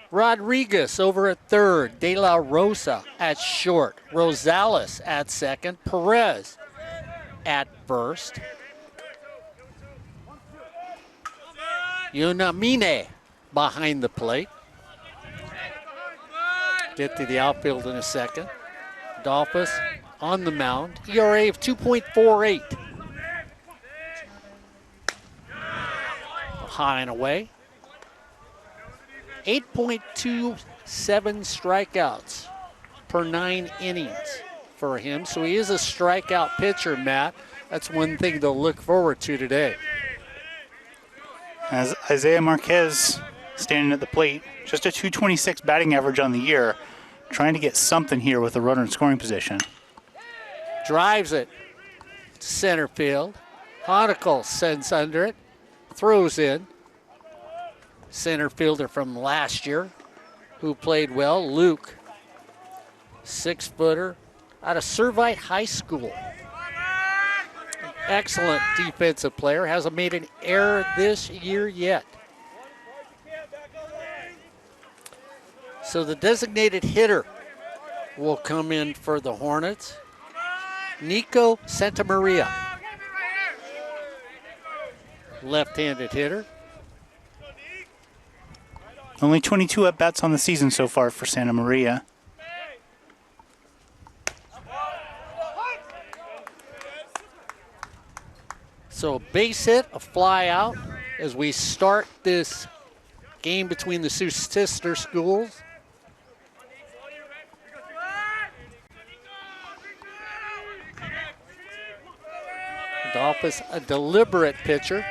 Rodriguez over at third. De La Rosa at short. Rosales at second. Perez at first. Yunamine behind the plate. Get to the outfield in a second. Dolphus on the mound. ERA of 2.48. High and away. 8.27 strikeouts per 9 innings for him. So he is a strikeout pitcher, Matt. That's one thing to look forward to today. As Isaiah Marquez standing at the plate, just a 226 batting average on the year, trying to get something here with a runner in scoring position. Drives it to center field. Honicle sends under it, throws in. Center fielder from last year who played well, Luke. 6-footer out of Servite High School. Excellent defensive player. Hasn't made an error this year yet. So the designated hitter will come in for the Hornets. Nico Santamaria. Left-handed hitter. Only 22 at-bats on the season so far for Santa Maria. So a base hit, a fly out as we start this game between the two sister schools. Dolphus, a deliberate pitcher.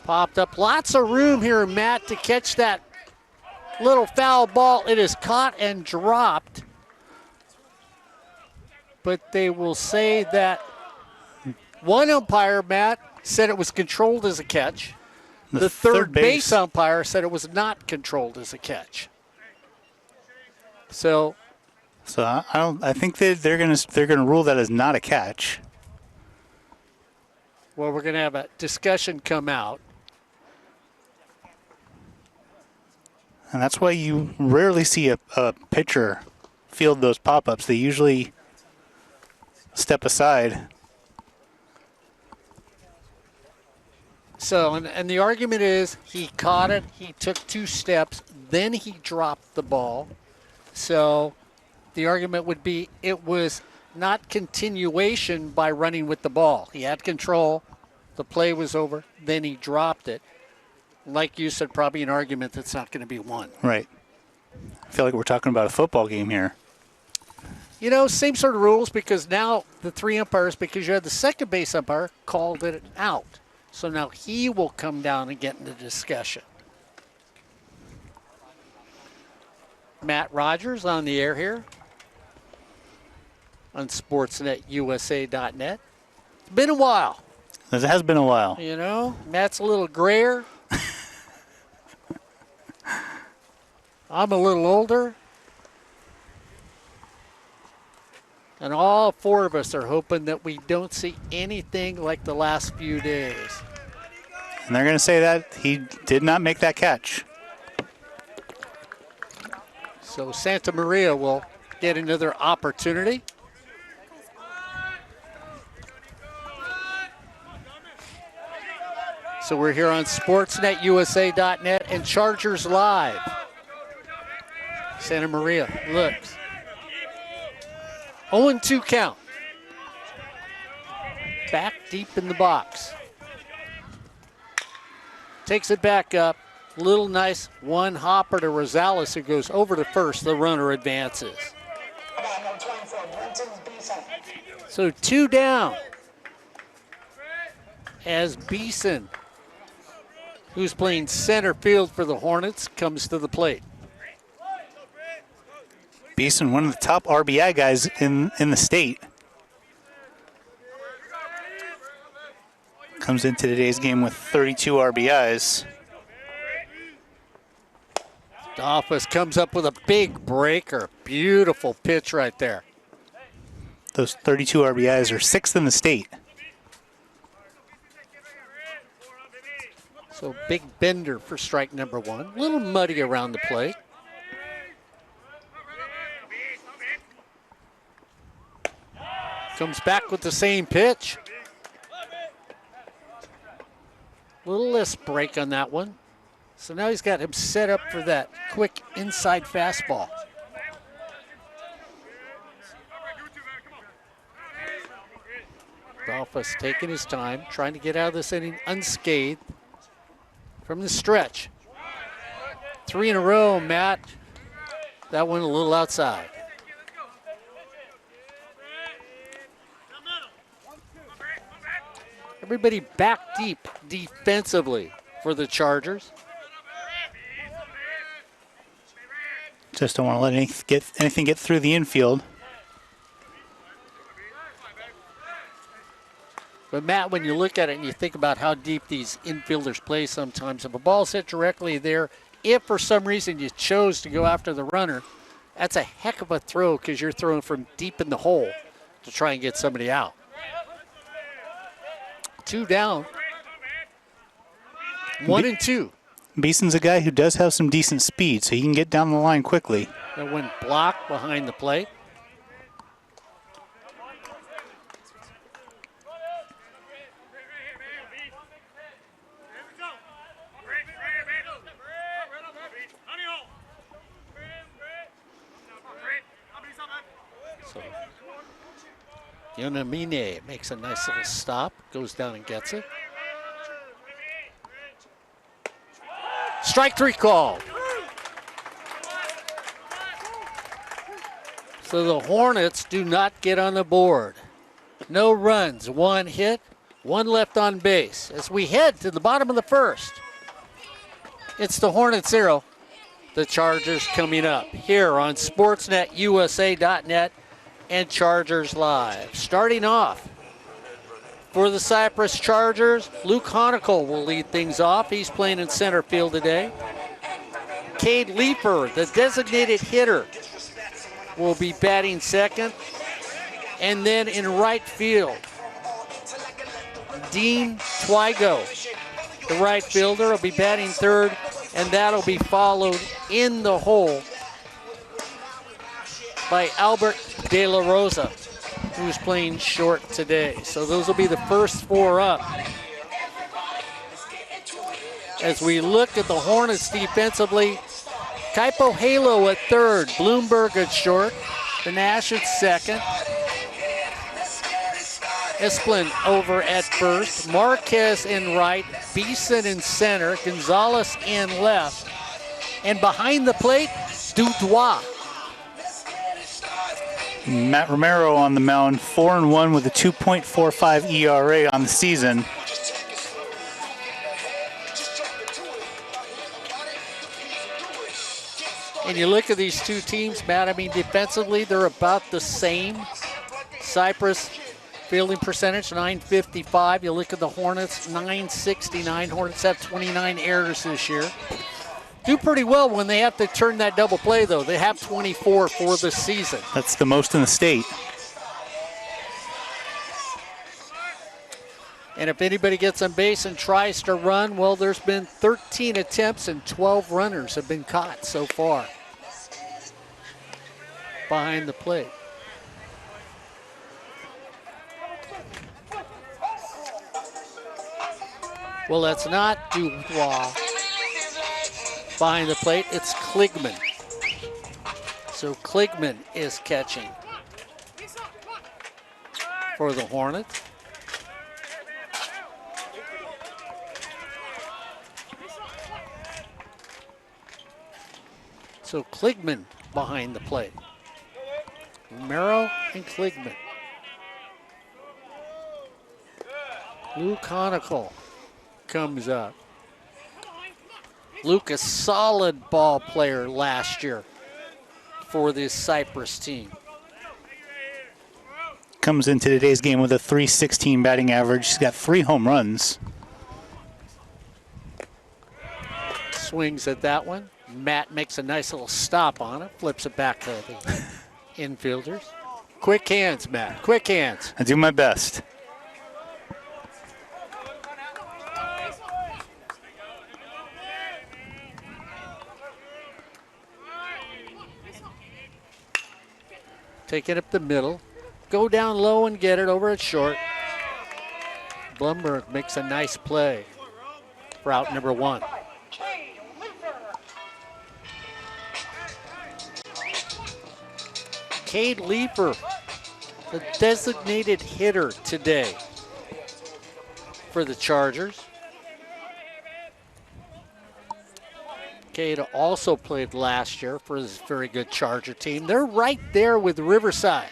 Popped up. Lots of room here, Matt, to catch that little foul ball. It is caught and dropped. But they will say that one umpire, Matt, said it was controlled as a catch. The third base umpire said it was not controlled as a catch. So I think that they're gonna rule that as not a catch. Well, we're gonna have a discussion come out. And that's why you rarely see a pitcher field those pop-ups. They usually step aside. So, and the argument is he caught it, he took 2 steps, then he dropped the ball. So the argument would be it was not continuation by running with the ball. He had control, the play was over, then he dropped it. Like you said, probably an argument that's not going to be won. Right. I feel like we're talking about a football game here. You know, same sort of rules because now the 3 umpires, because you had the second base umpire, called it out. So now he will come down and get in the discussion. Matt Rogers on the air here on SportsNetUSA.net. It's been a while. It has been a while. You know, Matt's a little grayer. I'm a little older. And all 4 of us are hoping that we don't see anything like the last few days. And they're going to say that he did not make that catch. So Santa Maria will get another opportunity. So we're here on SportsNetUSA.net and Chargers Live. Santa Maria looks. 0-2 count. Back deep in the box. Takes it back up. Little nice one hopper to Rosales who goes over to first. The runner advances. So 2 down. As Beeson, who's playing center field for the Hornets, comes to the plate. Beeson, one of the top RBI guys in the state. Comes into today's game with 32 RBIs. Dolphus comes up with a big breaker. Beautiful pitch right there. Those 32 RBIs are 6th in the state. So big bender for strike number one. A little muddy around the plate. Comes back with the same pitch. A little less break on that one. So now he's got him set up for that quick inside fastball. Dolphus taking his time, trying to get out of this inning unscathed from the stretch. 3 in a row, Matt. That one a little outside. Everybody back deep defensively for the Chargers. Just don't want to let anything get through the infield. But Matt, when you look at it and you think about how deep these infielders play sometimes, if a ball's hit directly there, if for some reason you chose to go after the runner, that's a heck of a throw because you're throwing from deep in the hole to try and get somebody out. 2 down. 1 and 2. Beeson's a guy who does have some decent speed, so he can get down the line quickly. That one blocked behind the plate. So Yonamine makes a nice little stop, goes down and gets it. Strike 3 called. So the Hornets do not get on the board. No runs, 1 hit, 1 left on base. As we head to the bottom of the first, it's the Hornets 0, the Chargers coming up here on SportsNetUSA.net and Chargers Live. Starting off for the Cypress Chargers, Luke Honicle will lead things off. He's playing in center field today. Cade Leeper, the designated hitter, will be batting second. And then in right field, Dean Twigo, the right fielder, will be batting third, and that'll be followed in the hole by Albert De La Rosa, who's playing short today. So those will be the first 4 up. As we look at the Hornets defensively, Kaipo Halo at third, Bloomberg at short, Benash at second, Esplin over at first, Marquez in right, Beeson in center, Gonzalez in left, and behind the plate, Dutois. Matt Romero on the mound, 4-1 with a 2.45 ERA on the season. And you look at these two teams, Matt, I mean, defensively, they're about the same. Cypress fielding percentage, 955. You look at the Hornets, 969. Hornets have 29 errors this year. Do pretty well when they have to turn that double play, though. They have 24 for the season. That's the most in the state. And if anybody gets on base and tries to run, well, there's been 13 attempts and 12 runners have been caught so far behind the plate. Well, that's not Dubois behind the plate. It's Kligman. So Kligman is catching for the Hornets. So Kligman behind the plate. Romero and Kligman. Luke Honicle comes up. Luke, a solid ball player last year for this Cypress team. Comes into today's game with a .316 batting average. He's got 3 home runs. Swings at that one. Matt makes a nice little stop on it, flips it back to the infielders. Quick hands, Matt, quick hands. I do my best. Take it up the middle. Go down low and get it over at short. Blumberg makes a nice play for out number 1. Cade Leeper, the designated hitter today for the Chargers. Cade also played last year for this very good Charger team. They're right there with Riverside.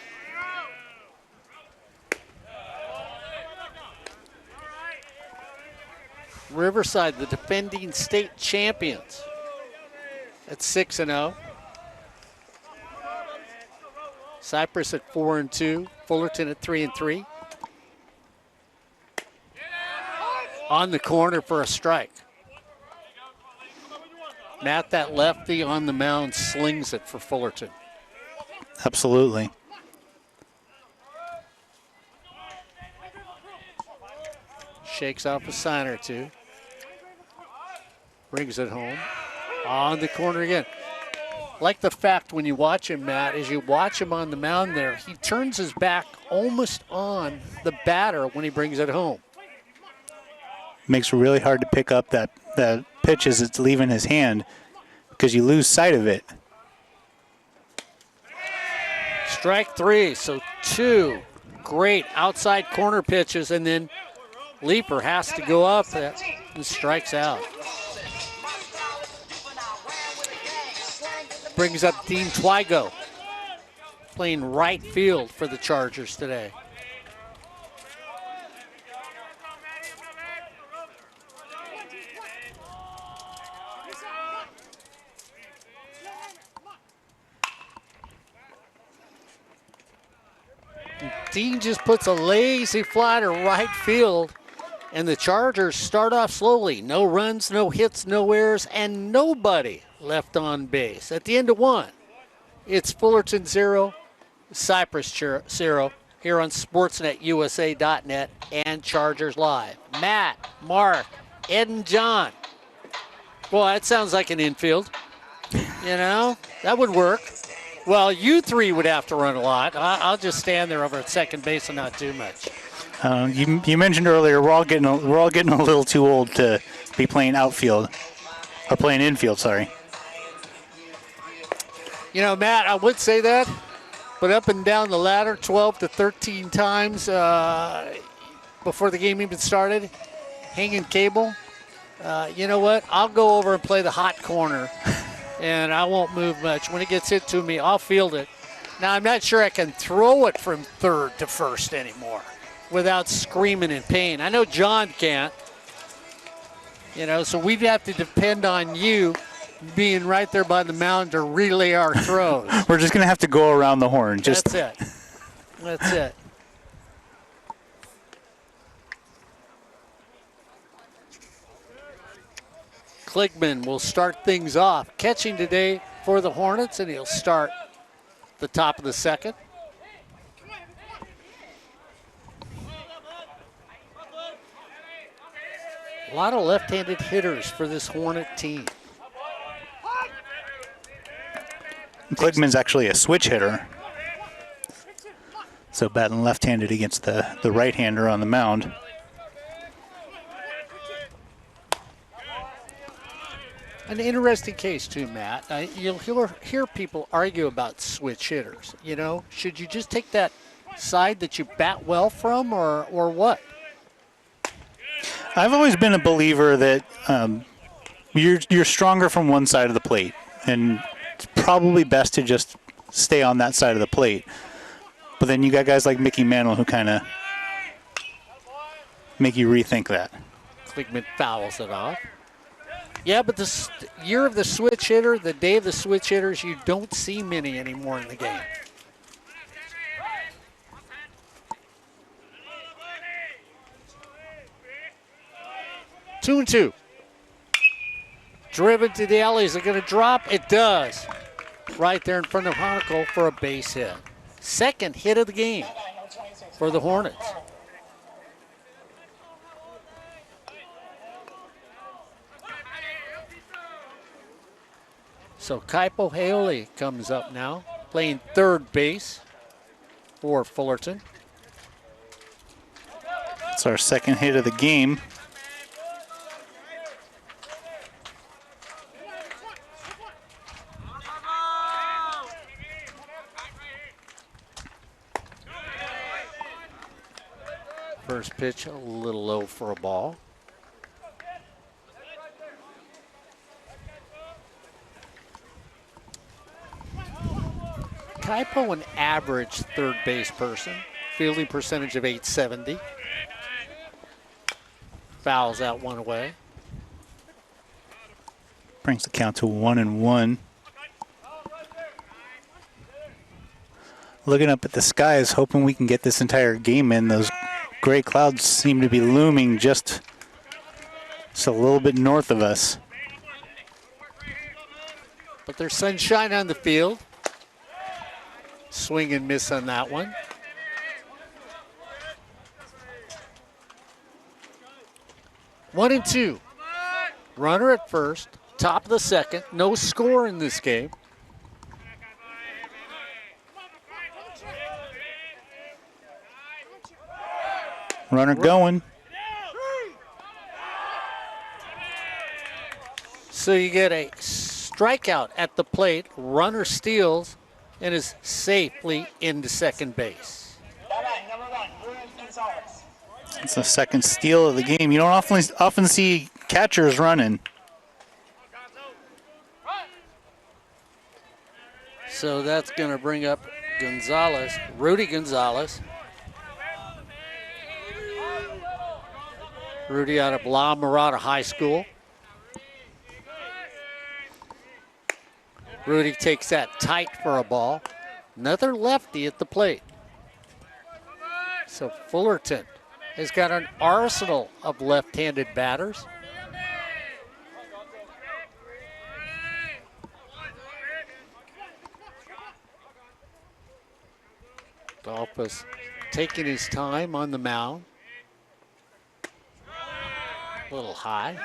Riverside, the defending state champions, at 6-0. Cypress at 4-2. Fullerton at 3-3. On the corner for a strike. Matt, that lefty on the mound, slings it for Fullerton. Absolutely. Shakes off a sign or two. Brings it home. On the corner again. Like the fact when you watch him, Matt, as you watch him on the mound there, he turns his back almost on the batter when he brings it home. Makes it really hard to pick up that pitch as it's leaving his hand because you lose sight of it. Strike 3, so 2 great outside corner pitches, and then Leeper has to go up and strikes out. Brings up Dean Twigo, playing right field for the Chargers today. Dean just puts a lazy fly to right field, and the Chargers start off slowly. No runs, no hits, no errors, and nobody left on base. At the end of 1, it's Fullerton 0, Cypress 0 here on SportsNetUSA.net and Chargers Live. Matt, Mark, Ed, and John. Boy, that sounds like an infield. You know, that would work. Well, you 3 would have to run a lot. I'll just stand there over at second base and not do much. You mentioned earlier we're all getting a little too old to be playing outfield or playing infield. Sorry. You know, Matt, I would say that, but up and down the ladder 12 to 13 times before the game even started, hanging cable. You know what? I'll go over and play the hot corner, and I won't move much. When it gets hit to me, I'll field it. Now, I'm not sure I can throw it from third to first anymore without screaming in pain. I know John can't. You know, so we'd have to depend on you being right there by the mound to relay our throws. We're just going to have to go around the horn. That's it. That's it. Kligman will start things off. Catching today for the Hornets, and he'll start the top of the second. A lot of left-handed hitters for this Hornet team. Kligman's actually a switch hitter. So batting left-handed against the right-hander on the mound. An interesting case too, Matt. You'll hear people argue about switch hitters. You know, should you just take that side that you bat well from, or what? I've always been a believer that you're stronger from one side of the plate, and it's probably best to just stay on that side of the plate. But then you got guys like Mickey Mantle who kind of make you rethink that. Kligman fouls it off. Yeah, but the year of the switch hitter, the day of the switch hitters, you don't see many anymore in the game. Two and two. Driven to the alley. Is it going to drop? It does. Right there in front of Honicle for a base hit. Second hit of the game for the Hornets. So Kaipo Haley comes up now, playing third base for Fullerton. It's our second hit of the game. First pitch a little low for a ball. Kaipo, an average third base person. Fielding percentage of .870. Fouls out one away. Brings the count to 1-1. Looking up at the skies, hoping we can get this entire game in. Those gray clouds seem to be looming just a little bit north of us. But there's sunshine on the field. Swing and miss on that one. One and two. Runner at first, top of the second. No score in this game. Runner going. So you get a strikeout at the plate. Runner steals and is safely into second base. It's the second steal of the game. You don't often see catchers running. So that's going to bring up Gonzalez, Rudy Gonzalez. Rudy out of La Mirada High School. Rudy takes that tight for a ball. Another lefty at the plate. So Fullerton has got an arsenal of left-handed batters. Dolphus taking his time on the mound. A little high.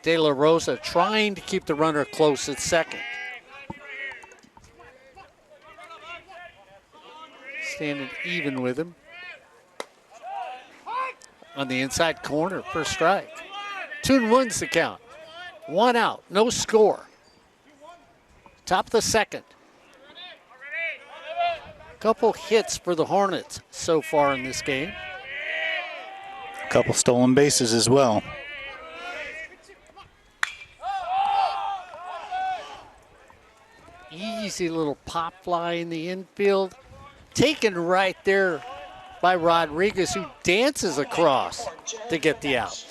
De La Rosa trying to keep the runner close at second. Standing even with him. On the inside corner, first strike. 2-1's the count. One out, no score. Top of the second. Couple hits for the Hornets so far in this game. A couple stolen bases as well. Easy little pop fly in the infield. Taken right there by Rodriguez, who dances across to get the out.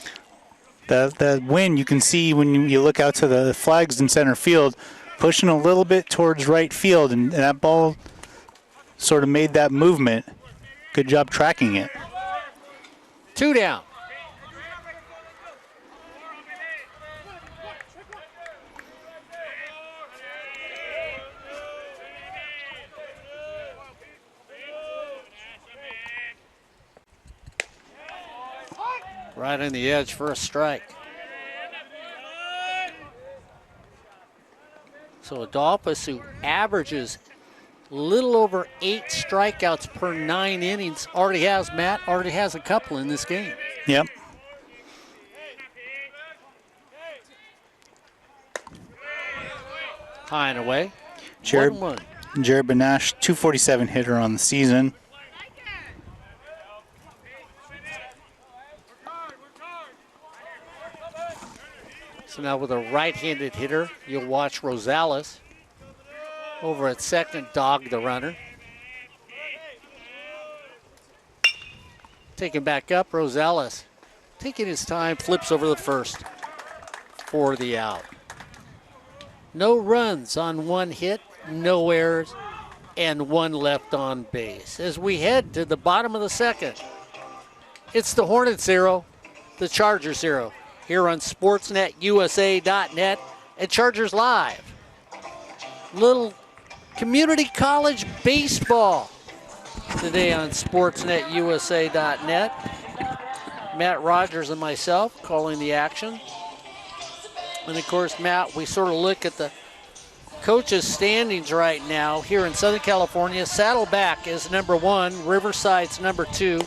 The wind, you can see when you look out to the flags in center field, pushing a little bit towards right field, and that ball sort of made that movement. Good job tracking it. 2 down. Right on the edge for a strike. So Adolphus, who averages a little over 8 strikeouts per 9 innings, already has a couple in this game. Yep. High and away. Jared 1-1. Benash, 247 hitter on the season. So now with a right-handed hitter, you'll watch Rosales over at second, dog the runner. Taken back up, Rosales taking his time, flips over the first for the out. No runs on one hit, no errors, and one left on base. As we head to the bottom of the second, it's the Hornets 0, the Chargers 0. Here on SportsNetUSA.net and Chargers Live. Little community college baseball today on SportsNetUSA.net. Matt Rogers and myself calling the action. And of course, Matt, we sort of look at the coaches' standings right now here in Southern California. Saddleback is number 1. Riverside's number 2.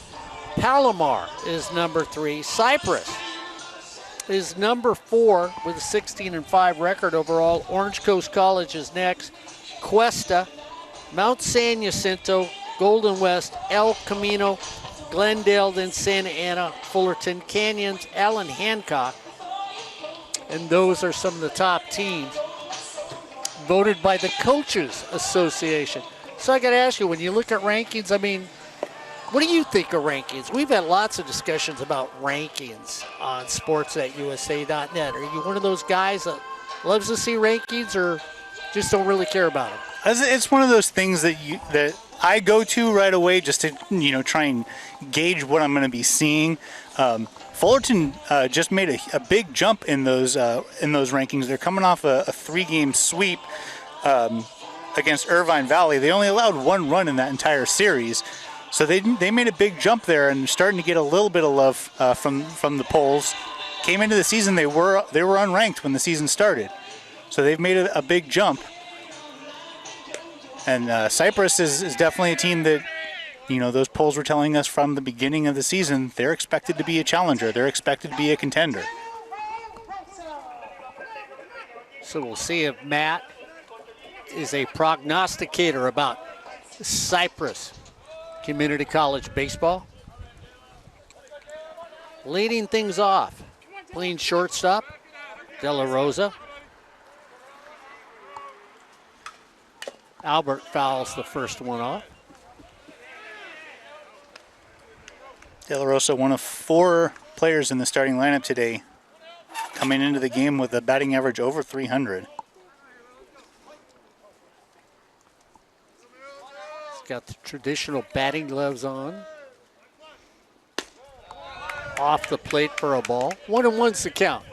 Palomar is number 3. Cypress is number 4 with a 16-5 record overall. Orange Coast College is next. Cuesta, Mount San Jacinto, Golden West, El Camino, Glendale, then Santa Ana, Fullerton, Canyons, Allen Hancock. And those are some of the top teams voted by the Coaches Association. So I got to ask you, when you look at rankings, I mean, what do you think of rankings? We've had lots of discussions about rankings on sports@usa.net. Are you one of those guys that loves to see rankings or just don't really care about them? It's one of those things that I go to right away just to try and gauge what I'm going to be seeing. Fullerton just made a big jump in those rankings. They're coming off a 3-game sweep against Irvine Valley. They only allowed 1 run in that entire series, so they made a big jump there and starting to get a little bit of love from the polls. Came into the season, they were unranked when the season started, so they've made a big jump. And Cypress is definitely a team that, those polls were telling us from the beginning of the season, they're expected to be a challenger. They're expected to be a contender. So we'll see if Matt is a prognosticator about Cypress Community College baseball. Leading things off, playing shortstop, De La Rosa. Albert fouls the first one off. De La Rosa, one of 4 players in the starting lineup today, coming into the game with a batting average over 300. He's got the traditional batting gloves on. Off the plate for a ball. 1-1's the count.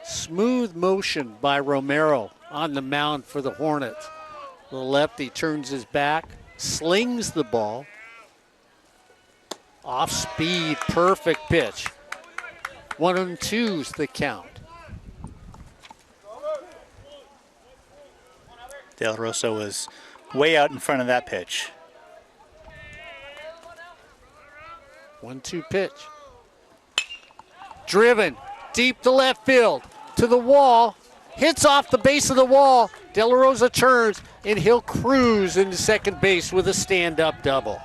Smooth motion by Romero on the mound for the Hornets. The lefty turns his back, slings the ball. Off speed, perfect pitch. 1-2's the count. De La Rosa was way out in front of that pitch. 1-2 pitch. Driven deep to left field, to the wall, hits off the base of the wall. De La Rosa turns, and he'll cruise into second base with a stand-up double.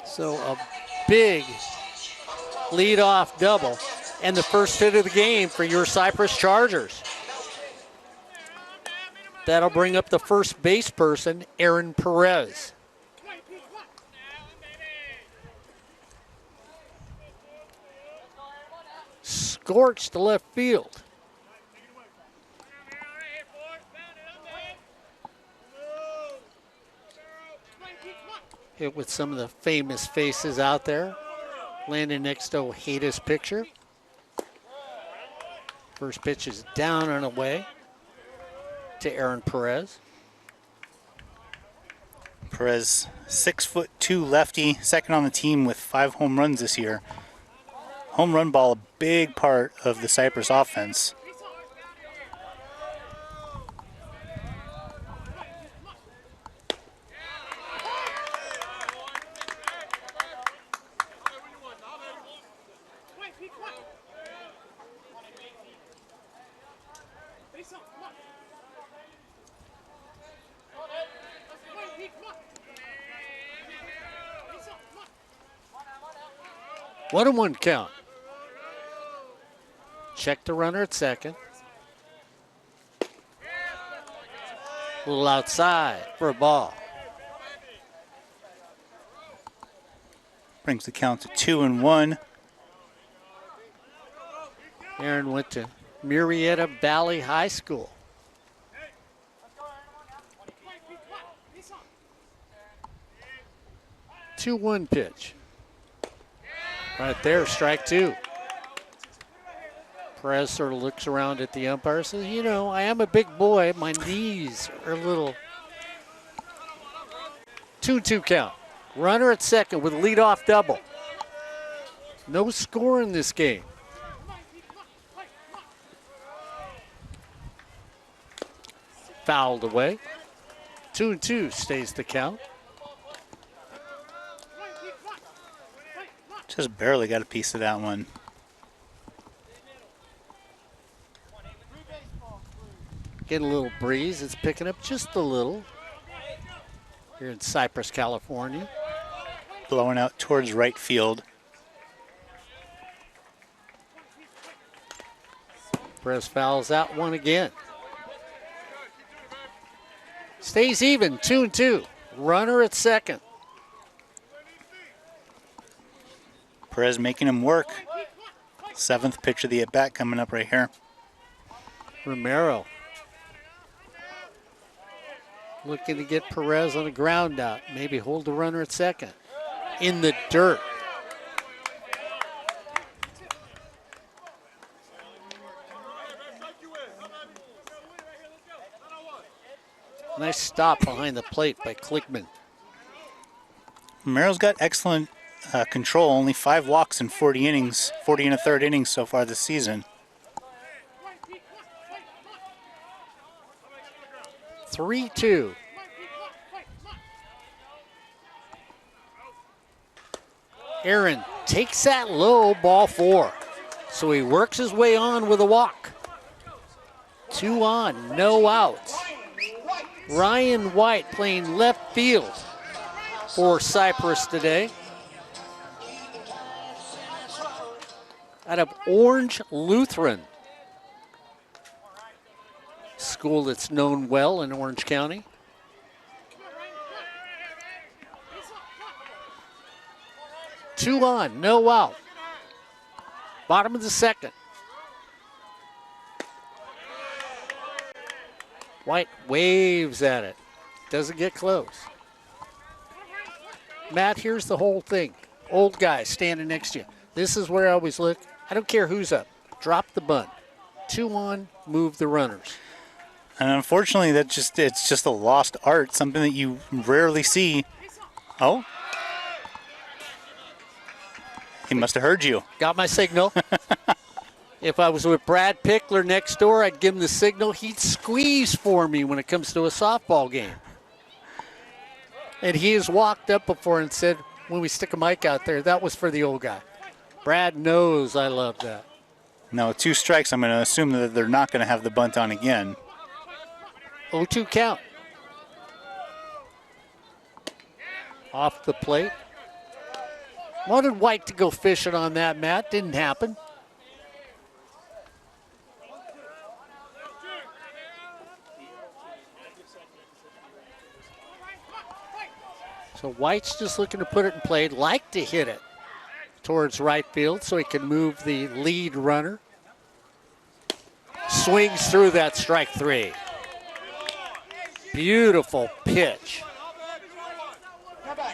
So a big lead-off double, and the first hit of the game for your Cypress Chargers. That'll bring up the first base person, Aaron Perez. Scorched to left field. Hit with some of the famous faces out there. Landing next to Ojeda's picture. First pitch is down and away to Aaron Perez. Perez, 6'2" lefty, second on the team with 5 home runs this year. Home run ball, a big part of the Cypress offense. One and one count. Check the runner at second. A little outside for a ball. Brings the count to 2-1. Aaron went to Murrieta Valley High School. Two-one pitch. Right there, strike 2. Perez sort of looks around at the umpire and says, I am a big boy. My knees are a little. 2-2 count. Runner at second with a leadoff double. No score in this game. Fouled away. 2-2 stays the count. Just barely got a piece of that one. Getting a little breeze. It's picking up just a little here in Cypress, California. Blowing out towards right field. Perez fouls that one again. Stays even, 2-2. Runner at second. Perez making him work. 7th pitch of the at-bat coming up right here. Romero looking to get Perez on a ground out. Maybe hold the runner at second. In the dirt. Nice stop behind the plate by Klickman. Romero's got excellent control. Only 5 walks in 40 innings, 40 and a third innings so far this season. 3-2. Aaron takes that low, ball 4. So he works his way on with a walk. 2 on, no outs. Ryan White playing left field for Cypress today. Out of Orange Lutheran. School that's known well in Orange County. Two on, no out. Bottom of the second. White waves at it. Doesn't get close. Matt, here's the whole thing. Old guy standing next to you. This is where I always look. I don't care who's up. Drop the bunt. 2 on, move the runners. And unfortunately, it's just a lost art, something that you rarely see. Oh. He must have heard you. Got my signal. If I was with Brad Pickler next door, I'd give him the signal. He'd squeeze for me when it comes to a softball game. And he has walked up before and said, when we stick a mic out there, that was for the old guy. Brad knows I love that. No, 2 strikes. I'm going to assume that they're not going to have the bunt on again. 0-2 count. Off the plate. Wanted White to go fishing on that, Matt. Didn't happen. So White's just looking to put it in play. Like to hit it towards right field so he can move the lead runner. Swings through that, strike 3. Beautiful pitch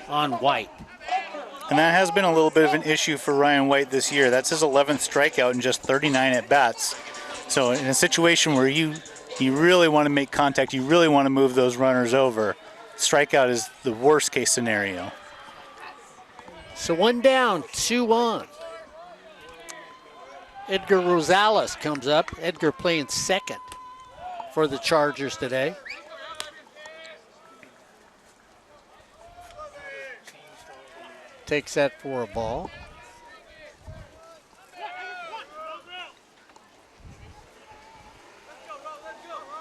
on White. And that has been a little bit of an issue for Ryan White this year. That's his 11th strikeout in just 39 at-bats. So in a situation where you really want to make contact, you really want to move those runners over, strikeout is the worst case scenario. So 1 down, 2 on. Edgar Rosales comes up. Edgar playing second for the Chargers today. Takes that for a ball.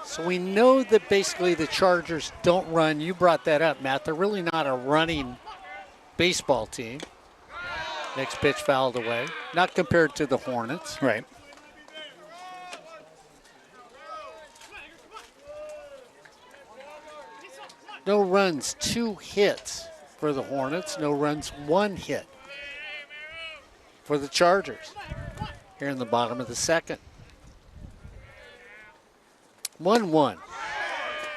So we know that basically the Chargers don't run. You brought that up, Matt. They're really not a running baseball team. Next pitch fouled away. Not compared to the Hornets. Right. No runs, 2 hits for the Hornets. No runs, 1 hit for the Chargers. Here in the bottom of the second. 1-1.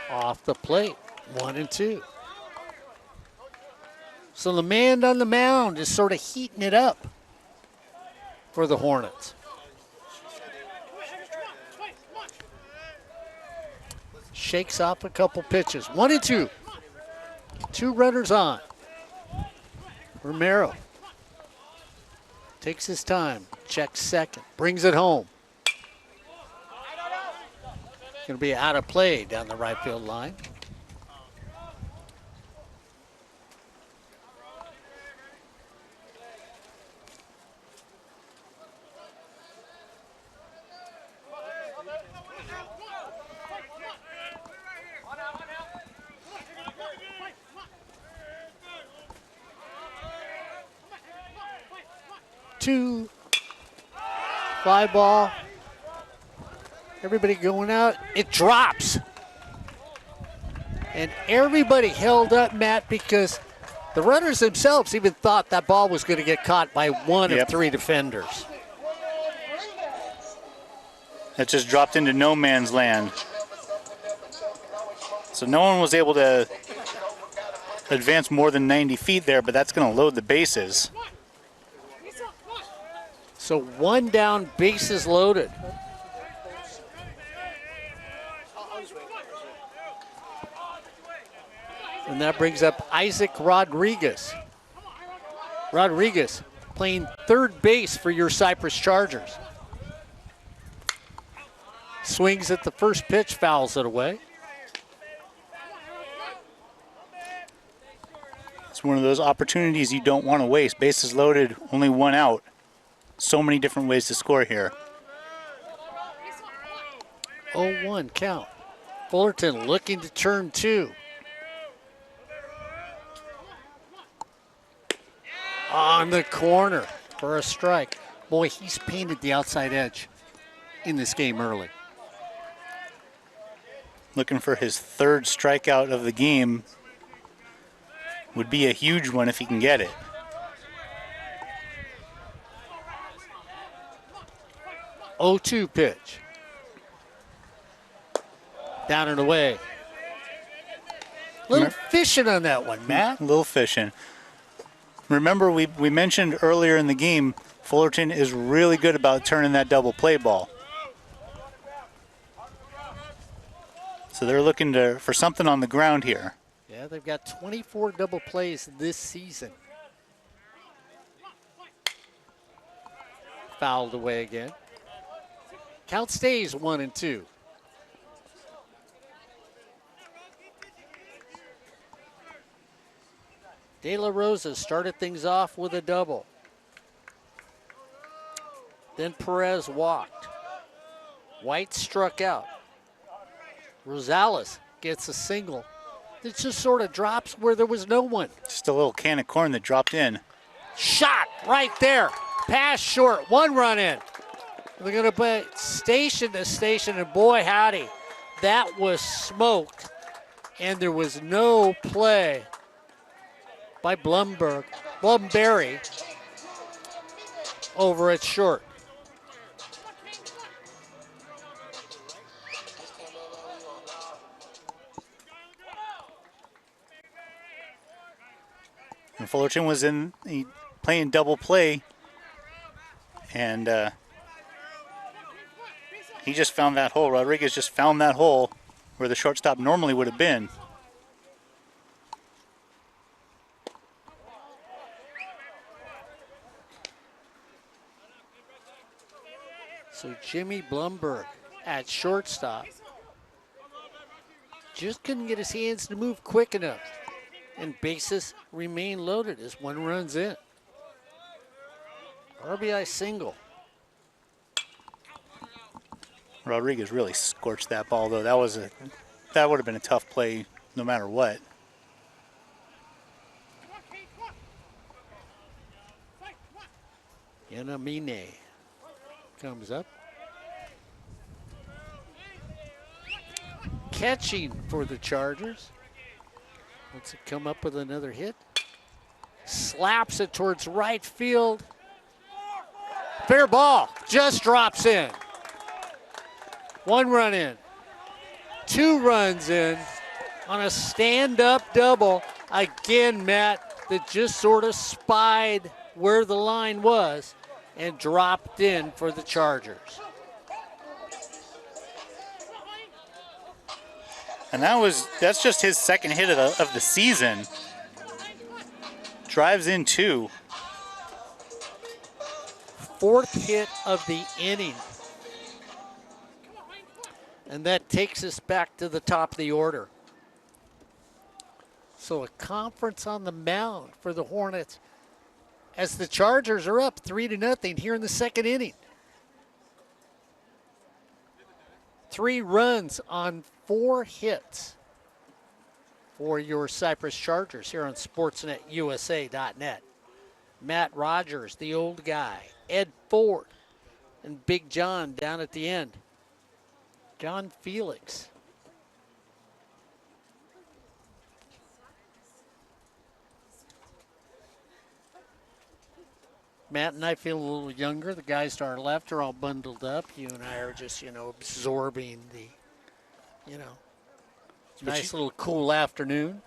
Off the plate. 1-2. So the man on the mound is sort of heating it up for the Hornets. Shakes off a couple pitches. 1-2. 2 runners on. Romero takes his time, checks second, brings it home. Going to be out of play down the right field line. Two, fly ball. Everybody going out. It drops. And everybody held up, Matt, because the runners themselves even thought that ball was going to get caught by one of three defenders. That just dropped into no man's land. So no one was able to advance more than 90 feet there, but that's going to load the bases. So one down, bases loaded. And that brings up Isaac Rodriguez. Rodriguez playing third base for your Cypress Chargers. Swings at the first pitch, fouls it away. It's one of those opportunities you don't want to waste. Bases loaded, only one out. So many different ways to score here. 0-1 count. Fullerton looking to turn two. On the corner for a strike. Boy, he's painted the outside edge in this game early. Looking for his third strikeout of the game. Would be a huge one if he can get it. Oh-2 pitch. Down and away. Little fishing on that one, Matt. A little fishing. Remember, we mentioned earlier in the game, Fullerton is really good about turning that double play ball. So they're looking for something on the ground here. Yeah, they've got 24 double plays this season. Fouled away again. Count stays 1-2. De La Rosa started things off with a double. Then Perez walked. White struck out. Rosales gets a single. It just sort of drops where there was no one. Just a little can of corn that dropped in. Shot right there. Pass short. One run in. They're going to play station to station, and boy, howdy, that was smoked, and there was no play by Blumberry over at short. And Fullerton was playing double play, and he just found that hole. Rodriguez just found that hole where the shortstop normally would have been. So Jimmy Blumberg at shortstop just couldn't get his hands to move quick enough. And bases remain loaded as one runs in. RBI single. Rodriguez really scorched that ball, though. That would have been a tough play no matter what. Yanamine comes up. Catching for the Chargers. Wants to come up with another hit. Slaps it towards right field. Fair ball. Just drops in. One run in. 2 runs in on a stand-up double. Again, Matt, that just sort of spied where the line was and dropped in for the Chargers. And that's just his second hit of the season. Drives in 2. Fourth hit of the inning. And that takes us back to the top of the order. So a conference on the mound for the Hornets as the Chargers are up 3-0 here in the second inning. 3 runs on 4 hits for your Cypress Chargers here on SportsNetUSA.net. Matt Rogers, the old guy, Ed Ford, and Big John down at the end. John Felix. Matt and I feel a little younger. The guys to our left are all bundled up. You and I are just, absorbing the, nice little cool afternoon.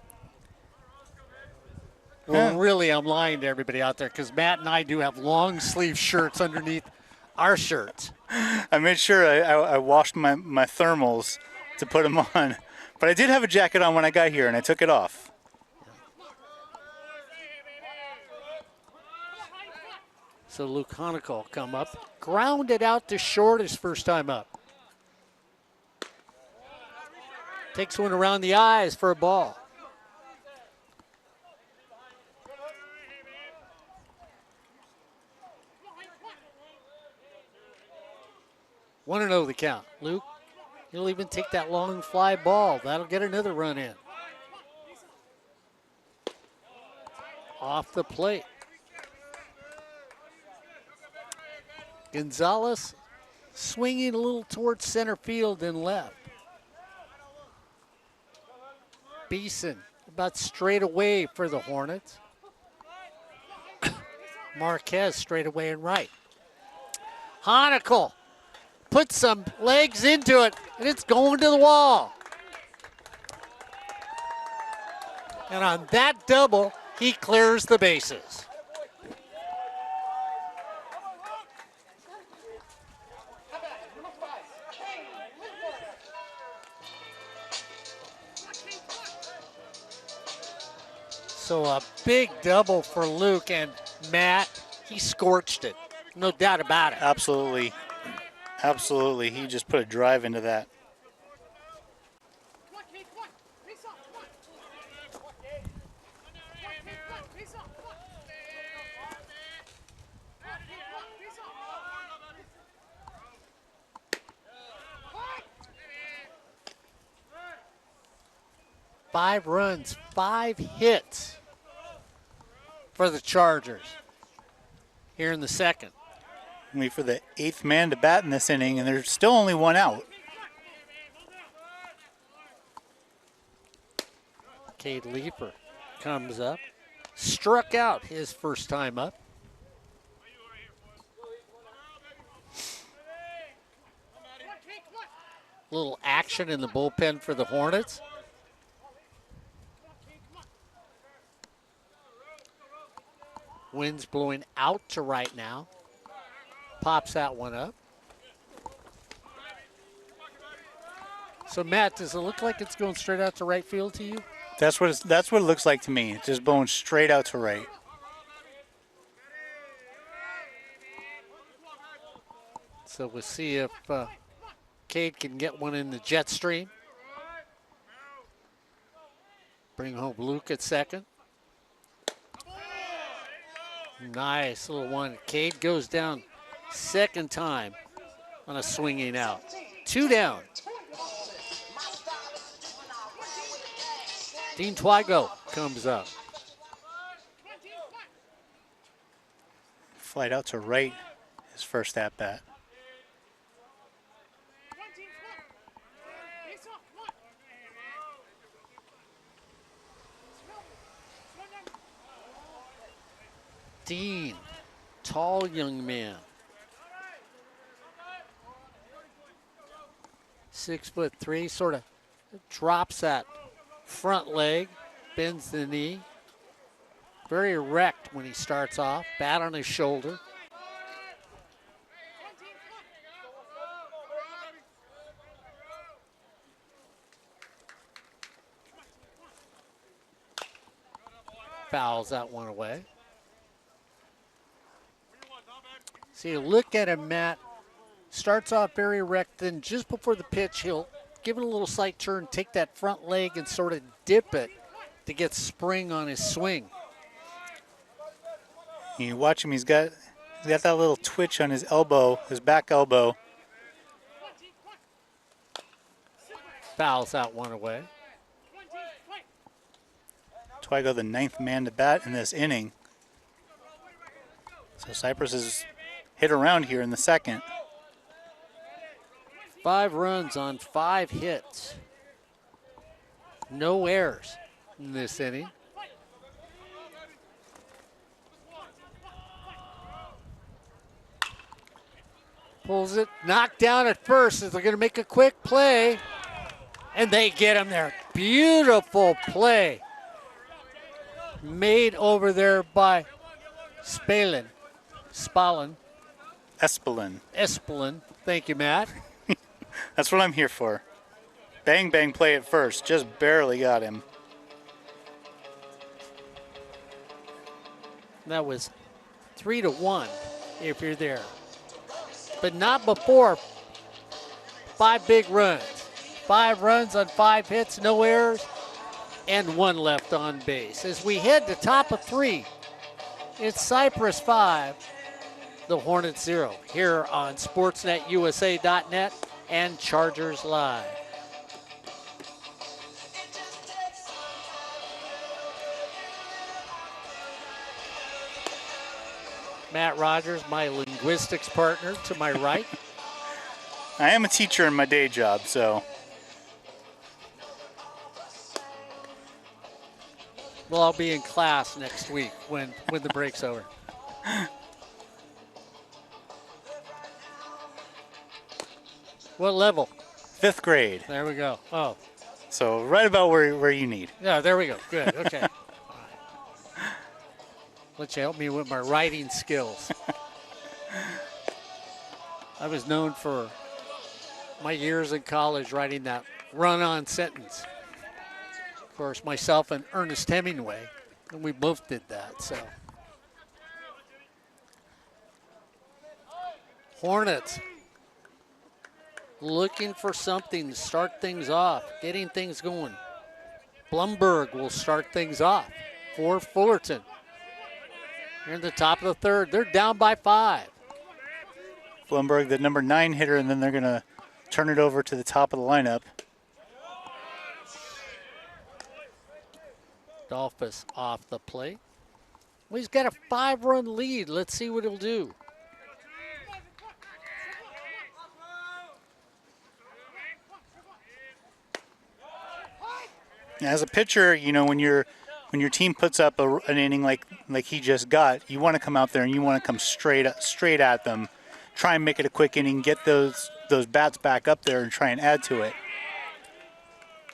Well, really, I'm lying to everybody out there because Matt and I do have long sleeve shirts underneath our shirts. I made sure I washed my thermals to put them on. But I did have a jacket on when I got here, and I took it off. So Luke Hanukkah will come up. Grounded out to short his first time up. Takes one around the eyes for a ball. Want to know the count. Luke, he'll even take that long fly ball. That'll get another run in. Off the plate. Gonzalez swinging a little towards center field and left. Beeson about straight away for the Hornets. Marquez straight away and right. Hanukkah put some legs into it, and it's going to the wall. And on that double, he clears the bases. So a big double for Luke, and Matt, he scorched it. No doubt about it. Absolutely. Absolutely. He just put a drive into that. Five runs, 5 hits for the Chargers here in the second. Only for the 8th man to bat in this inning, and there's still only 1 out. Cade Leeper comes up. Struck out his first time up. Little action in the bullpen for the Hornets. Wind's blowing out to right now. Pops that one up. So Matt, does it look like it's going straight out to right field to you? That's what it looks like to me. It's just blowing straight out to right. So we'll see if Cade can get one in the jet stream. Bring home Luke at second. Nice little one. Cade goes down second time on a swinging out. 2 down. Dean Twygo comes up. Flight out to right, his first at bat. Dean, tall young man. 6'3", sort of drops that front leg, bends the knee. Very erect when he starts off, bat on his shoulder. fouls that one away. See, look at him, Matt. Starts off very erect, then just before the pitch, he'll give it a little slight turn, take that front leg and sort of dip it to get spring on his swing. You watch him, he's got that little twitch on his elbow, his back elbow. Fouls that one away. Twygo, the 9th man to bat in this inning. So Cypress has hit around here in the second. 5 runs on 5 hits. No errors in this inning. Pulls it, knocked down at first as they're going to make a quick play. And they get him there. Beautiful play. Made over there by Espelin. Thank you, Matt. That's what I'm here for. Bang, bang play at first. Just barely got him. That was 3-1 if you're there. But not before 5 big runs. 5 runs on 5 hits, no errors, and 1 left on base. As we head to top of 3, it's Cypress 5, the Hornets 0, here on SportsNetUSA.net and Chargers Live. Matt Rogers, my linguistics partner, to my right. I am a teacher in my day job, so. Well, I'll be in class next week when the break's over. What level? 5th grade. There we go. Oh. So right about where you need. Yeah, there we go. Good. Okay. Let you help me with my writing skills. I was known for my years in college writing that run-on sentence. Of course, myself and Ernest Hemingway, and we both did that, so. Hornets looking for something to start things off, getting things going. Blumberg will start things off for Fullerton. They're in the top of the 3rd. They're down by 5. Blumberg, the number 9 hitter, and then they're going to turn it over to the top of the lineup. Dolphus off the plate. Well, he's got a 5-run lead. Let's see what he'll do. As a pitcher, you know, when your team puts up an inning like he just got, you want to come out there and you want to come straight at them, try and make it a quick inning, get those bats back up there and try and add to it.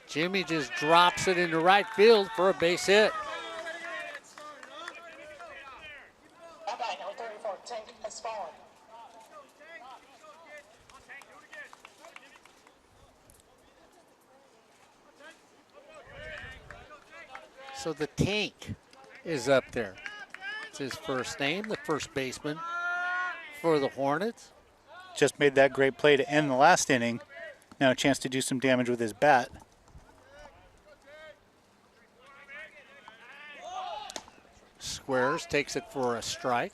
Jimmy just drops it into right field for a base hit. So the Tank is up there. It's his first name, the first baseman for the Hornets. Just made that great play to end the last inning. Now a chance to do some damage with his bat. Squares takes it for a strike.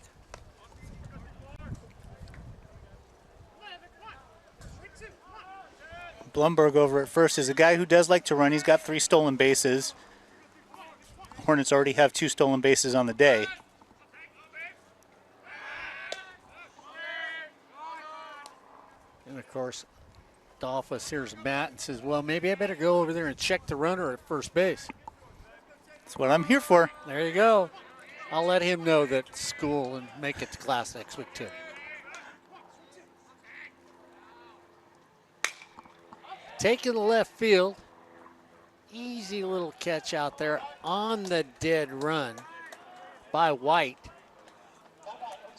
Blumberg over at first is a guy who does like to run. He's got 3 stolen bases. Hornets already have 2 stolen bases on the day. And of course, Dolphus hears Matt and says, well, maybe I better go over there and check the runner at first base. That's what I'm here for. There you go. I'll let him know that school and make it to class next week too. Taking the left field. Easy little catch out there on the dead run by White.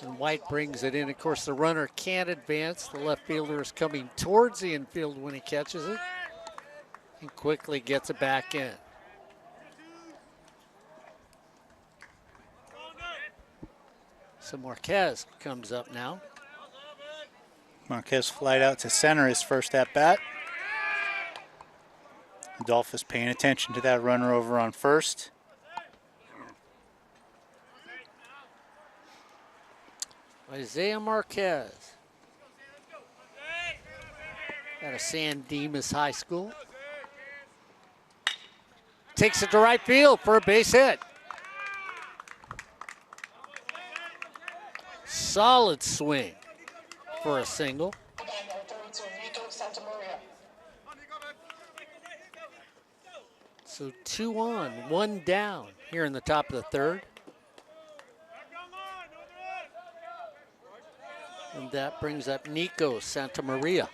And White brings it in. Of course, the runner can't advance. The left fielder is coming towards the infield when he catches it and quickly gets it back in. So Marquez comes up now. Marquez flied out to center his first at bat. Adolphus paying attention to that runner over on first. Isaiah Marquez out of San Dimas High School. Takes it to right field for a base hit. Solid swing for a single. So 2 on, 1 down here in the top of the third. And that brings up Nico Santamaria.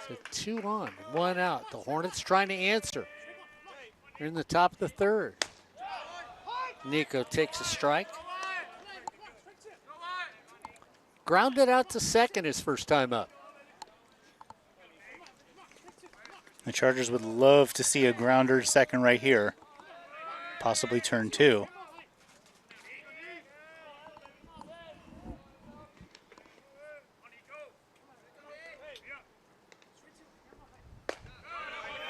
So 2 on, 1 out. The Hornets trying to answer. They're in the top of the third. Nico takes a strike. Grounded out to second his first time up. The Chargers would love to see a grounder to second right here. Possibly turn 2.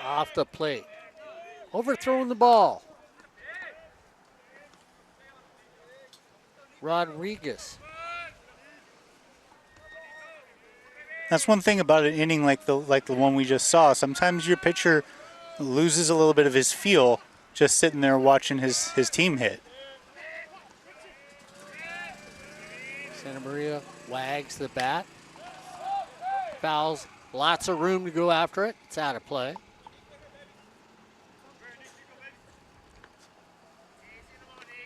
Off the plate. Overthrowing the ball. Rodriguez. That's one thing about an inning like the one we just saw. Sometimes your pitcher loses a little bit of his feel just sitting there watching his team hit. Santamaria wags the bat. Fouls. Lots of room to go after it. It's out of play.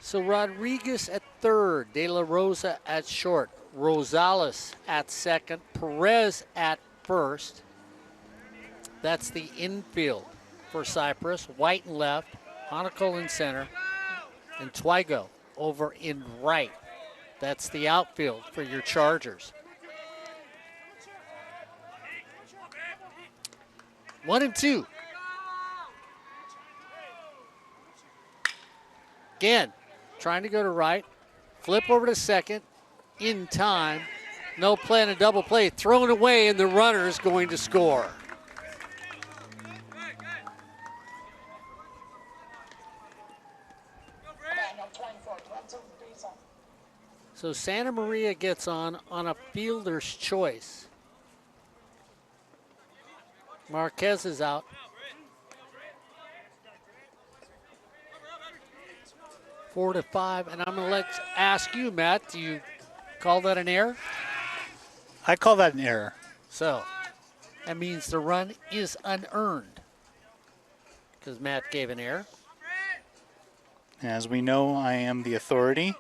So Rodriguez at third, De La Rosa at short, Rosales at second, Perez at first. That's the infield for Cypress. White in left, Hanukkah in center, and Twigo over in right. That's the outfield for your Chargers. 1-2. Again, trying to go to right. Flip over to second. In time. No play and a double play. Thrown away, and the runner is going to score. So Santamaria gets on a fielder's choice. Marquez is out. 4-5, and I'm going to ask you, Matt, do you call that an error? I call that an error. So that means the run is unearned because Matt gave an error. As we know, I am the authority.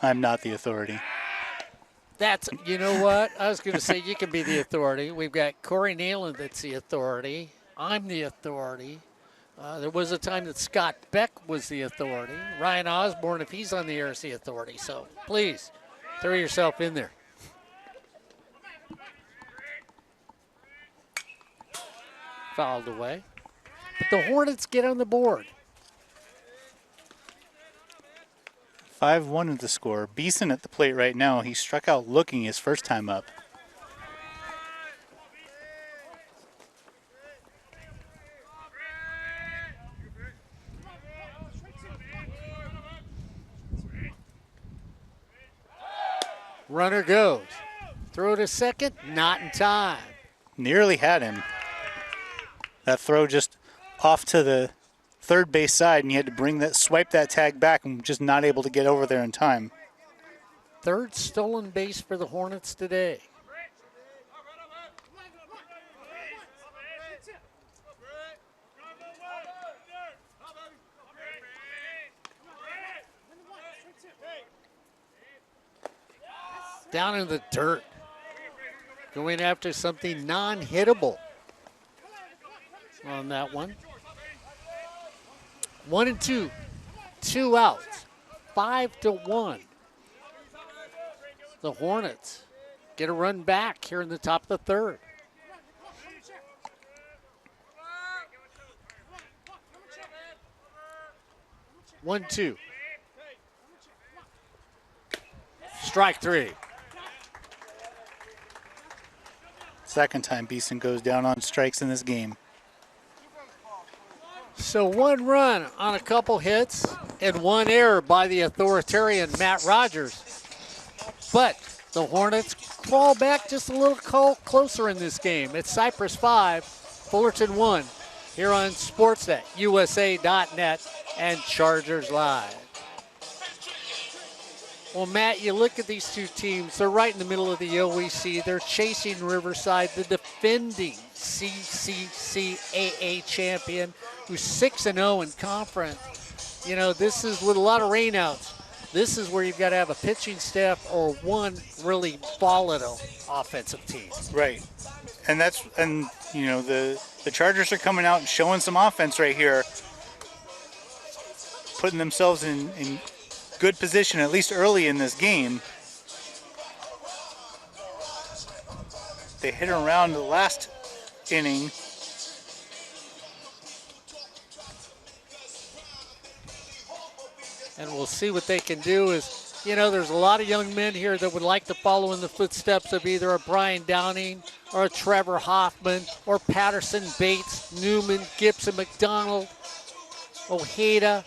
I'm not the authority. That's, you know what? I was going to say you can be the authority. We've got Corey Nayland that's the authority. I'm the authority. There was a time that Scott Beck was the authority. Ryan Osborne, if he's on the air, is the authority. So please, throw yourself in there. Fouled away. But the Hornets get on the board. 5-1 at the score. Beeson at the plate right now. He struck out looking his first time up. Runner goes. Throw to second, not in time. Nearly had him. That throw just off to the third base side, and he had to swipe that tag back and just not able to get over there in time. Third stolen base for the Hornets today. Down in the dirt. Going after something non-hittable on that one. 1-2. 2 outs. 5-1. the Hornets get a run back here in the top of the third. One, two. Strike three. Second time Beeson goes down on strikes in this game. So one run on a couple hits and one error by the authoritarian Matt Rogers. But the Hornets crawl back just a little closer in this game. It's Cypress 5, Fullerton 1, here on Sportsnet, USA.net, and Chargers Live. Well, Matt, you look at these two teams. They're right in the middle of the OEC. They're chasing Riverside, the defending CCCAA champion, who's 6-0 in conference. You know, this is with a lot of rainouts. This is where you've got to have a pitching staff or one really volatile offensive team. Right. And you know, the Chargers are coming out and showing some offense right here, putting themselves in good position, at least early in this game. They hit around the last inning. And we'll see what they can do. Is, you know, there's a lot of young men here that would like to follow in the footsteps of either a Brian Downing or a Trevor Hoffman or Patterson, Bates, Newman, Gibson, McDonald, Ojeda.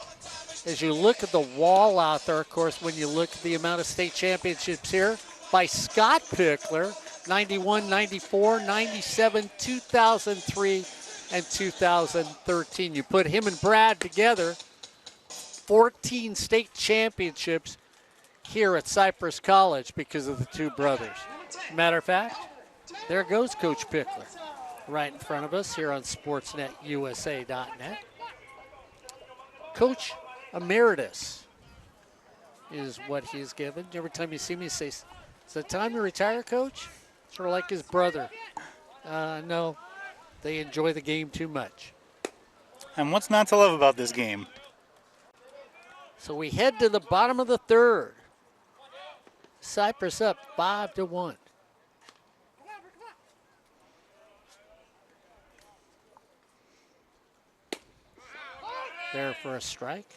As you look at the wall out there, of course, when you look at the amount of state championships here, by Scott Pickler, 91, 94, 97, 2003, and 2013. You put him and Brad together, 14 state championships here at Cypress College because of the two brothers. Matter of fact, there goes Coach Pickler right in front of us here on SportsNetUSA.net. Coach Emeritus is what he's given. Every time you see me, you say, is it time to retire, Coach? Sort of like his brother. No, they enjoy the game too much. And what's not to love about this game? So we head to the bottom of the third. Cypress up 5-1. There for a strike.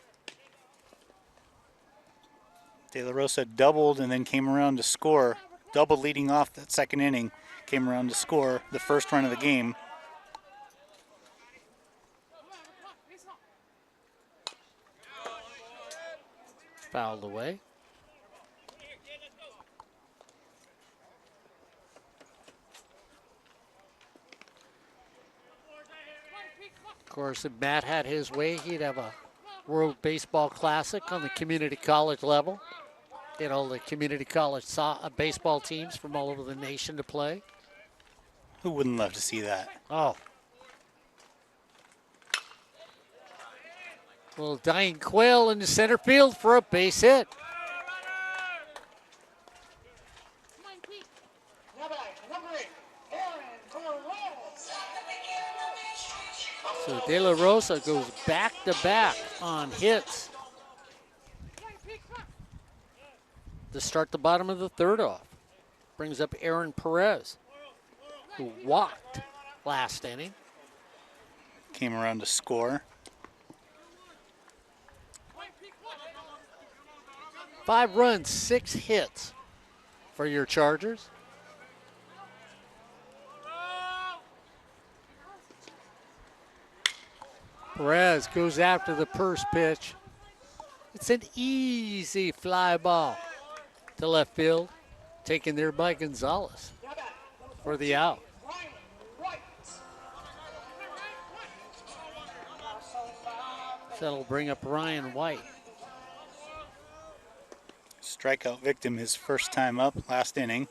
De La Rosa doubled and then came around to score. Doubled leading off that second inning. Came around to score the first run of the game. Fouled away. Of course, if Matt had his way, he'd have a World Baseball Classic on the community college level. Get all the community college baseball teams from all over the nation to play. Who wouldn't love to see that? Oh. Little dying quail in the center field for a base hit. So De La Rosa goes back-to-back on hits to start the bottom of the third off. Brings up Aaron Perez, who walked last inning. Came around to score. 5 runs, 6 hits for your Chargers. Perez goes after the first pitch. It's an easy fly ball to left field, taken there by Gonzalez for the out. That'll bring up Ryan White. Strikeout victim his first time up last inning.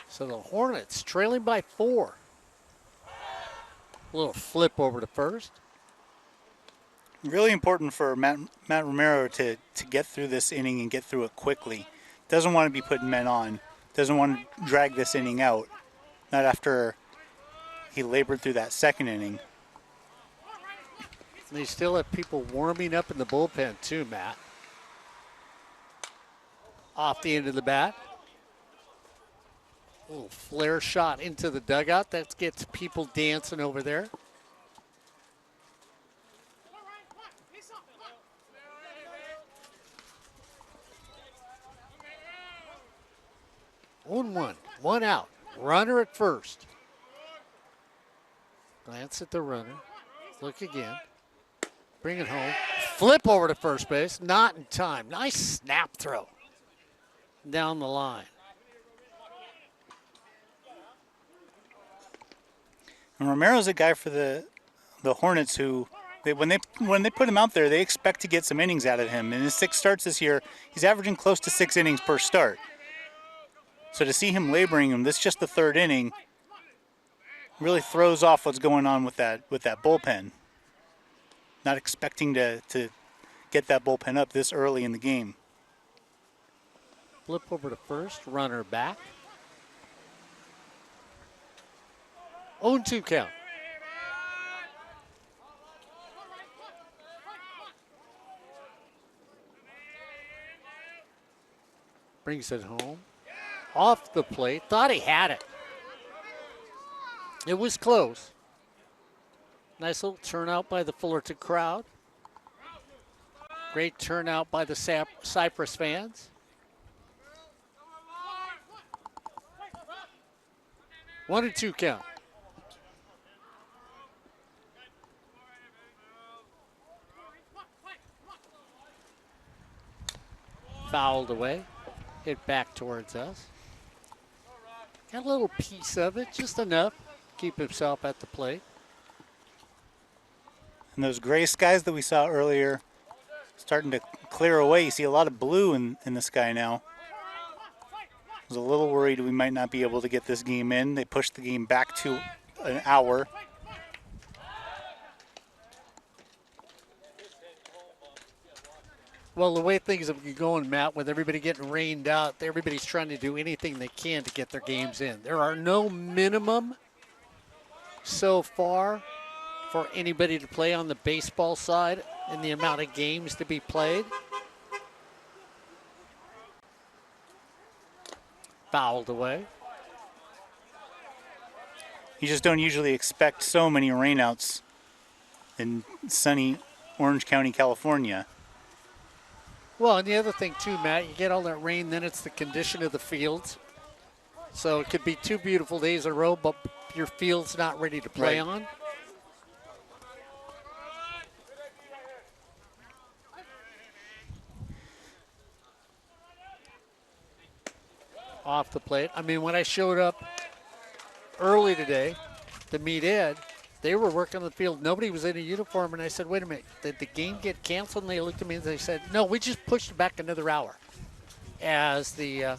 So the Hornets trailing by 4. A little flip over to first. Really important for Matt Romero to get through this inning and get through it quickly. Doesn't want to be putting men on. Doesn't want to drag this inning out. Not after he labored through that second inning. And they still have people warming up in the bullpen too, Matt. Off the end of the bat. A little flare shot into the dugout. That gets people dancing over there. One out. Runner at first. Glance at the runner. Look again. Bring it home. Flip over to first base. Not in time. Nice snap throw down the line. And Romero's a guy for the Hornets who, when they put him out there, they expect to get some innings out of him. In his 6 starts this year, he's averaging close to 6 innings per start. So to see him laboring him, this is just the 3rd inning, really throws off what's going on with that bullpen. Not expecting to get that bullpen up this early in the game. Flip over to first, runner back. 0-2 count. Brings it home. Off the plate. Thought he had it. It was close. Nice little turnout by the Fullerton crowd. Great turnout by the Cypress fans. 1-2 count. Fouled away. Hit back towards us. Got a little piece of it, just enough. Keep himself at the plate. And those gray skies that we saw earlier starting to clear away. You see a lot of blue in the sky now. I was a little worried we might not be able to get this game in. They pushed the game back to an hour. Well, the way things have been going, Matt, with everybody getting rained out, everybody's trying to do anything they can to get their games in. There are no minimum so far for anybody to play on the baseball side and the amount of games to be played. Fouled away. You just don't usually expect so many rainouts in sunny Orange County, California. Well, and the other thing too, Matt, you get all that rain, then it's the condition of the fields. So it could be 2 beautiful days in a row, but your field's not ready to play on. Off the plate. I mean, when I showed up early today to meet Ed, they were working on the field. Nobody was in a uniform, and I said, wait a minute, did the game get canceled? And they looked at me and they said, no, we just pushed it back another hour. As the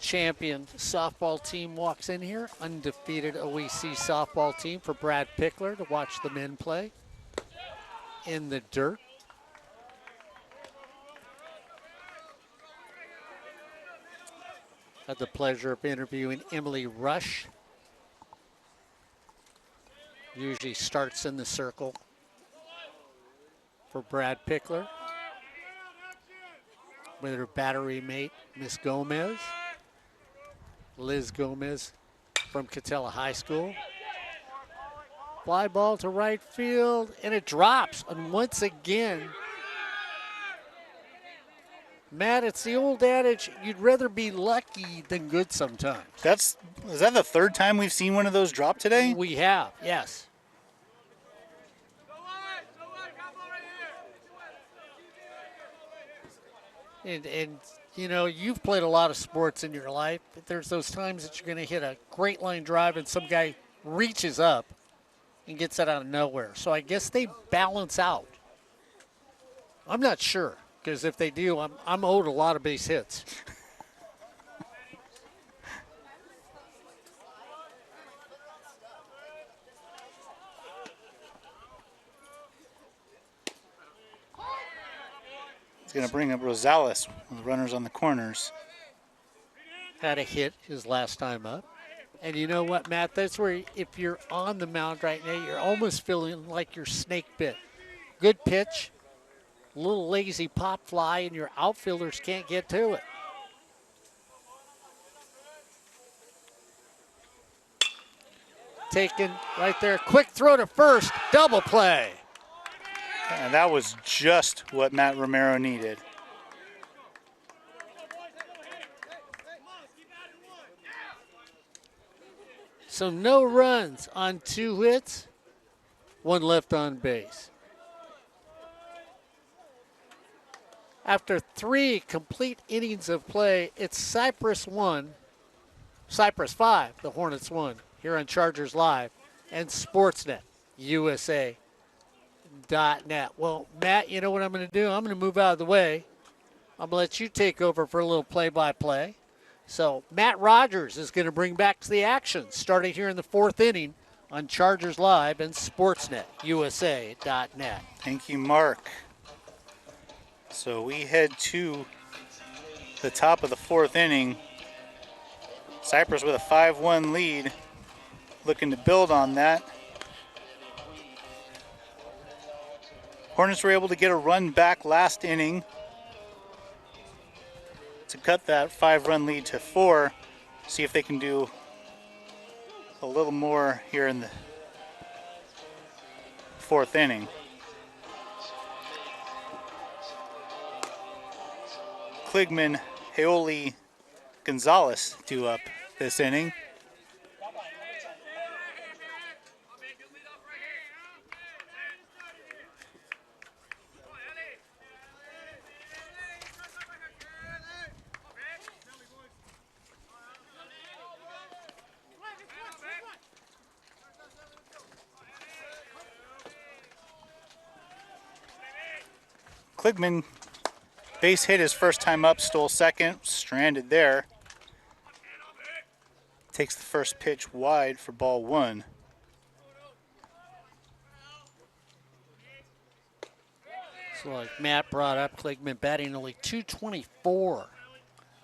champion softball team walks in here, undefeated OEC softball team for Brad Pickler to watch the men play in the dirt. Had the pleasure of interviewing Emily Rush. Usually starts in the circle for Brad Pickler with her battery mate, Miss Gomez. Liz Gomez from Catella High School. Fly ball to right field, and it drops. And once again, Matt, it's the old adage, you'd rather be lucky than good sometimes. Is that the 3rd time we've seen one of those drop today? We have, yes. And you know, you've played a lot of sports in your life. But there's those times that you're going to hit a great line drive and some guy reaches up and gets it out of nowhere. So I guess they balance out. I'm not sure, because if they do, I'm owed a lot of base hits. He's going to bring up Rosales with runners on the corners. Had a hit his last time up. And you know what, Matt? That's where if you're on the mound right now, you're almost feeling like you're snake bit. Good pitch, a little lazy pop fly, and your outfielders can't get to it. Taken right there. Quick throw to first. Double play. And that was just what Matt Romero needed. So no runs on 2 hits, 1 left on base. After 3 complete innings of play, it's Cypress 5, the Hornets 1, here on Chargers Live and Sportsnet, USA.net. Well, Matt, you know what I'm going to do? I'm going to move out of the way. I'm going to let you take over for a little play-by-play. So Matt Rogers is going to bring back to the action, starting here in the 4th inning on Chargers Live and Sportsnet, USA.net. Thank you, Mark. So we head to the top of the 4th inning. Cypress with a 5-1 lead, looking to build on that. Hornets were able to get a run back last inning to cut that 5-run lead to 4. See if they can do a little more here in the 4th inning. Kligman, Heoli, Gonzalez due up this inning. Kligman base hit his first time up, stole second, stranded there. Takes the first pitch wide for ball 1. So like Matt brought up, Kligman batting only .224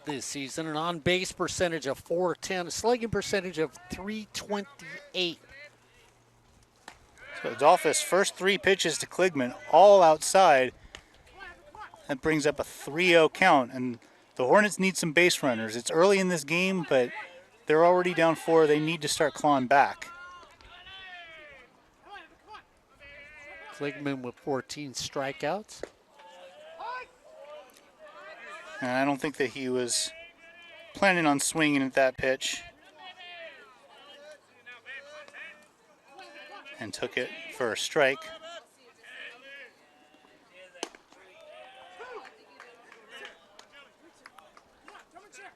this season, an on-base percentage of .410, a slugging percentage of .328. So Adolphus, first 3 pitches to Kligman, all outside. That brings up a 3-0 count, and the Hornets need some base runners. It's early in this game, but they're already down 4. They need to start clawing back. Kligman with 14 strikeouts. And I don't think that he was planning on swinging at that pitch. And took it for a strike.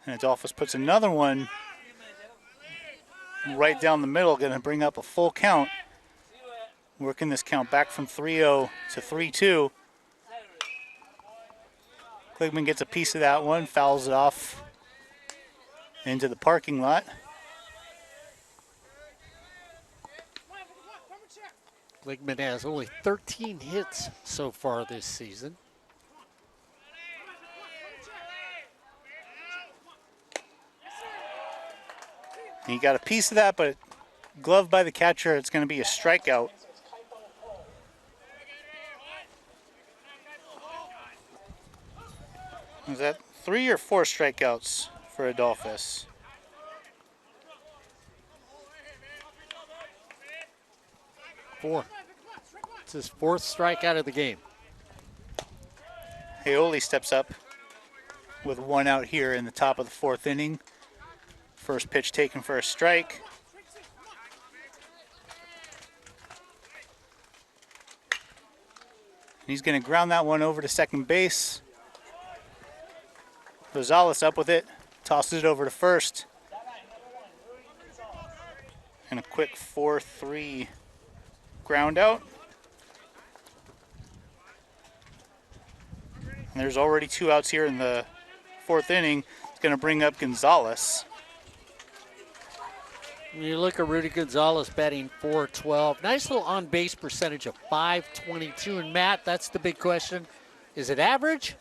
And Adolphus puts another one right down the middle, going to bring up a full count. Working this count back from 3-0 to 3-2. Kligman gets a piece of that one, fouls it off into the parking lot. Kligman has only 13 hits so far this season. He got a piece of that, but gloved by the catcher, it's going to be a strikeout. Is that 3 or 4 strikeouts for Adolphus? Four. It's his 4th strikeout of the game. Heoli steps up with 1 out here in the top of the 4th inning. First pitch taken for a strike. And he's going to ground that one over to second base. Gonzalez up with it, tosses it over to first. And a quick 4-3 ground out. And there's already 2 outs here in the 4th inning. It's going to bring up Gonzalez. When you look at Rudy Gonzalez batting .412, nice little on-base percentage of .522. And Matt, that's the big question. Is it average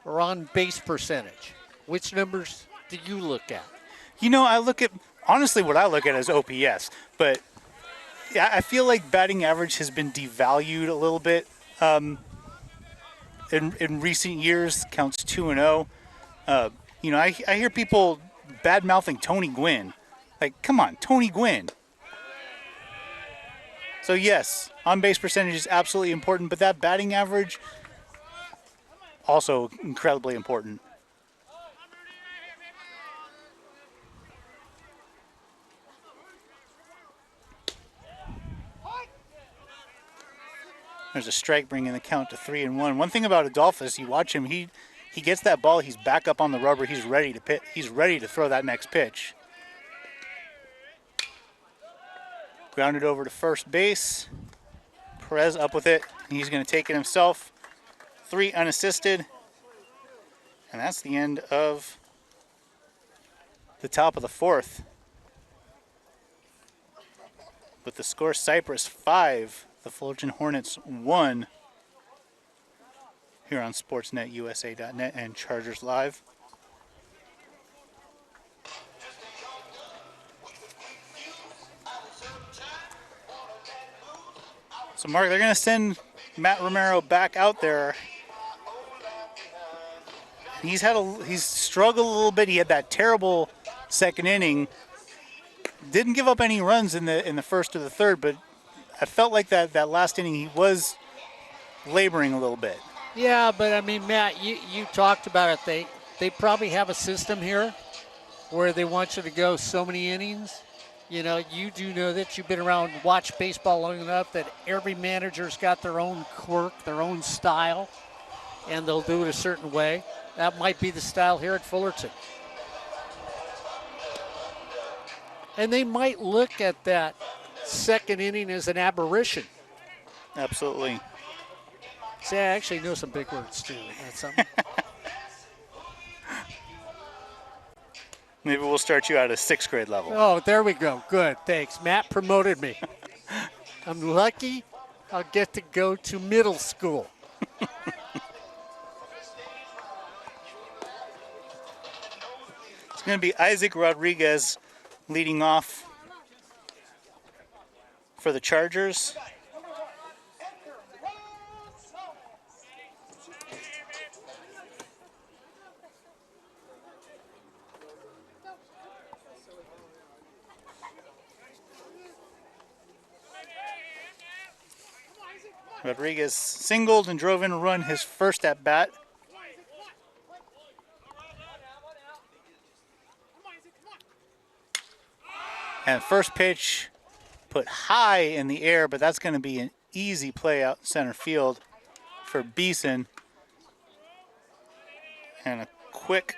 or on-base percentage? Which numbers do you look at? You know, I look at honestly what I look at as OPS. But yeah, I feel like batting average has been devalued a little bit in recent years. Counts 2-0. I hear people bad mouthing Tony Gwynn. Like, come on, Tony Gwynn. So yes, on base percentage is absolutely important, but that batting average also incredibly important. There's a strike bringing the count to 3-1. One thing about Adolphus, you watch him, he gets that ball, he's back up on the rubber, he's ready to pit, he's ready to throw that next pitch. Grounded over to first base. Perez up with it. He's going to take it himself. 3 unassisted. And that's the end of the top of the 4th. With the score, Cypress 5, the Fullerton Hornets 1. Here on SportsNetUSA.net and Chargers Live. So Mark, they're going to send Matt Romero back out there. He's struggled a little bit. He had that terrible second inning. Didn't give up any runs in the first or the third, but I felt like that last inning he was laboring a little bit. Yeah, but I mean, Matt, you talked about it. They probably have a system here where they want you to go so many innings. You know, you do know that you've been around, watched baseball long enough that every manager's got their own quirk, their own style, and they'll do it a certain way. That might be the style here at Fullerton. And they might look at that second inning as an aberration. Absolutely. See, I actually know some big words, too. That's something. Maybe we'll start you out at 6th grade level. Oh, there we go. Good. Thanks. Matt promoted me. I'm lucky I'll get to go to middle school. It's going to be Isaac Rodriguez leading off for the Chargers. Rodriguez singled and drove in a run his first at bat. And first pitch put high in the air, but that's going to be an easy play out center field for Beeson. And a quick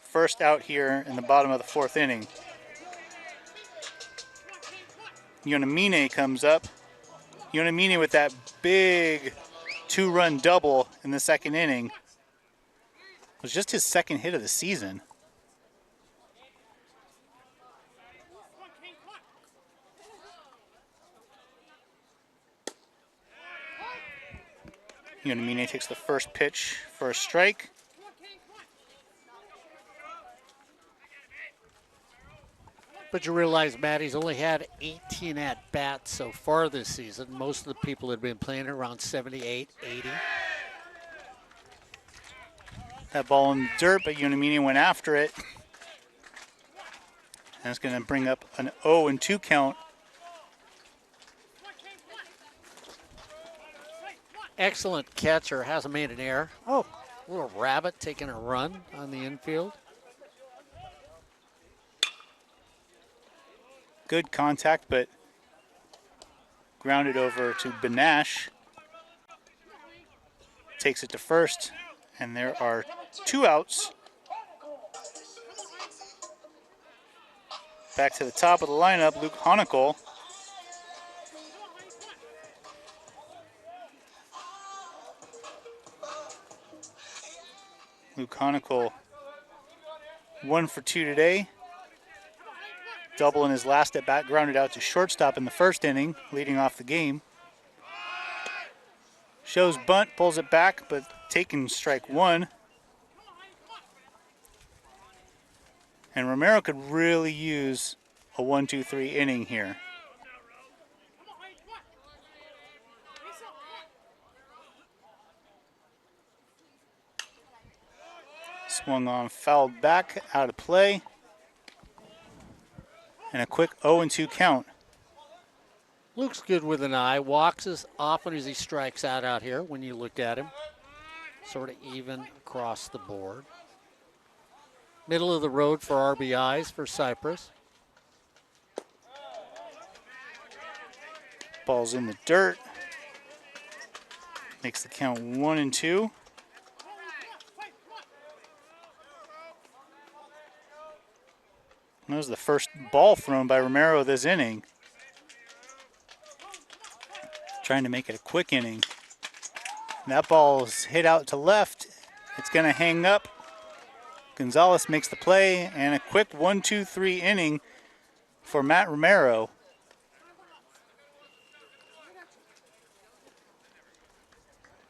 first out here in the bottom of the 4th inning. Yonamine comes up. Yonamine with that big 2-run double in the 2nd inning. It was just his 2nd hit of the season. Yonamine takes the first pitch for a strike. But you realize, Matt, he's only had 18 at-bats so far this season. Most of the people had been playing around 78, 80. That ball in the dirt, but Yonamine went after it. And it's going to bring up an 0-2 count. Excellent catcher, hasn't made an error. Oh, little rabbit taking a run on the infield. Good contact, but grounded over to Benash. Takes it to first, and there are 2 outs. Back to the top of the lineup, Luke Honekel. Luke Honekel, 1 for 2 today. Double in his last at bat, grounded out to shortstop in the 1st inning, leading off the game. Shows bunt, pulls it back, but taking strike 1. And Romero could really use a 1-2-3 inning here. Swung on, fouled back, out of play. And a quick 0-2 count. Luke's good with an eye. Walks as often as he strikes out here when you look at him. Sort of even across the board. Middle of the road for RBIs for Cypress. Ball's in the dirt. Makes the count 1-2. That was the first ball thrown by Romero this inning. Trying to make it a quick inning. That ball's hit out to left. It's going to hang up. Gonzalez makes the play, and a quick 1-2-3 inning for Matt Romero.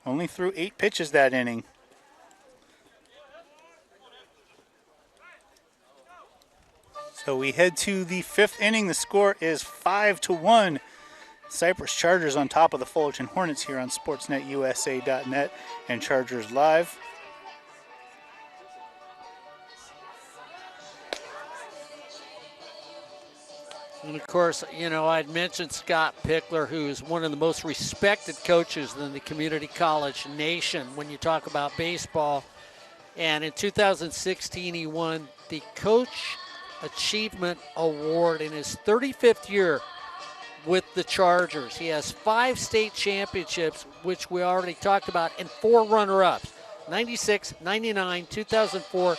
Only threw 8 pitches that inning. So we head to the 5th inning. The score is 5-1. Cypress Chargers on top of the Fullerton Hornets here on SportsNetUSA.net and Chargers Live. And of course, you know, I'd mentioned Scott Pickler, who is one of the most respected coaches in the community college nation when you talk about baseball. And in 2016, he won the Coach Achievement Award in his 35th year with the Chargers. He has 5 state championships, which we already talked about, and 4 runner-ups. 96, 99, 2004,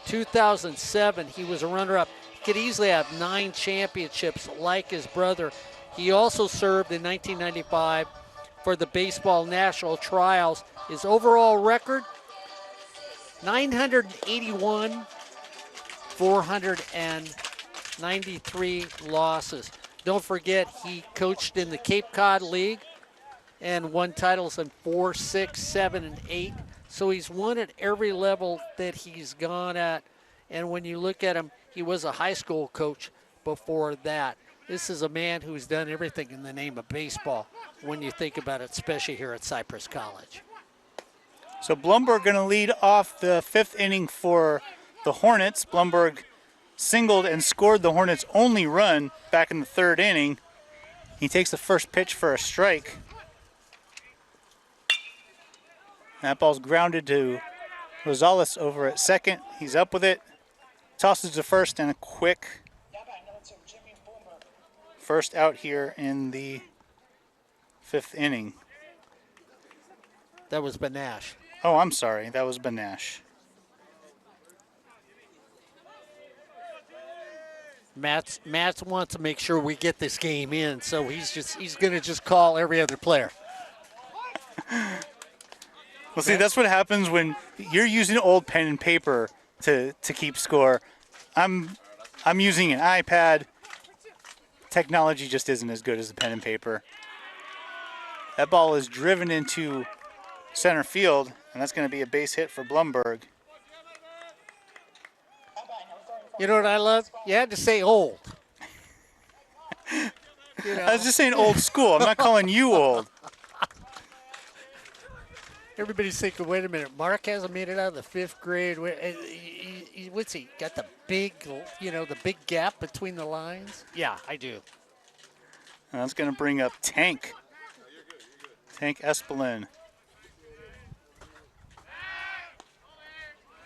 2007, he was a runner-up. He could easily have 9 championships like his brother. He also served in 1995 for the baseball national trials. His overall record, 981, 493 losses. Don't forget, he coached in the Cape Cod League and won titles in 4, 6, 7, and 8. So he's won at every level that he's gone at. And when you look at him, he was a high school coach before that. This is a man who's done everything in the name of baseball when you think about it, especially here at Cypress College. So Blumberg going to lead off the 5th inning for the Hornets. Blumberg singled and scored the Hornets' only run back in the 3rd inning. He takes the first pitch for a strike. That ball's grounded to Rosales over at second. He's up with it. Tosses to first, and a quick first out here in the 5th inning. That was Banash. Oh, I'm sorry. That was Banash. Matt wants to make sure we get this game in, so he's going to just call every other player. Well, see, that's what happens when you're using old pen and paper to keep score. I'm using an iPad. Technology just isn't as good as the pen and paper. That ball is driven into center field, and that's going to be a base hit for Blumberg. You know what I love? You had to say old. You know? I was just saying old school. I'm not calling you old. Everybody's thinking, wait a minute, Mark hasn't made it out of the 5th grade. What's he got the big, the big gap between the lines? Yeah, I do. And that's going to bring up Tank Espelin.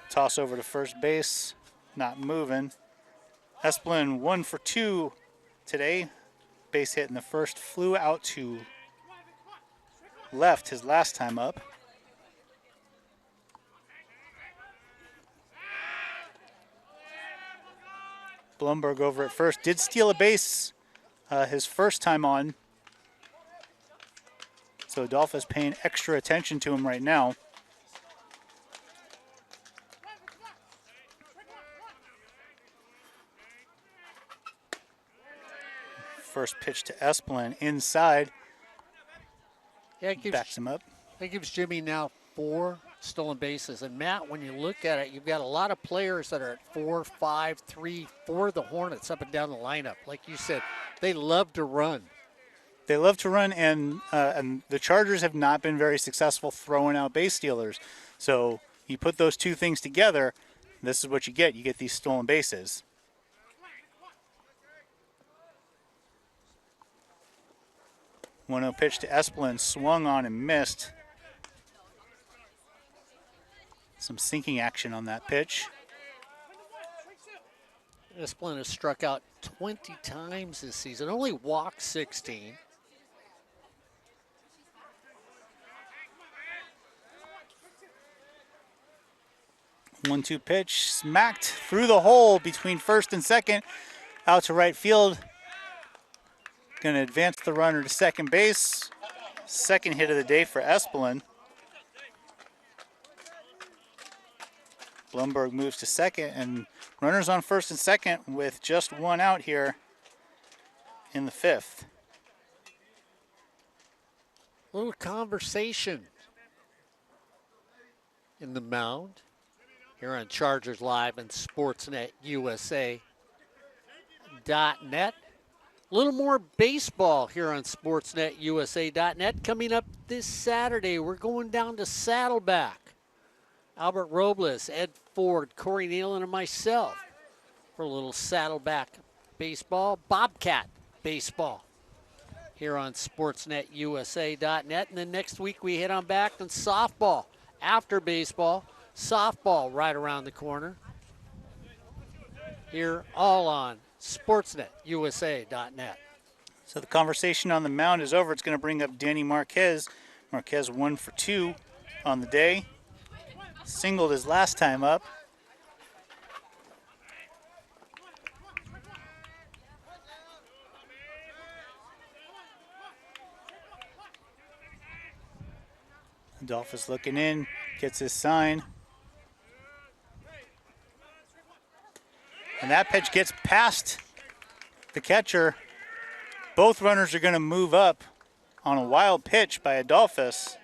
Toss over to first base, not moving. Espelin 1 for 2 today. Base hit in the first, flew out to left his last time up. Blumberg over at first, did steal a base his first time on. So Adolph is paying extra attention to him right now. First pitch to Espelin inside. Yeah, Backs him up. That gives Jimmy now 4 stolen bases. And Matt, when you look at it, you've got a lot of players that are at 4, 5, 3 for the Hornets up and down the lineup. Like you said, they love to run. They love to run, and the Chargers have not been very successful throwing out base stealers. So you put those two things together, this is what you get. You get these stolen bases. 1-0 pitch to Espelin, swung on and missed. Some sinking action on that pitch. Espelin has struck out 20 times this season, only walked 16. One-two pitch, smacked through the hole between first and second, out to right field. Going to advance the runner to second base. Second hit of the day for Espelin. Blumberg moves to second, and runners on first and second with just one out here in the fifth. A little conversation in the mound here on Chargers Live and SportsNetUSA.net. A little more baseball here on SportsNetUSA.net. Coming up this Saturday, we're going down to Saddleback. Albert Robles, Ed Ford, Corey Nealon, and myself for a little Saddleback baseball, Bobcat baseball here on SportsNetUSA.net. And then next week we hit on back on softball after baseball. Softball right around the corner. Here all on SportsNetUSA.net. So the conversation on the mound is over. It's going to bring up Danny Marquez. Marquez 1 for 2 on the day. Singled his last time up. Adolphus looking in, gets his sign. And that pitch gets past the catcher. Both runners are going to move up on a wild pitch by Adolphus.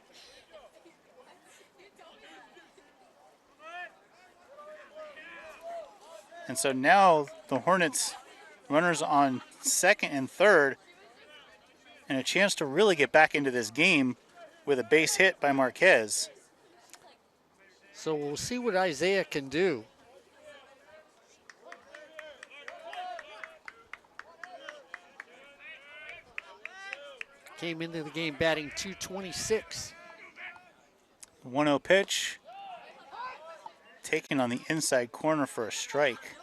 And so now the Hornets runners on second and third, and a chance to really get back into this game with a base hit by Marquez. So we'll see what Isaiah can do. Came into the game batting .226. 1-0 pitch. Taken on the inside corner for a strike.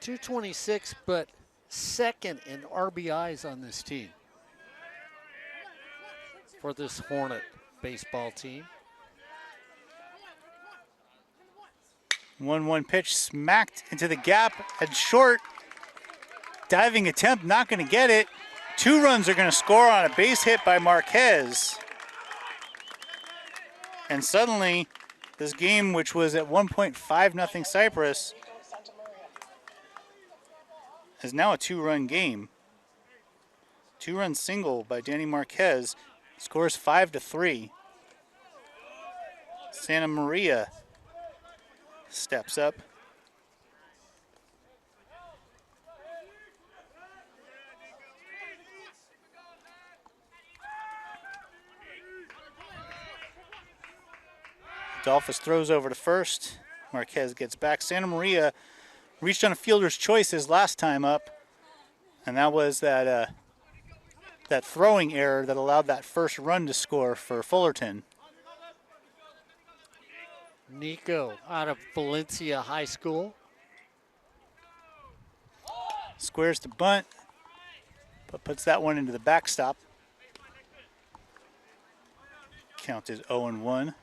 .226, but second in RBIs on this team for this Hornet baseball team. 1-1 pitch smacked into the gap at short. Diving attempt, not going to get it. 2 runs are going to score on a base hit by Marquez. And suddenly, this game, which was at 1.5-0 Cypress, is now a 2-run game. 2-run single by Danny Marquez, scores 5-3. Santa Maria steps up. Adolphus throws over to first. Marquez gets back. Santa Maria reached on a fielder's choice his last time up, and that was that throwing error that allowed that first run to score for Fullerton. Nico out of Valencia High School. Squares to bunt, but puts that one into the backstop. Count is 0-1.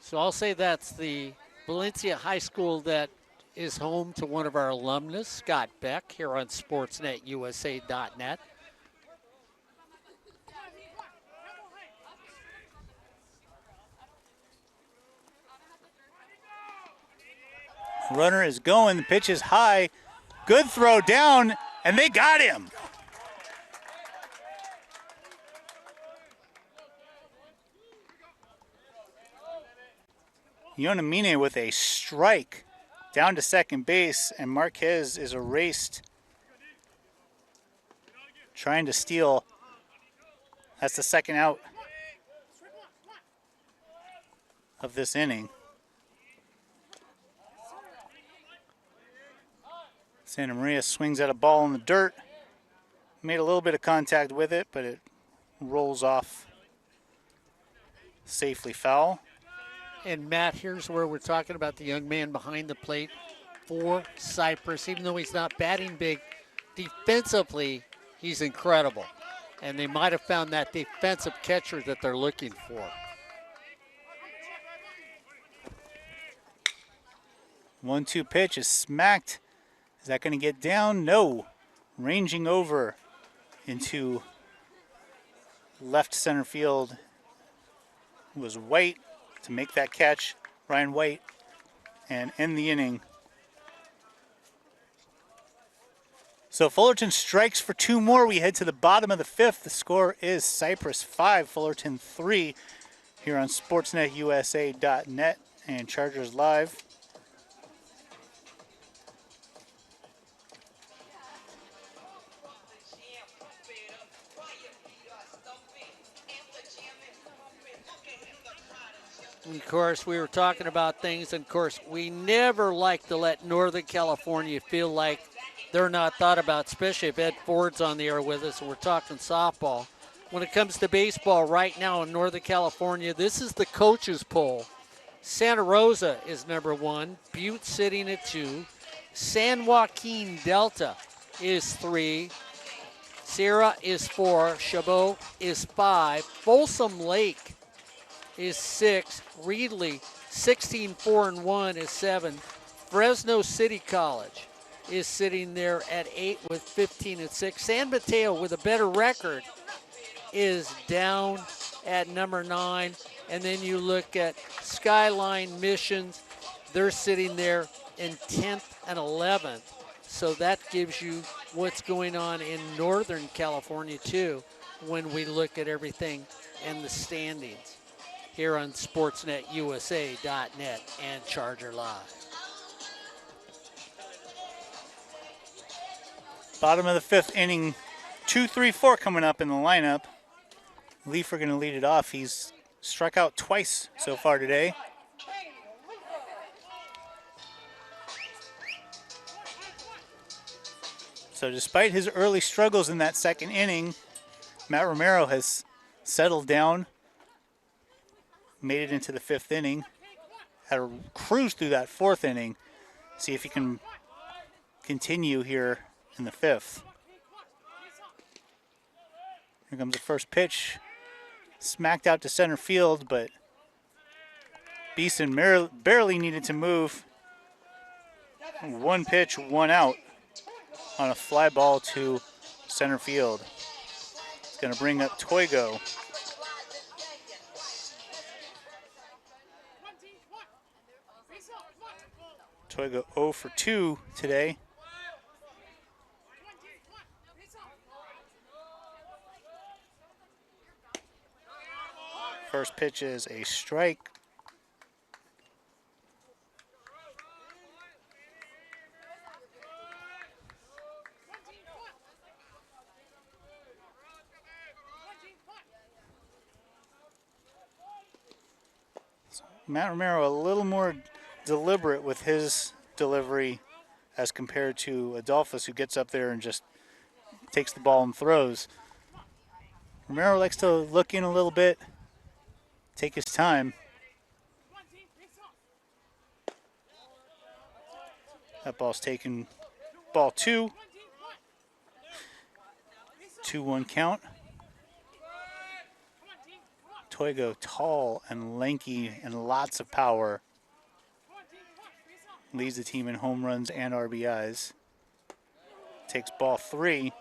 So I'll say that's the Valencia High School that is home to one of our alumnus, Scott Beck, here on SportsNetUSA.net. Runner is going, the pitch is high. Good throw down, and they got him. Yonamine with a strike down to second base, and Marquez is erased. Trying to steal. That's the second out of this inning. Santa Maria swings at a ball in the dirt. Made a little bit of contact with it, but it rolls off safely foul. And Matt, here's where we're talking about the young man behind the plate for Cypress. Even though he's not batting big, defensively, he's incredible. And they might have found that defensive catcher that they're looking for. 1-2 pitch is smacked. Is that going to get down? No. Ranging over into left center field was White to make that catch. Ryan White, and end the inning. So Fullerton strikes for 2 more. We head to the bottom of the 5th. The score is Cypress 5, Fullerton 3 here on SportsNetUSA.net and Chargers Live. Of course, we were talking about things, and of course, we never like to let Northern California feel like they're not thought about, especially if Ed Ford's on the air with us and we're talking softball. When it comes to baseball right now in Northern California, this is the coaches poll. Santa Rosa is number 1, Butte sitting at 2, San Joaquin Delta is 3, Sierra is 4, Chabot is 5, Folsom Lake is 6, Reedley 16-4-1 is 7, Fresno City College is sitting there at 8 with 15-6. San Mateo with a better record is down at number 9, and then you look at Skyline Missions, they're sitting there in 10th and 11th. So that gives you what's going on in Northern California too when we look at everything and the standings here on SportsNetUSA.net and Charger Live. Bottom of the 5th inning, 2-3-4 coming up in the lineup. Leaf are going to lead it off. He's struck out twice so far today. So despite his early struggles in that second inning, Matt Romero has settled down, made it into the 5th inning, had a cruise through that 4th inning, see if he can continue here in the 5th. Here comes the first pitch, smacked out to center field, but Beeson barely needed to move. 1 pitch, 1 out on a fly ball to center field. It's going to bring up Toigo. Toigo 0 for 2 today. First pitch is a strike. Matt Romero a little more deliberate with his delivery as compared to Adolphus, who gets up there and just takes the ball and throws. Romero likes to look in a little bit, take his time. That ball's taken, ball 2. 2-1 count. Toigo, tall and lanky and lots of power, leads the team in home runs and RBIs. Takes ball 3.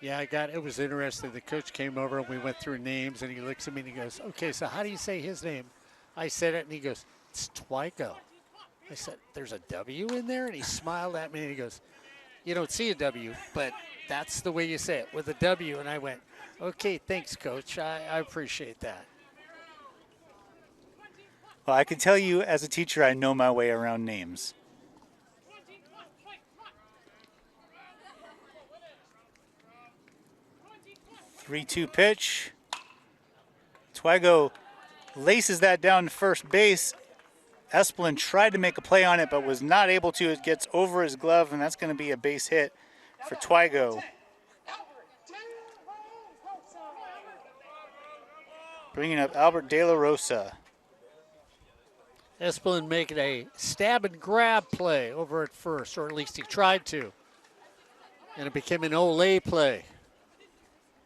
Yeah, it was interesting. The coach came over and we went through names, and he looks at me and he goes, okay, so how do you say his name? I said it and he goes, it's Toigo. I said, there's a W in there? And he smiled at me and he goes, you don't see a W, but That's the way you say it, with a W. And I went, okay, thanks, Coach. I appreciate that. Well, I can tell you as a teacher, I know my way around names. Three-two pitch. Twygo laces that down to first base. Esplin tried to make a play on it, but was not able to. It gets over his glove, and that's going to be a base hit for Twygo. Bringing up Albert De La Rosa. Esplin making a stab and grab play over at first, or at least he tried to. And it became an Olay play,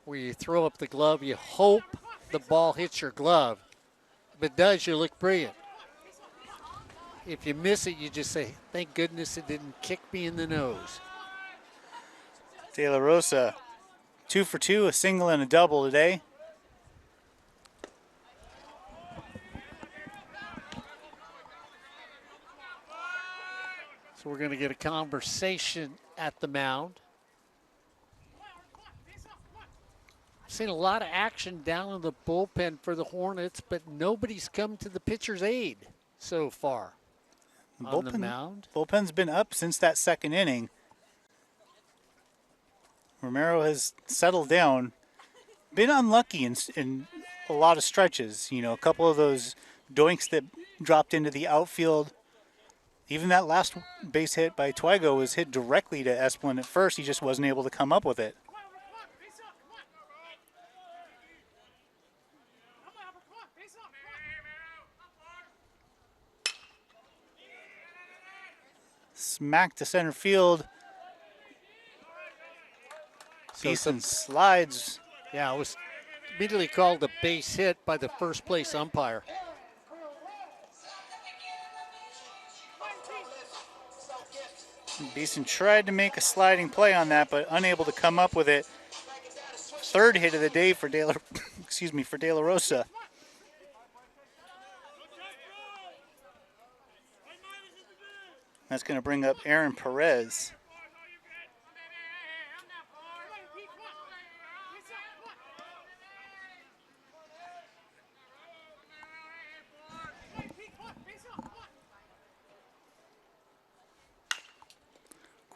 where you throw up the glove, you hope the ball hits your glove. If it does, you look brilliant. If you miss it, you just say, thank goodness it didn't kick me in the nose. De La Rosa, 2 for 2, a single and a double today. So we're going to get a conversation at the mound. Seen a lot of action down in the bullpen for the Hornets, but nobody's come to the pitcher's aid so far on the mound. Bullpen's been up since that second inning. Romero has settled down. Been unlucky in a lot of stretches. You know, a couple of those doinks that dropped into the outfield. Even that last base hit by Twygo was hit directly to Esplin at first. He just wasn't able to come up with it. Smack to center field. Beeson slides. Yeah, it was immediately called a base hit by the first place umpire. Beeson tried to make a sliding play on that, but unable to come up with it. Third hit of the day for De La Rosa. That's going to bring up Aaron Perez.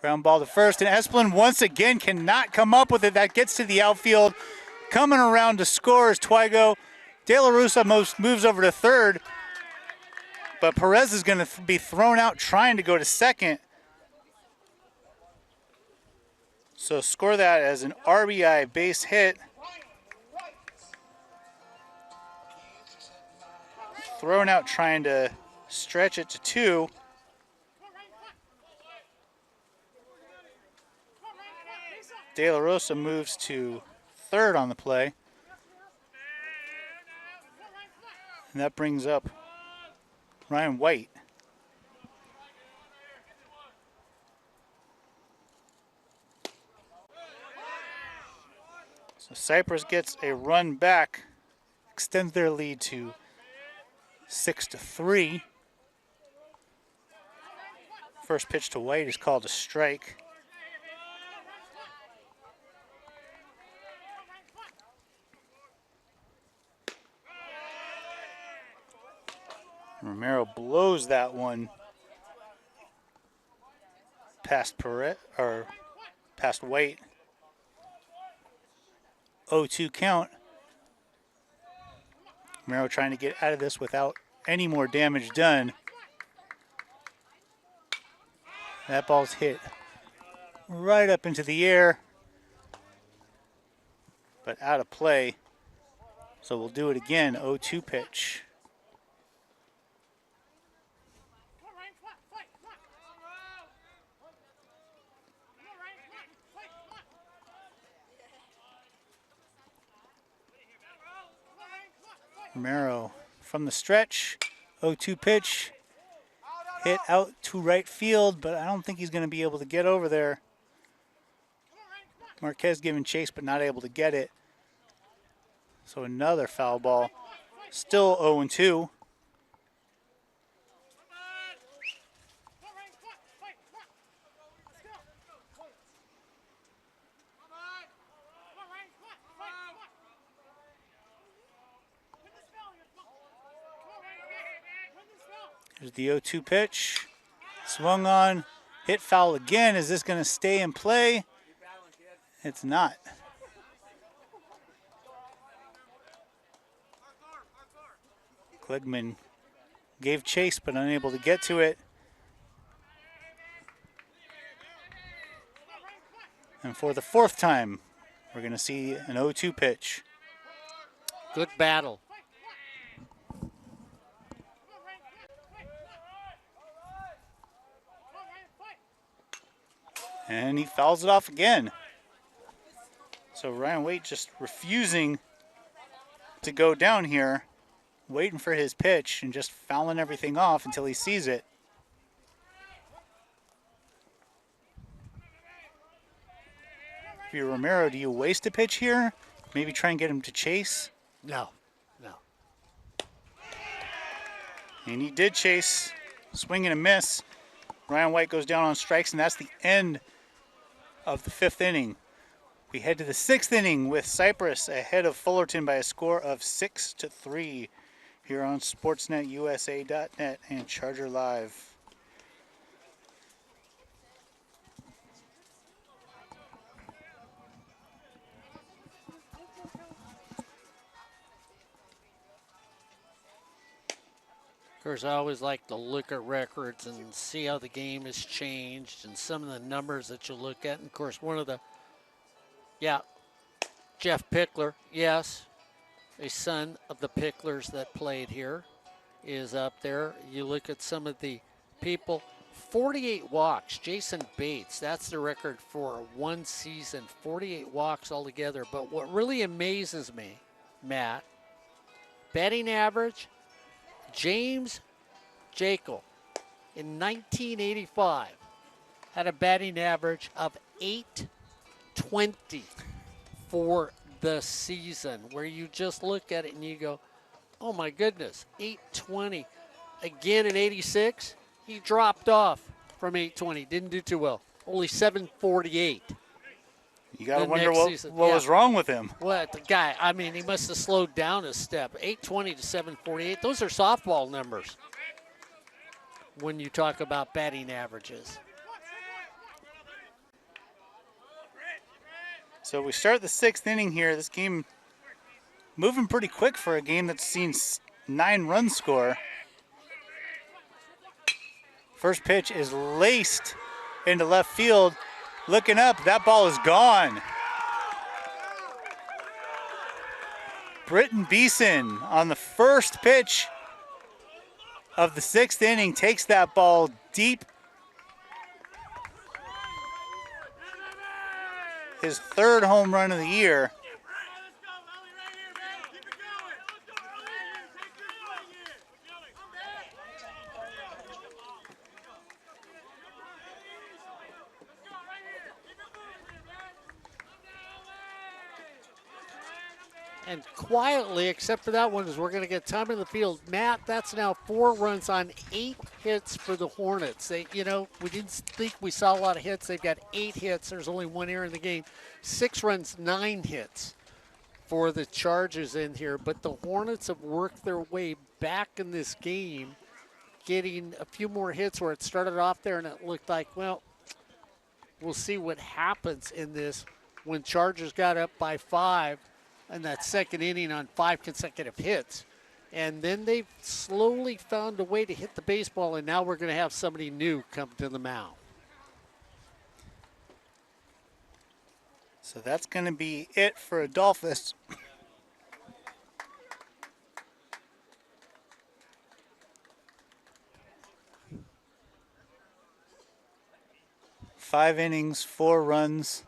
Ground ball to first, and Esplin once again cannot come up with it. That gets to the outfield. Coming around to score is Twygo. De La Rosa moves over to third, but Perez is going to be thrown out trying to go to second. So score that as an RBI base hit. Thrown out trying to stretch it to 2. De La Rosa moves to third on the play. And that brings up Ryan White. So Cypress gets a run back, extends their lead to 6-3. First pitch to White is called a strike. Romero blows that one past past White. 0-2 count. Romero trying to get out of this without any more damage done. That ball's hit right up into the air, but out of play. So we'll do it again, 0-2 pitch. Romero from the stretch, 0-2 pitch, hit out to right field, but I don't think he's going to be able to get over there. Marquez giving chase, but not able to get it. So another foul ball, still 0-2. Here's the 0-2 pitch. Swung on. Hit foul again. Is this going to stay in play? It's not. Kligman gave chase but unable to get to it. And for the fourth time, we're going to see an 0-2 pitch. Good battle. And he fouls it off again. So Ryan Waite just refusing to go down here, waiting for his pitch and just fouling everything off until he sees it. If you're Romero, do you waste a pitch here? Maybe try and get him to chase? No. And he did chase. Swing and a miss. Ryan White goes down on strikes, and that's the end of the fifth inning. We head to the sixth inning with Cypress ahead of Fullerton by a score of 6-3 here on SportsNetUSA.net and Charger Live. Of course, I always like to look at records and see how the game has changed and some of the numbers that you look at. And of course, one of the, Jeff Pickler, yes, a son of the Picklers that played here, is up there. You look at some of the people, 48 walks. Jason Bates, that's the record for one season, 48 walks altogether. But what really amazes me, Matt, batting average, James Jekyll in 1985 had a batting average of 820 for the season, where you just look at it and you go, oh my goodness, 820. Again in 86, he dropped off from 820, didn't do too well, only 748. You got to wonder what was wrong with him. What the guy, I mean, he must have slowed down a step. 820 to 748, those are softball numbers when you talk about batting averages. So we start the sixth inning here. This game moving pretty quick for a game that's seen 9 runs score. First pitch is laced into left field. Looking up, that ball is gone. Britton Beeson on the first pitch of the sixth inning takes that ball deep. His third home run of the year. And quietly, except for that one, as we're going to get time in the field. Matt, that's now 4 runs on 8 hits for the Hornets. They, we didn't think we saw a lot of hits. They've got 8 hits. There's only 1 error in the game. 6 runs, 9 hits for the Chargers in here. But the Hornets have worked their way back in this game, getting a few more hits where it started off there and it looked like, well, we'll see what happens in this when Chargers got up by 5. In that second inning on 5 consecutive hits. And then they've slowly found a way to hit the baseball, and now we're going to have somebody new come to the mound. So that's going to be it for Adolphus. 5 innings, 4 runs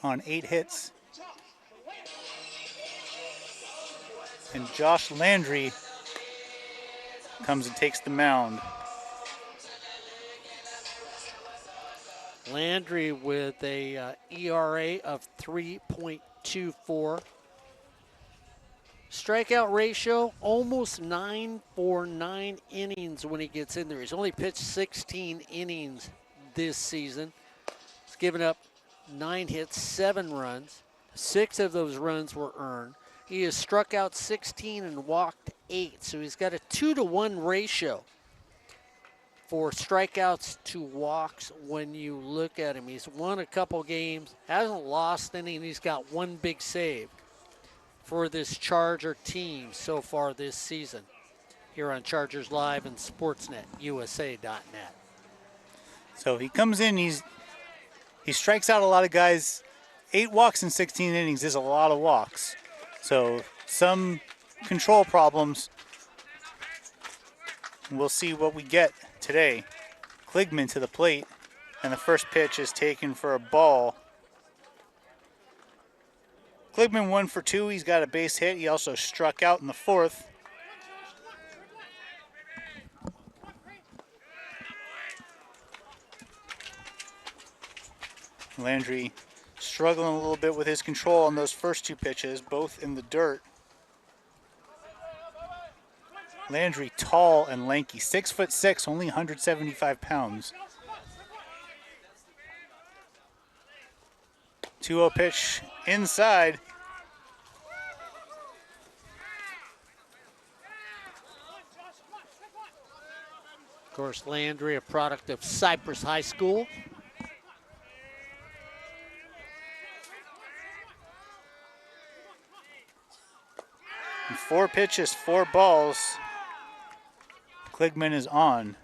on 8 hits. And Josh Landry comes and takes the mound. Landry with a ERA of 3.24. Strikeout ratio, almost 9 for 9 innings when he gets in there. He's only pitched 16 innings this season. He's given up 9 hits, 7 runs. 6 of those runs were earned. He has struck out 16 and walked 8, so he's got a 2-to-1 ratio for strikeouts to walks when you look at him. He's won a couple games, hasn't lost any, and he's got one big save for this Charger team so far this season here on Chargers Live and SportsNetUSA.net. So he comes in, he strikes out a lot of guys. 8 walks in 16 innings is a lot of walks. So some control problems. We'll see what we get today. Kligman to the plate, and the first pitch is taken for a ball. Kligman 1 for 2. He's got a base hit. He also struck out in the 4th. Landry struggling a little bit with his control on those first 2 pitches, both in the dirt. Landry, tall and lanky, 6'6", only 175 pounds. 2-0 pitch inside. Of course, Landry, a product of Cypress High School. And 4 pitches, 4 balls. Kligman is on.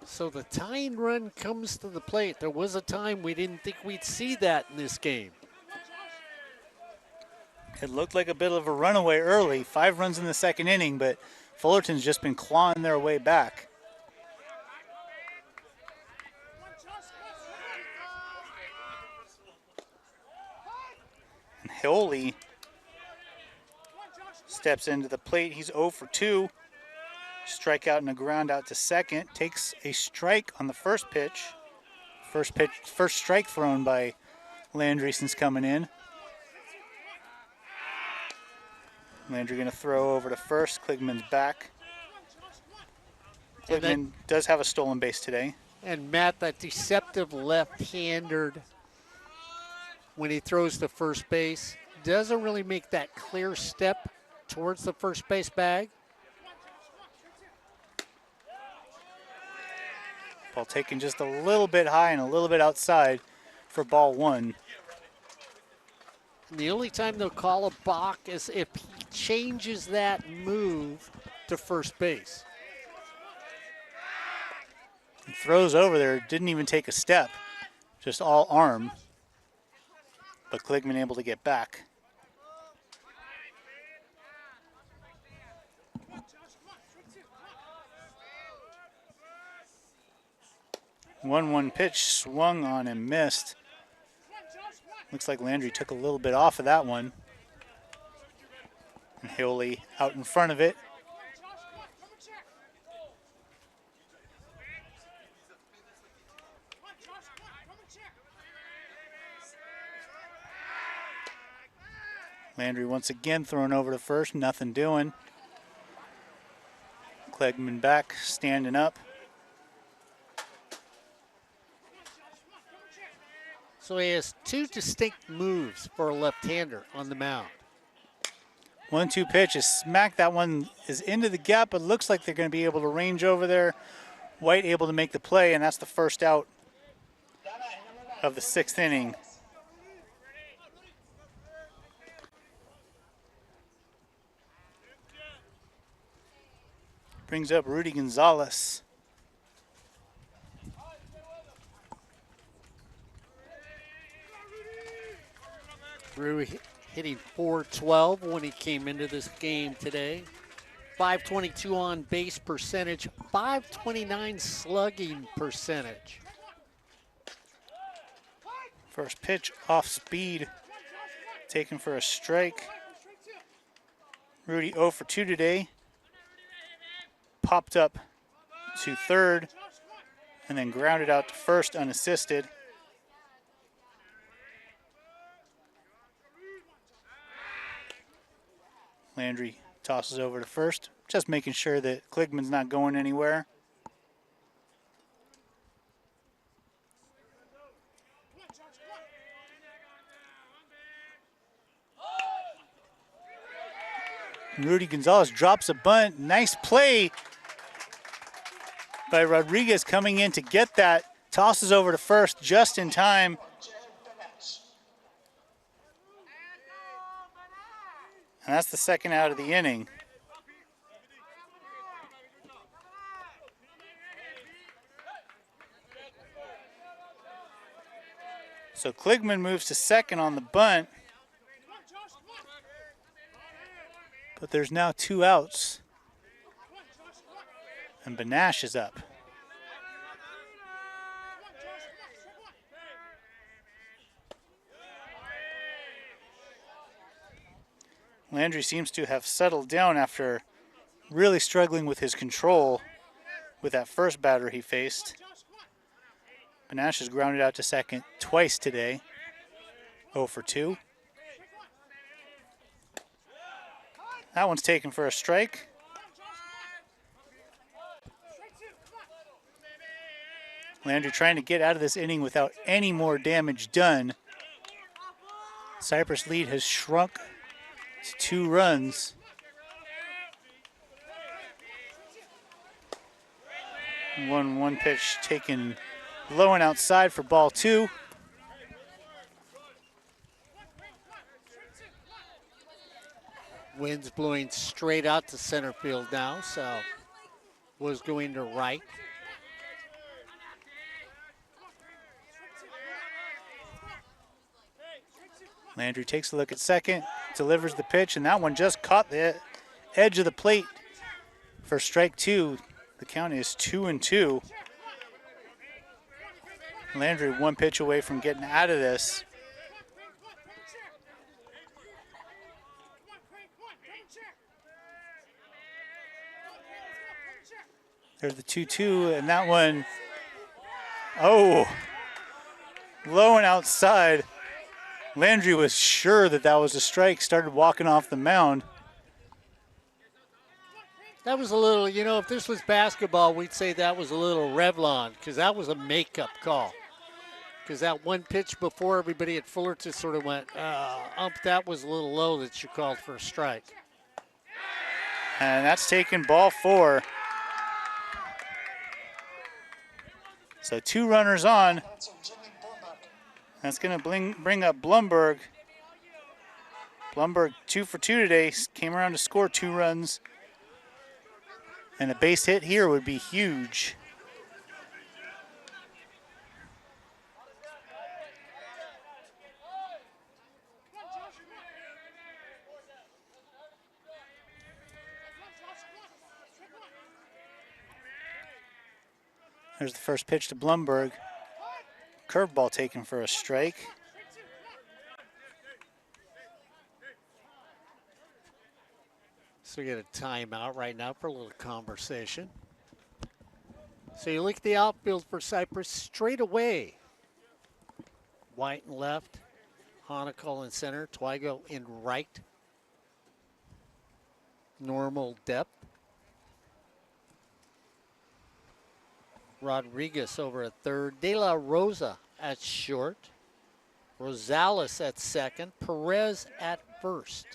So the tying run comes to the plate. There was a time we didn't think we'd see that in this game. It looked like a bit of a runaway early. 5 runs in the second inning, but Fullerton's just been clawing their way back. And Heoli steps into the plate. He's 0 for 2. Strikeout and a ground out to second. Takes a strike on the first pitch. First strike thrown by Landry since coming in. Landry going to throw over to first. Kligman's back. Kligman does have a stolen base today. And Matt, that deceptive left-hander when he throws to first base doesn't really make that clear step towards the first base bag. Ball taken just a little bit high and a little bit outside for ball 1. And the only time they'll call a balk is if he changes that move to first base. He throws over there, didn't even take a step, just all arm. But Kligman able to get back. One pitch swung on and missed. Looks like Landry took a little bit off of that one. And Heoli out in front of it. Landry once again thrown over to first, nothing doing. Kligman back, standing up. So he has 2 distinct moves for a left-hander on the mound. 1-2 pitch is smacked. That one is into the gap, but looks like they're going to be able to range over there. White able to make the play, and that's the first out of the 6th inning. Brings up Rudy Gonzalez. Rudy hitting .412 when he came into this game today. .522 on base percentage, .529 slugging percentage. First pitch off speed, taken for a strike. Rudy 0 for 2 today. Popped up to third and then grounded out to first unassisted. Landry tosses over to first, just making sure that Kligman's not going anywhere. Rudy Gonzalez drops a bunt. Nice play by Rodriguez coming in to get that. Tosses over to first just in time. And that's the second out of the inning. So Kligman moves to second on the bunt. But there's now 2 outs. And Benash is up. Landry seems to have settled down after really struggling with his control with that first batter he faced. Benash has grounded out to second twice today. 0 for 2. That one's taken for a strike. Landry trying to get out of this inning without any more damage done. Cypress lead has shrunk to 2 runs. One pitch taken low and outside for ball 2. Wind's blowing straight out to center field now, so was going to right. Landry takes a look at second, delivers the pitch, and that one just caught the edge of the plate for strike 2. The count is 2-2. Landry 1 pitch away from getting out of this. There's the 2-2, and that one, oh, low and outside. Landry was sure that that was a strike, started walking off the mound. That was a little, you know, if this was basketball, we'd say that was a little Revlon, because that was a makeup call. Because that one pitch before, everybody at Fullerton sort of went, that was a little low that you called for a strike. And that's taken ball 4. So 2 runners on. That's going to bring up Blumberg. Blumberg 2 for 2 today. Came around to score 2 runs. And a base hit here would be huge. There's the first pitch to Blumberg. Curveball taken for a strike. So we get a timeout right now for a little conversation. So you look at the outfield for Cypress straight away. White in left, Honeckall in center, Twigo in right. Normal depth. Rodriguez over at third. De La Rosa at short. Rosales at second. Perez at first.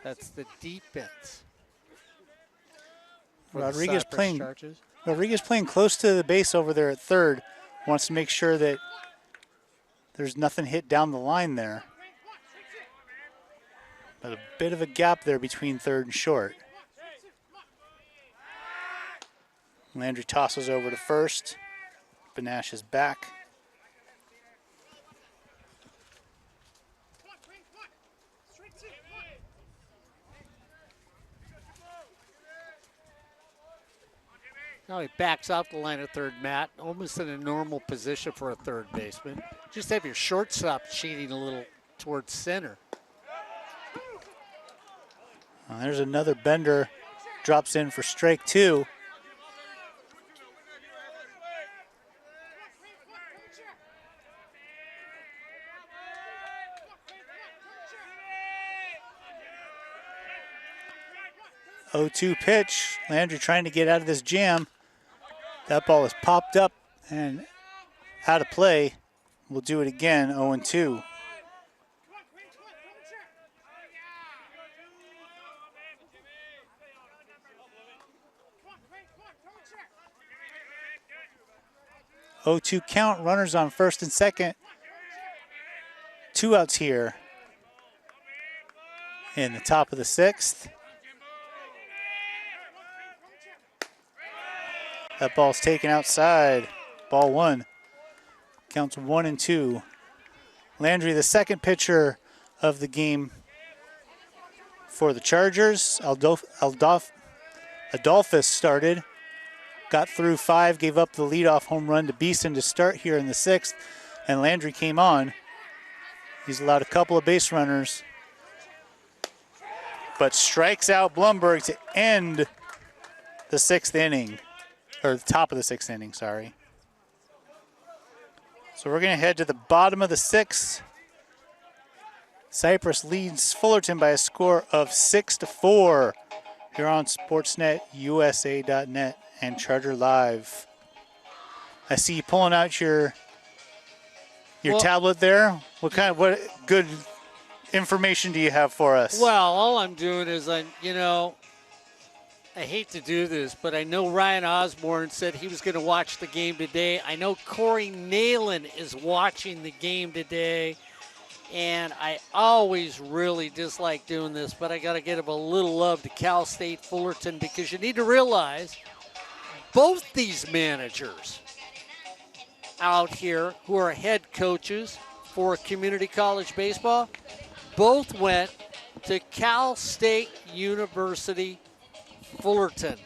That's the defense. Rodriguez playing close to the base over there at third. Wants to make sure that there's nothing hit down the line there. But a bit of a gap there between third and short. Landry tosses over to first. Benash is back. Now he backs out the line of third, Matt, almost in a normal position for a third baseman. Just have your shortstop cheating a little towards center. There's another bender. Drops in for strike 2. Oh, 2 pitch. Landry trying to get out of this jam. That ball is popped up and out of play. We'll do it again, 0-2. 0-2 count, runners on first and second. 2 outs here in the top of the 6th. That ball's taken outside. Ball 1. Counts 1-2. Landry, the second pitcher of the game for the Chargers. Adolphus started. Got through 5, gave up the leadoff home run to Beeson to start here in the 6th. And Landry came on. He's allowed a couple of base runners, but strikes out Blumberg to end the 6th inning, or the top of the 6th inning, sorry. So we're going to head to the bottom of the 6th. Cypress leads Fullerton by a score of 6-4 here on SportsNetUSA.net and Charger Live. I see you pulling out your tablet there. What good information do you have for us? Well, all I'm doing is I hate to do this, but I know Ryan Osborne said he was going to watch the game today. I know Corey Nalen is watching the game today, and I always really dislike doing this, but I got to give a little love to Cal State Fullerton, because you need to realize both these managers out here who are head coaches for community college baseball both went to Cal State University Fullerton.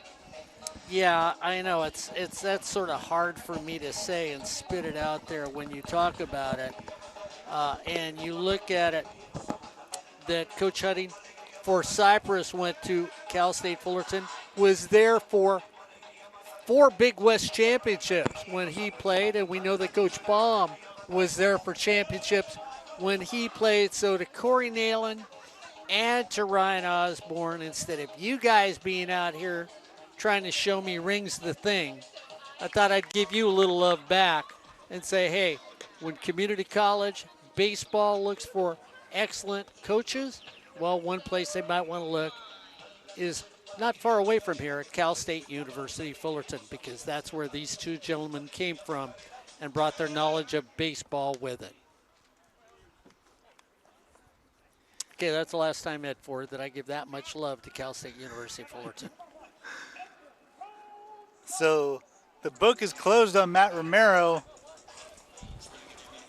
Yeah, I know that's sort of hard for me to say and spit it out there when you talk about it. And you look at it that Coach Hutting for Cypress went to Cal State Fullerton, was there for 4 Big West championships when he played, and we know that Coach Baum was there for championships when he played. So to Corey Nalen and to Ryan Osborne, instead of you guys being out here trying to show me rings the thing, I thought I'd give you a little love back and say, hey, when community college baseball looks for excellent coaches, well, one place they might want to look is not far away from here at Cal State University Fullerton, because that's where these two gentlemen came from and brought their knowledge of baseball with it. Okay, that's the last time, Ed Ford, that I give that much love to Cal State University Fullerton. So the book is closed on Matt Romero.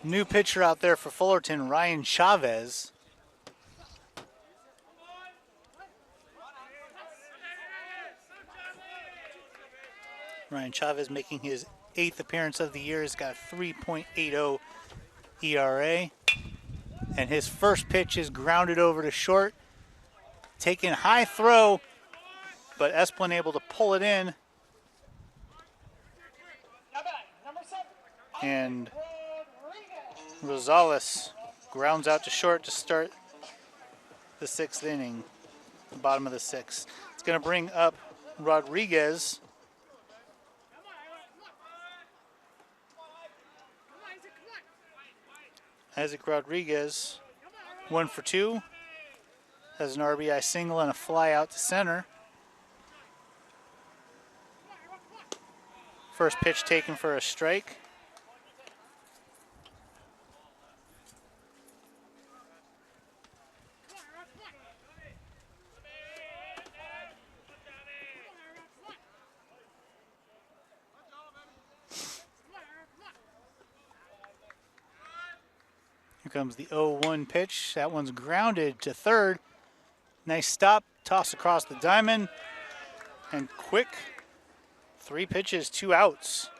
New pitcher out there for Fullerton, Ryan Chavez. Ryan Chavez making his 8th appearance of the year. He's got a 3.80 ERA. And his first pitch is grounded over to short. Taking high throw, but Esplin able to pull it in. And Rosales grounds out to short to start the 6th inning, the bottom of the 6th. It's going to bring up Rodriguez. Isaac Rodriguez, 1 for 2, has an RBI single and a fly out to center. First pitch taken for a strike. Here comes the 0-1 pitch. That one's grounded to third. Nice stop, toss across the diamond, and quick. 3 pitches, 2 outs.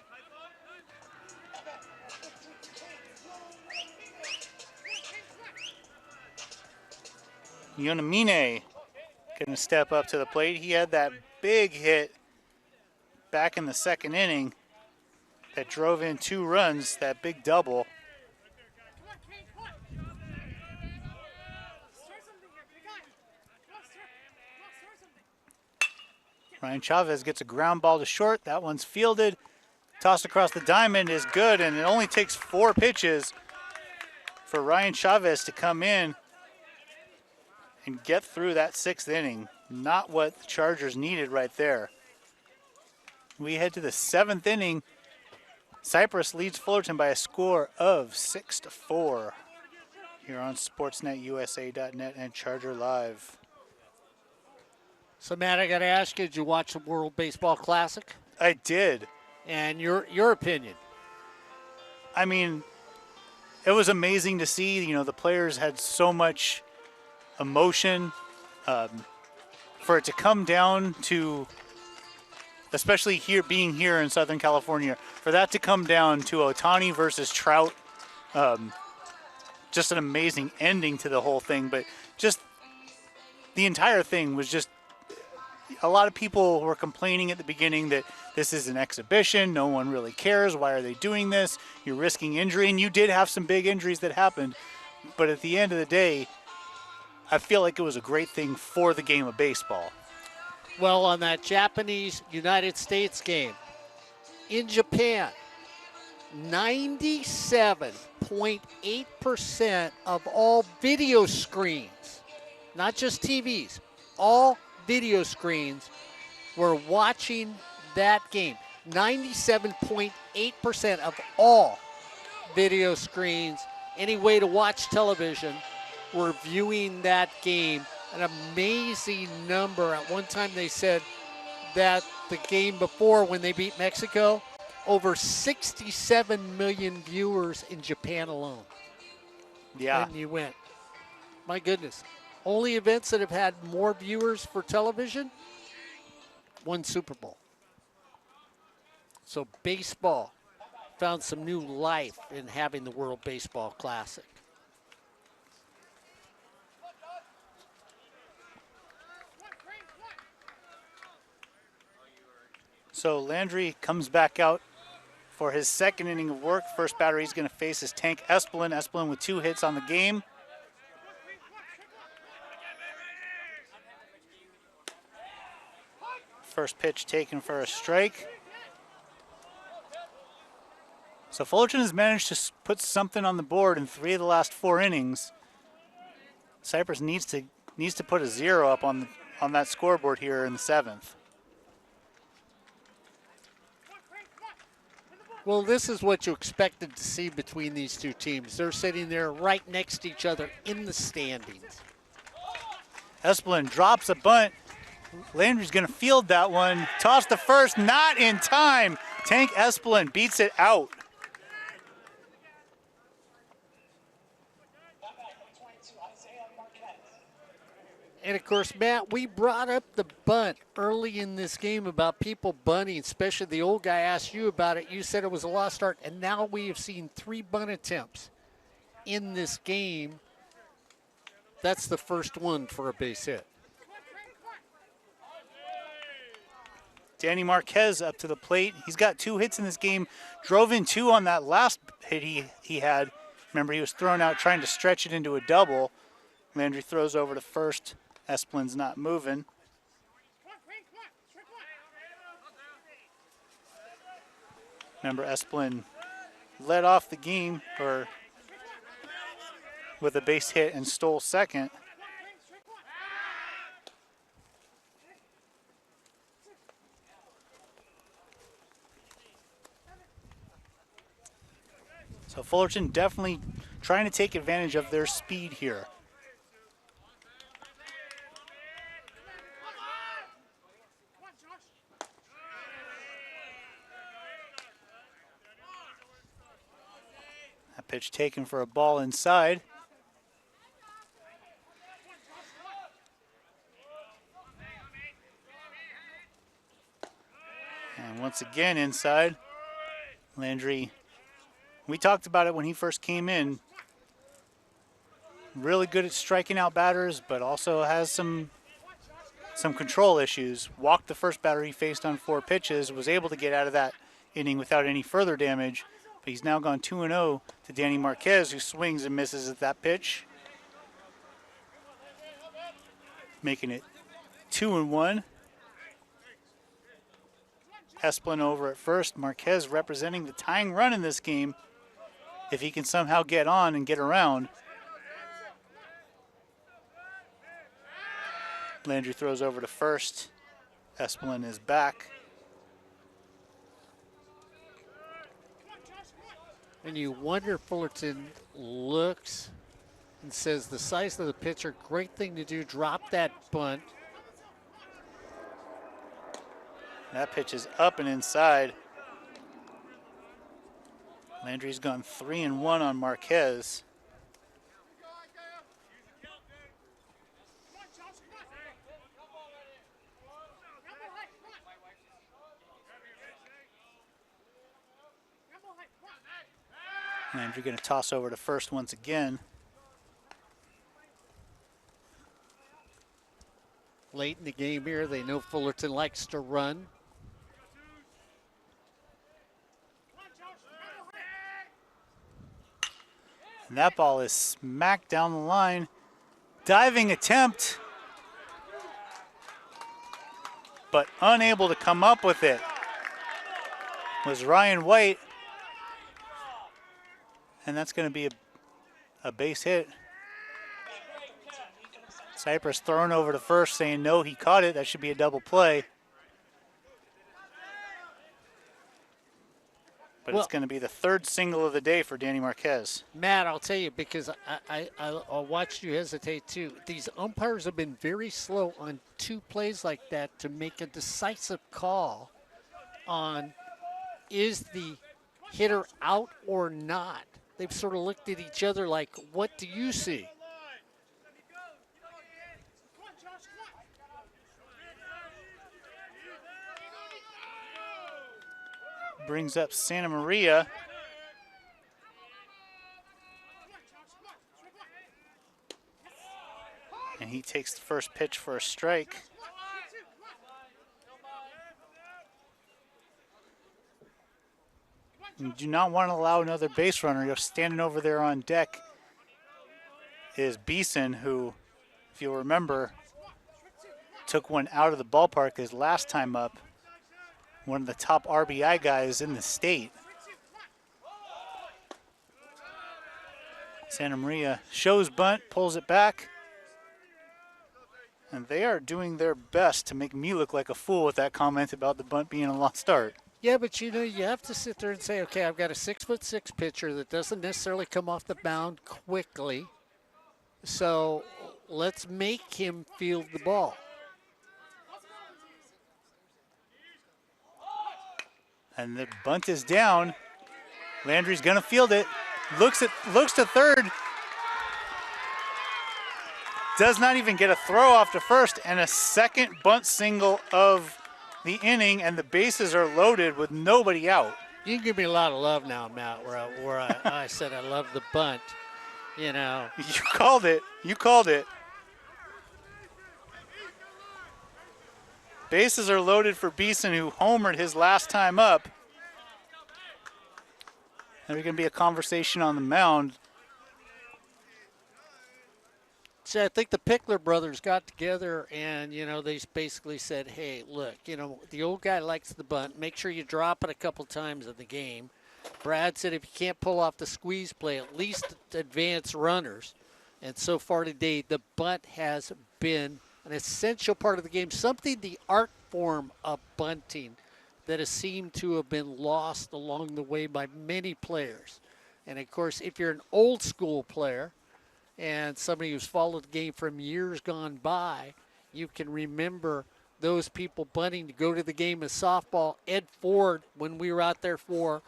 Yonamine going to step up to the plate. He had that big hit back in the 2nd inning that drove in 2 runs, that big double. Ryan Chavez gets a ground ball to short. That one's fielded. Tossed across the diamond is good, and it only takes 4 pitches for Ryan Chavez to come in and get through that 6th inning. Not what the Chargers needed right there. We head to the 7th inning. Cypress leads Fullerton by a score of 6-4 here on SportsNetUSA.net and Charger Live. So, Matt, I got to ask you, did you watch the World Baseball Classic? I did. And your opinion? I mean, it was amazing to see. You know, the players had so much emotion. For it to come down to, especially here, being here in Southern California, for that to come down to Ohtani versus Trout, just an amazing ending to the whole thing. But just the entire thing was just, a lot of people were complaining at the beginning that this is an exhibition. No one really cares. Why are they doing this? You're risking injury. And you did have some big injuries that happened. But at the end of the day, I feel like it was a great thing for the game of baseball. Well, on that Japanese-United States game, in Japan, 97.8% of all video screens, not just TVs, all video screens were watching that game. 97.8% of all video screens, any way to watch television, were viewing that game. An amazing number. At one time they said that the game before, when they beat Mexico, over 67 million viewers in Japan alone. Yeah. And you went, my goodness. Only events that have had more viewers for television, one Super Bowl. So baseball found some new life in having the World Baseball Classic. So Landry comes back out for his second inning of work. First batter he's going to face is Tank Espelin. Espelin with 2 hits on the game. First pitch taken for a strike. So Fullerton has managed to put something on the board in 3 of the last 4 innings. Cypress needs to put a 0 up on that scoreboard here in the 7th. Well, this is what you expected to see between these two teams. They're sitting there right next to each other in the standings. Espelin drops a bunt. Landry's going to field that one. Toss to first, not in time. Tank Espelin beats it out. And, of course, Matt, we brought up the bunt early in this game about people bunting, especially the old guy asked you about it. You said it was a lost start, and now we have seen 3 bunt attempts in this game. That's the first one for a base hit. Danny Marquez up to the plate. He's got 2 hits in this game. Drove in 2 on that last hit he had. Remember, he was thrown out trying to stretch it into a double. Landry throws over to first. Espelin's not moving. Remember, Espelin led off the game with a base hit and stole second. So Fullerton definitely trying to take advantage of their speed here. That pitch taken for a ball inside. And once again inside. Landry, we talked about it when he first came in. Really good at striking out batters, but also has some control issues. Walked the first batter he faced on 4 pitches, was able to get out of that inning without any further damage. But he's now gone 2-0 to Danny Marquez, who swings and misses at that pitch. Making it 2-1. Espelin over at first. Marquez representing the tying run in this game. If he can somehow get on and get around. Landry throws over to first. Espelin is back. And you wonder, Fullerton looks and says the size of the pitcher, great thing to do, drop that bunt. That pitch is up and inside. Landry's gone 3-1 on Marquez. Landry going to toss over to first once again. Late in the game here, they know Fullerton likes to run. And that ball is smacked down the line. Diving attempt, but unable to come up with it was Ryan White. And that's going to be a base hit. Cypress thrown over to first saying no, he caught it. That should be a double play. But it's going to be the third single of the day for Danny Marquez. Matt, I'll tell you, because I watched you hesitate too. These umpires have been very slow on two plays like that to make a decisive call on is the hitter out or not. They've sort of looked at each other like, what do you see? Brings up Santa Maria. And he takes the first pitch for a strike. You do not want to allow another base runner. You're standing over there on deck is Beeson, who, if you'll remember, took one out of the ballpark his last time up. One of the top RBI guys in the state. Santa Maria shows bunt, pulls it back. And they are doing their best to make me look like a fool with that comment about the bunt being a lost start. Yeah, but you know, you have to sit there and say, okay, I've got a 6'6" pitcher that doesn't necessarily come off the mound quickly. So let's make him field the ball. And the bunt is down. Landry's gonna field it. Looks to third. Does not even get a throw off to first, and a second bunt single of the inning, and the bases are loaded with nobody out. You can give me a lot of love now, Matt, where I said I love the bunt. You know. You called it. You called it. Bases are loaded for Beeson, who homered his last time up. There's going to be a conversation on the mound. See, I think the Pickler brothers got together and, you know, they basically said, hey, look, you know, the old guy likes the bunt. Make sure you drop it a couple times in the game. Brad said if you can't pull off the squeeze play, at least advance runners. And so far today, the bunt has been an essential part of the game, something, the art form of bunting that has seemed to have been lost along the way by many players. And, of course, if you're an old school player and somebody who's followed the game from years gone by, you can remember those people bunting to go to the game of softball. Ed Ford, when we were out there for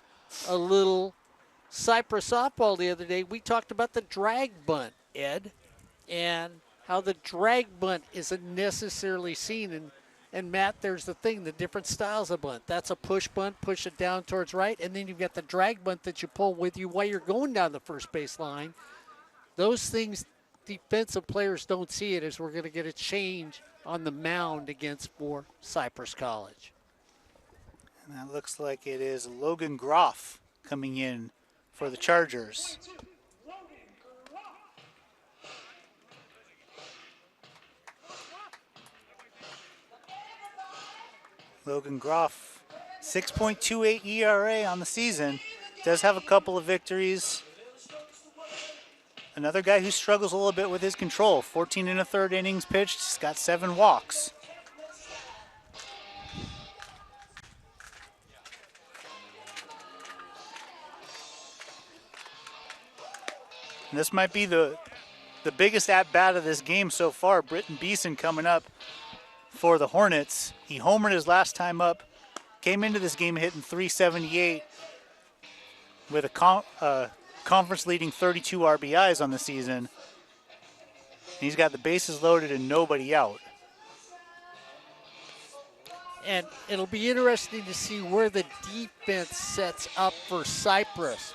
a little Cypress softball the other day, we talked about the drag bunt, Ed, and how the drag bunt isn't necessarily seen. And Matt, there's the thing, the different styles of bunt. That's a push bunt, push it down towards right, and then you've got the drag bunt that you pull with you while you're going down the first base line. Those things, defensive players don't see it, as we're going to get a change on the mound for Cypress College. And that looks like it is Logan Groff coming in for the Chargers. Logan Groff, 6.28 ERA on the season. Does have a couple of victories. Another guy who struggles a little bit with his control. 14 1/3 innings pitched. He's got 7 walks. And this might be the biggest at-bat of this game so far. Britton Beeson coming up for the Hornets. He homered his last time up. Came into this game hitting .378 with a conference-leading 32 RBIs on the season. He's got the bases loaded and nobody out. And it'll be interesting to see where the defense sets up for Cypress,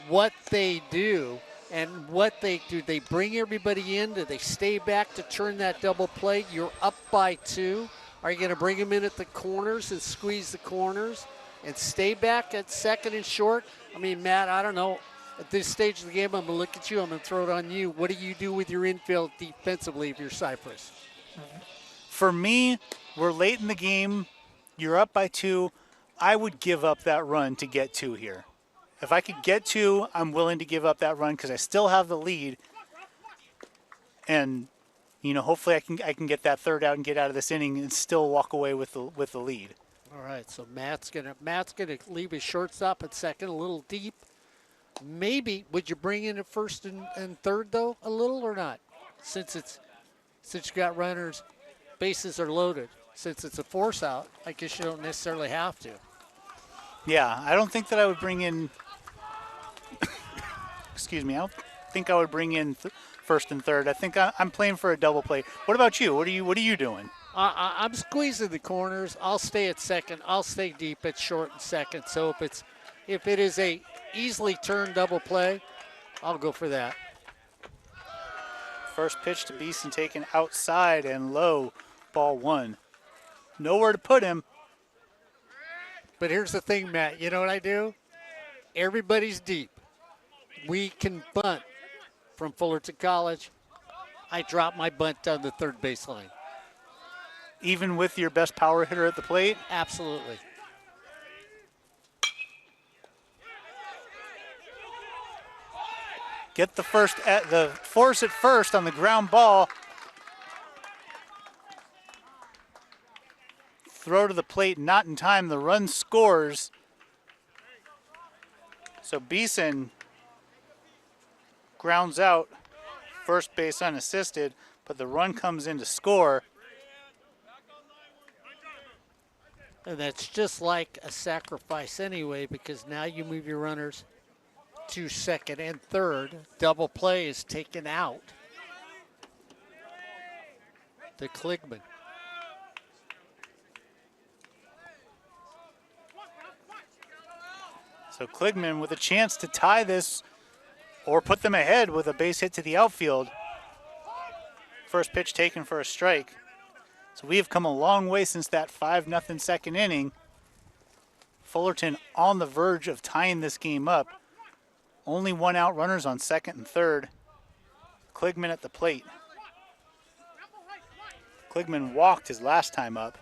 what they do. And what they do, they bring everybody in. Do they stay back to turn that double play? You're up by 2. Are you going to bring them in at the corners and squeeze the corners and stay back at second and short? I mean, Matt, I don't know. At this stage of the game, I'm going to look at you. I'm going to throw it on you. What do you do with your infield defensively if you're Cypress? For me, we're late in the game. You're up by 2. I would give up that run to get 2 here. If I could get 2, I'm willing to give up that run because I still have the lead. And, you know, hopefully I can get that third out and get out of this inning and still walk away with the lead. All right, so Matt's gonna leave his shortstop at second, a little deep. Maybe would you bring in at first and third though, a little or not? Since you got runners, bases are loaded. Since it's a force out, I guess you don't necessarily have to. Yeah, I don't think that I would bring in. Excuse me. I don't think I would bring in first and third. I think I'm playing for a double play. What about you? What are you doing? I'm squeezing the corners. I'll stay at second. I'll stay deep at short and second. So if it is a easily turned double play, I'll go for that. First pitch to Beeson taken outside and low, ball 1. Nowhere to put him. But here's the thing, Matt. You know what I do? Everybody's deep. We can bunt from Fullerton College. I drop my bunt down the third baseline. Even with your best power hitter at the plate? Absolutely. Get the force at first on the ground ball. Throw to the plate, not in time. The run scores. So Beeson grounds out first base unassisted, but the run comes in to score. And that's just like a sacrifice anyway, because now you move your runners to second and third. Double play is taken out to Kligman. So Kligman with a chance to tie this or put them ahead with a base hit to the outfield. First pitch taken for a strike. So we have come a long way since that 5-0 second inning. Fullerton on the verge of tying this game up. Only 1 out, runners on second and third. Kligman at the plate. Kligman walked his last time up.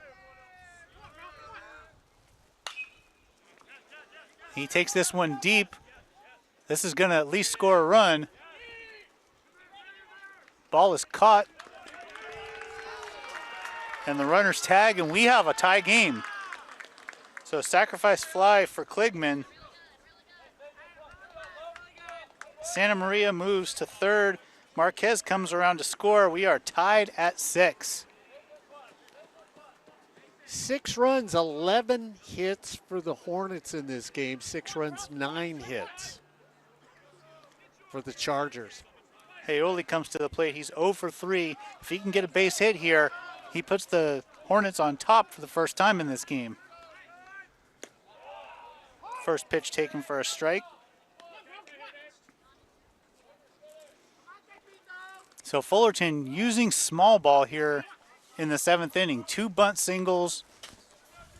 He takes this one deep. This is going to at least score a run. Ball is caught. And the runners tag, and we have a tie game. So sacrifice fly for Kligman. Santa Maria moves to third. Marquez comes around to score. We are tied at 6. 6 runs, 11 hits for the Hornets in this game. 6 runs, 9 hits for the Chargers. Hayoli comes to the plate. He's 0 for 3. If he can get a base hit here, he puts the Hornets on top for the first time in this game. First pitch taken for a strike. So Fullerton using small ball here in the 7th inning. 2 bunt singles,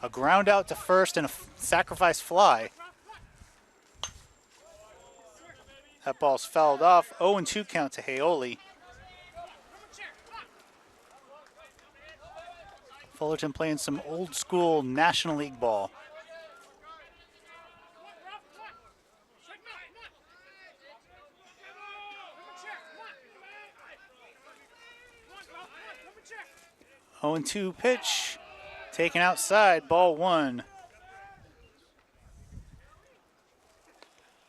a ground out to first, and a sacrifice fly. That ball's fouled off. 0-2 count to Hayoli. Fullerton playing some old school National League ball. Oh, 0-2 pitch, taken outside, ball 1.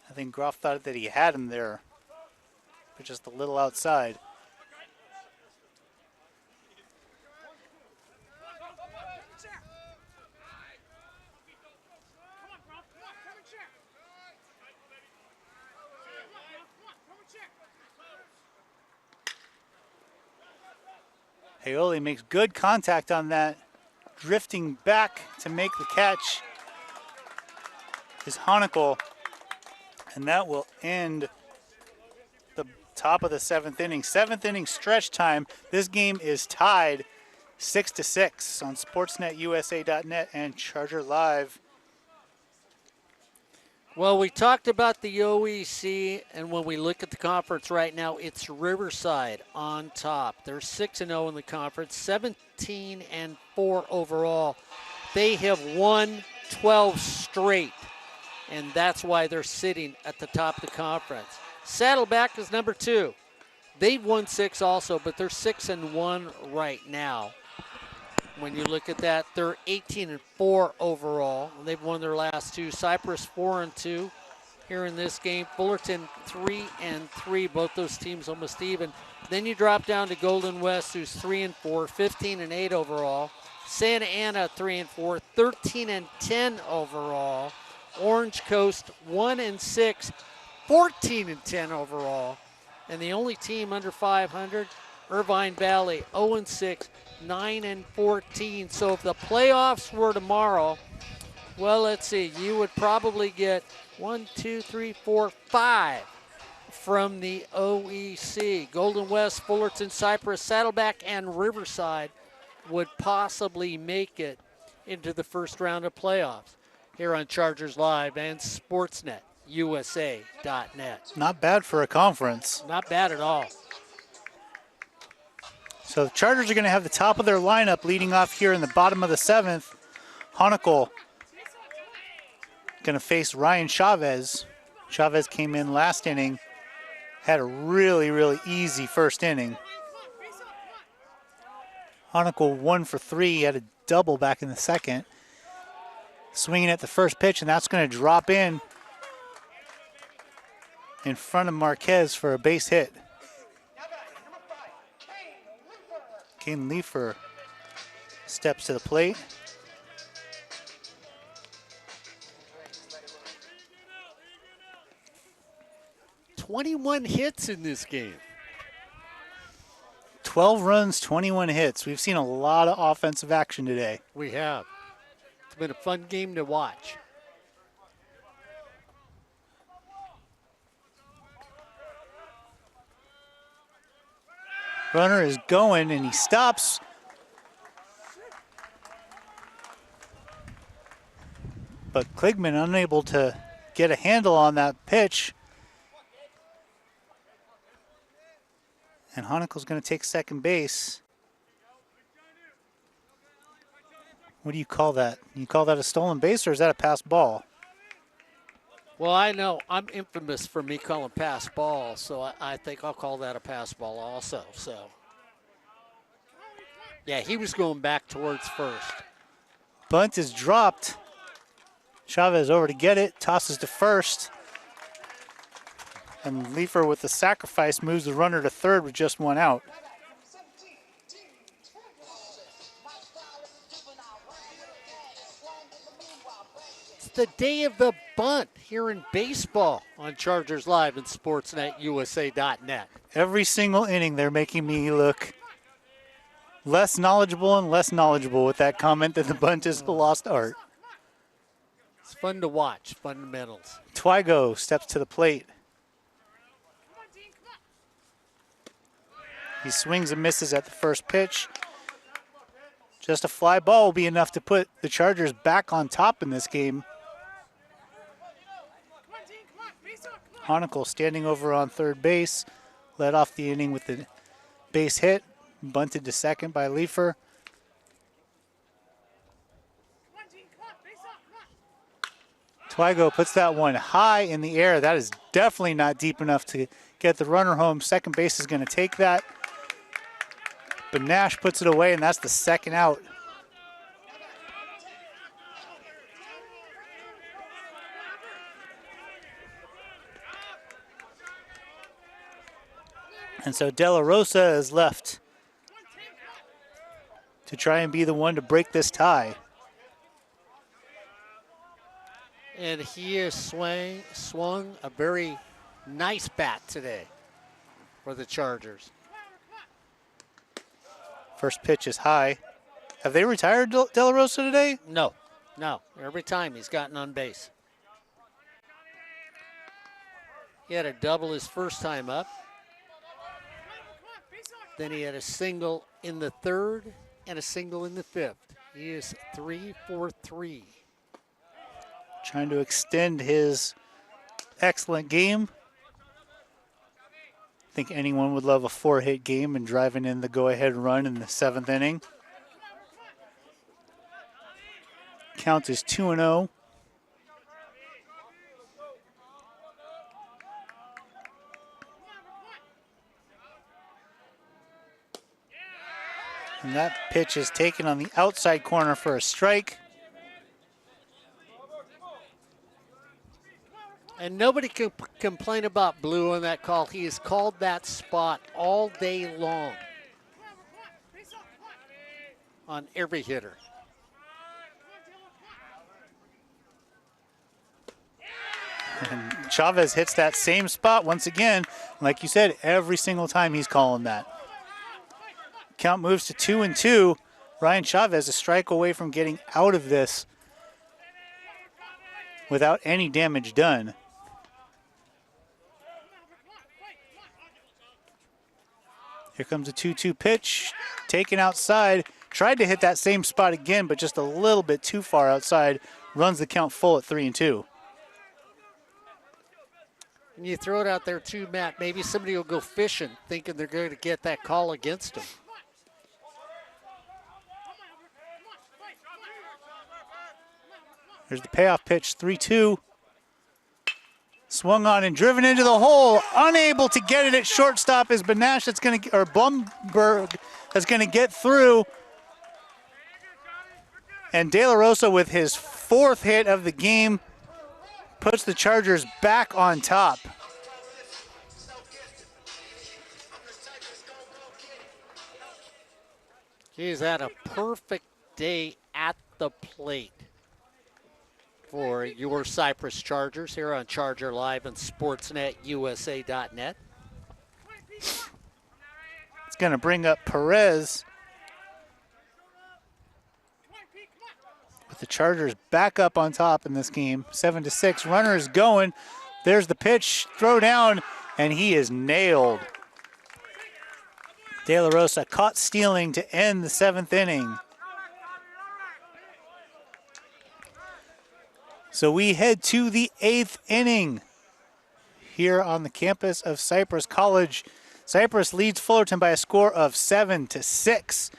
I think Groff thought that he had him there. but just a little outside. Paoli makes good contact on that. Drifting back to make the catch is Honekel, and that will end the top of the 7th inning. 7th inning stretch time. This game is tied 6-6 on SportsNetUSA.net and Charger Live. Well, we talked about the OEC, and when we look at the conference right now, it's Riverside on top. They're 6-0 in the conference, 17-4 overall. They have won 12 straight, and that's why they're sitting at the top of the conference. Saddleback is number 2. They've won 6 also, but they're 6-1 right now. When you look at that, they're 18-4 overall. They've won their last 2. Cypress 4-2 here in this game. Fullerton 3-3. Both those teams almost even. Then you drop down to Golden West, who's 3-4, 15-8 overall. Santa Ana 3-4, 13-10 overall. Orange Coast 1-6, 14-10 overall. And the only team under 500, Irvine Valley 0-6. 9-14. So if the playoffs were tomorrow, well, let's see, you would probably get 1, 2, 3, 4, 5 from the OEC. Golden West, Fullerton, Cypress, Saddleback, and Riverside would possibly make it into the first round of playoffs here on Chargers Live and Sportsnet USA.net. Not bad for a conference. Not bad at all. So the Chargers are going to have the top of their lineup leading off here in the bottom of the 7th. Honekel going to face Ryan Chavez. Chavez came in last inning, had a really, really easy first inning. Honekel 1 for 3, he had a double back in the second. Swinging at the first pitch, and that's going to drop in front of Marquez for a base hit. Kane Leifer steps to the plate. "21 hits in this game. 12 runs, 21 hits. We've seen a lot of offensive action today. We have. It's been a fun game to watch. Runner is going, and he stops. But Kligman unable to get a handle on that pitch. And Honekel's going to take second base. What do you call that? You call that a stolen base, or is that a pass ball? Well, I know I'm infamous for me calling pass ball, so I think I'll call that a pass ball also. So, yeah, he was going back towards first. Bunt is dropped. Chavez over to get it, tosses to first. And Leifer with the sacrifice moves the runner to third with just 1 out. The day of the bunt here in baseball on Chargers Live and SportsNetUSA.net. Every single inning, they're making me look less knowledgeable and less knowledgeable with that comment that the bunt is the lost art. It's fun to watch, fundamentals. Twigo steps to the plate. He swings and misses at the first pitch. Just a fly ball will be enough to put the Chargers back on top in this game. Honekel standing over on third base, led off the inning with the base hit, bunted to second by Leifer. Twigo puts that one high in the air. That is definitely not deep enough to get the runner home. Second base is going to take that. But Nash puts it away, and that's the second out. And so De La Rosa is left to try and be the one to break this tie. And he has swung a very nice bat today for the Chargers. First pitch is high. Have they retired De La Rosa today? No. Every time he's gotten on base. He had a double his first time up. Then he had a single in the third and a single in the fifth. He is 3 for 3. Trying to extend his excellent game. I think anyone would love a 4-hit game and driving in the go-ahead run in the 7th inning. Count is 2-0. And that pitch is taken on the outside corner for a strike. And nobody can complain about Blue on that call. He has called that spot all day long on every hitter. And Chavez hits that same spot once again. Like you said, every single time he's calling that. Count moves to 2-2. Ryan Chavez a strike away from getting out of this without any damage done. Here comes a 2-2 pitch, taken outside. Tried to hit that same spot again, but just a little bit too far outside. Runs the count full at 3-2. And you throw it out there too, Matt. Maybe somebody will go fishing thinking they're going to get that call against them. There's the payoff pitch, 3-2. Swung on and driven into the hole. Unable to get it at shortstop is Benash. That's going to, or Blumberg is going to get through. And De La Rosa with his 4th hit of the game puts the Chargers back on top. He's had a perfect day at the plate for your Cypress Chargers here on Charger Live and SportsNetUSA.net. It's going to bring up Perez. With the Chargers back up on top in this game, 7-6. Runner is going. There's the pitch, throw down, and he is nailed. De La Rosa caught stealing to end the 7th inning. So we head to the 8th inning here on the campus of Cypress College. Cypress leads Fullerton by a score of 7-6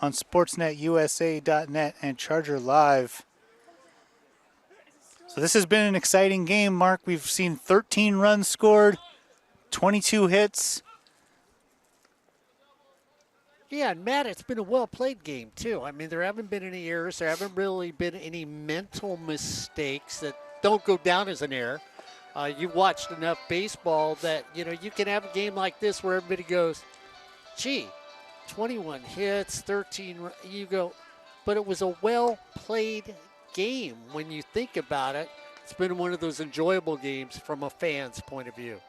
on SportsNetUSA.net and Charger Live. So this has been an exciting game, Mark. We've seen 13 runs scored, 22 hits. Yeah, and Matt, it's been a well-played game, too. I mean, there haven't been any errors. There haven't really been any mental mistakes that don't go down as an error. You've watched enough baseball that, you know, you can have a game like this where everybody goes, gee, 21 hits, 13, you go, but it was a well-played game when you think about it. It's been one of those enjoyable games from a fan's point of view.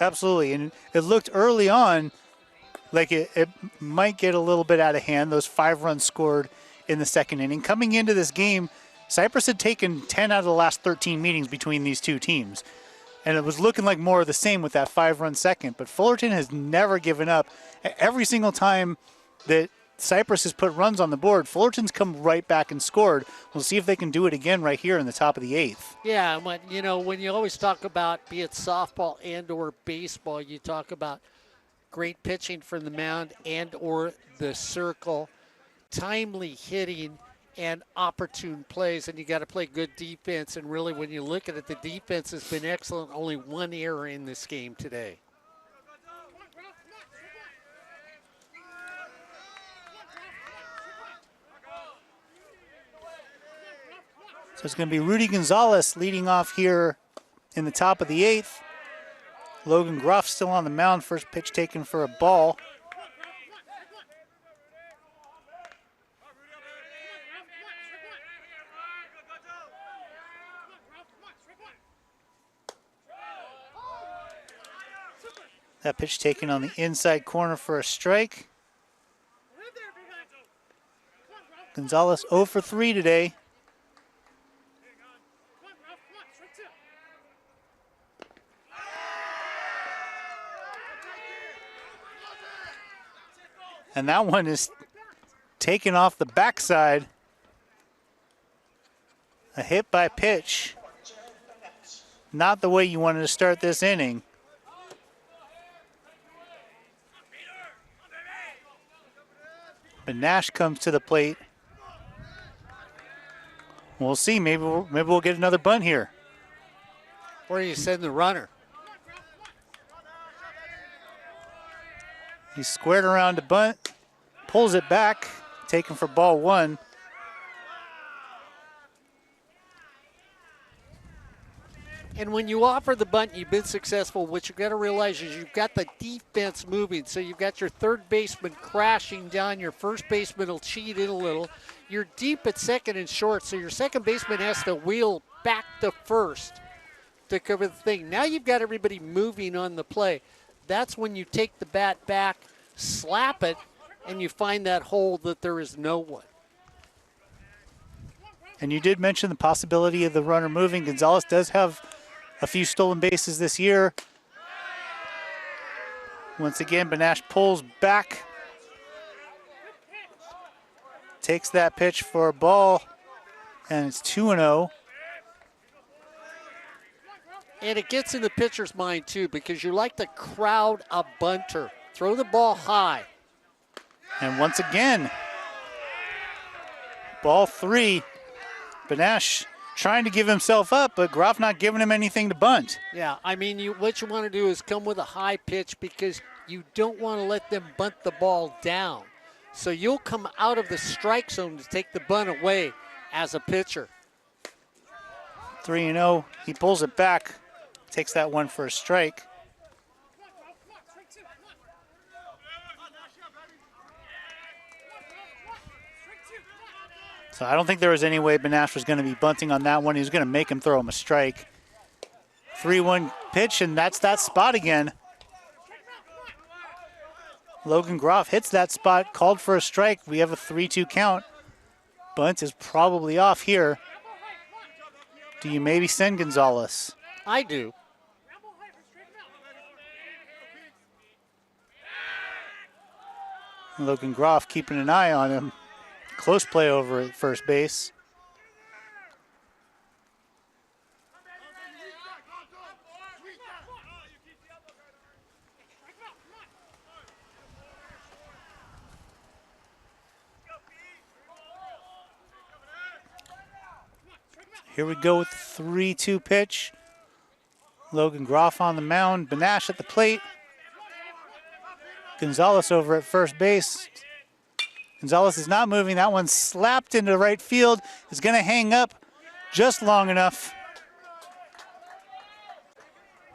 Absolutely, and it looked early on like it might get a little bit out of hand, those 5 runs scored in the 2nd inning. Coming into this game, Cypress had taken 10 out of the last 13 meetings between these two teams. And it was looking like more of the same with that 5-run second. But Fullerton has never given up. Every single time that Cypress has put runs on the board, Fullerton's come right back and scored. We'll see if they can do it again right here in the top of the 8th. Yeah, when you always talk about, be it softball and or baseball, you talk about great pitching from the mound and or the circle, timely hitting and opportune plays, and you got to play good defense. And really, when you look at it, the defense has been excellent. Only 1 error in this game today. So it's going to be Rudy Gonzalez leading off here in the top of the 8th. Logan Groff still on the mound. First pitch taken for a ball. That pitch taken on the inside corner for a strike. Gonzalez 0 for 3 today. And that one is taken off the backside. A hit by pitch. Not the way you wanted to start this inning. But Nash comes to the plate. We'll see. Maybe we'll get another bunt here. Where do you send the runner? He's squared around to bunt, pulls it back, taken for ball one. And when you offer the bunt, you've been successful. What you've got to realize is you've got the defense moving. So you've got your third baseman crashing down. Your first baseman will cheat in a little. You're deep at second and short, so your second baseman has to wheel back to first to cover the thing. Now you've got everybody moving on the play. That's when you take the bat back, slap it, and you find that hole that there is no one. And you did mention the possibility of the runner moving. Gonzalez does have a few stolen bases this year. Once again, Benash pulls back. Takes that pitch for a ball, and it's 2-0. And it gets in the pitcher's mind, too, because you like to crowd a bunter. Throw the ball high. And once again, ball three. Benash trying to give himself up, but Groff not giving him anything to bunt. Yeah, I mean, what you want to do is come with a high pitch because you don't want to let them bunt the ball down. So you'll come out of the strike zone to take the bunt away as a pitcher. 3-0. He pulls it back, takes that one for a strike. So I don't think there was any way Benash was going to be bunting on that one. He was going to make him throw him a strike. 3-1 pitch, and that's that spot again. Logan Groff hits that spot, called for a strike. We have a 3-2 count. Bunt is probably off here. Do you maybe send Gonzalez? I do. Logan Groff keeping an eye on him. Close play over at first base. Here we go with the 3-2 pitch. Logan Groff on the mound. Benash at the plate. Gonzalez over at first base. Gonzalez is not moving. That one slapped into right field. Is going to hang up just long enough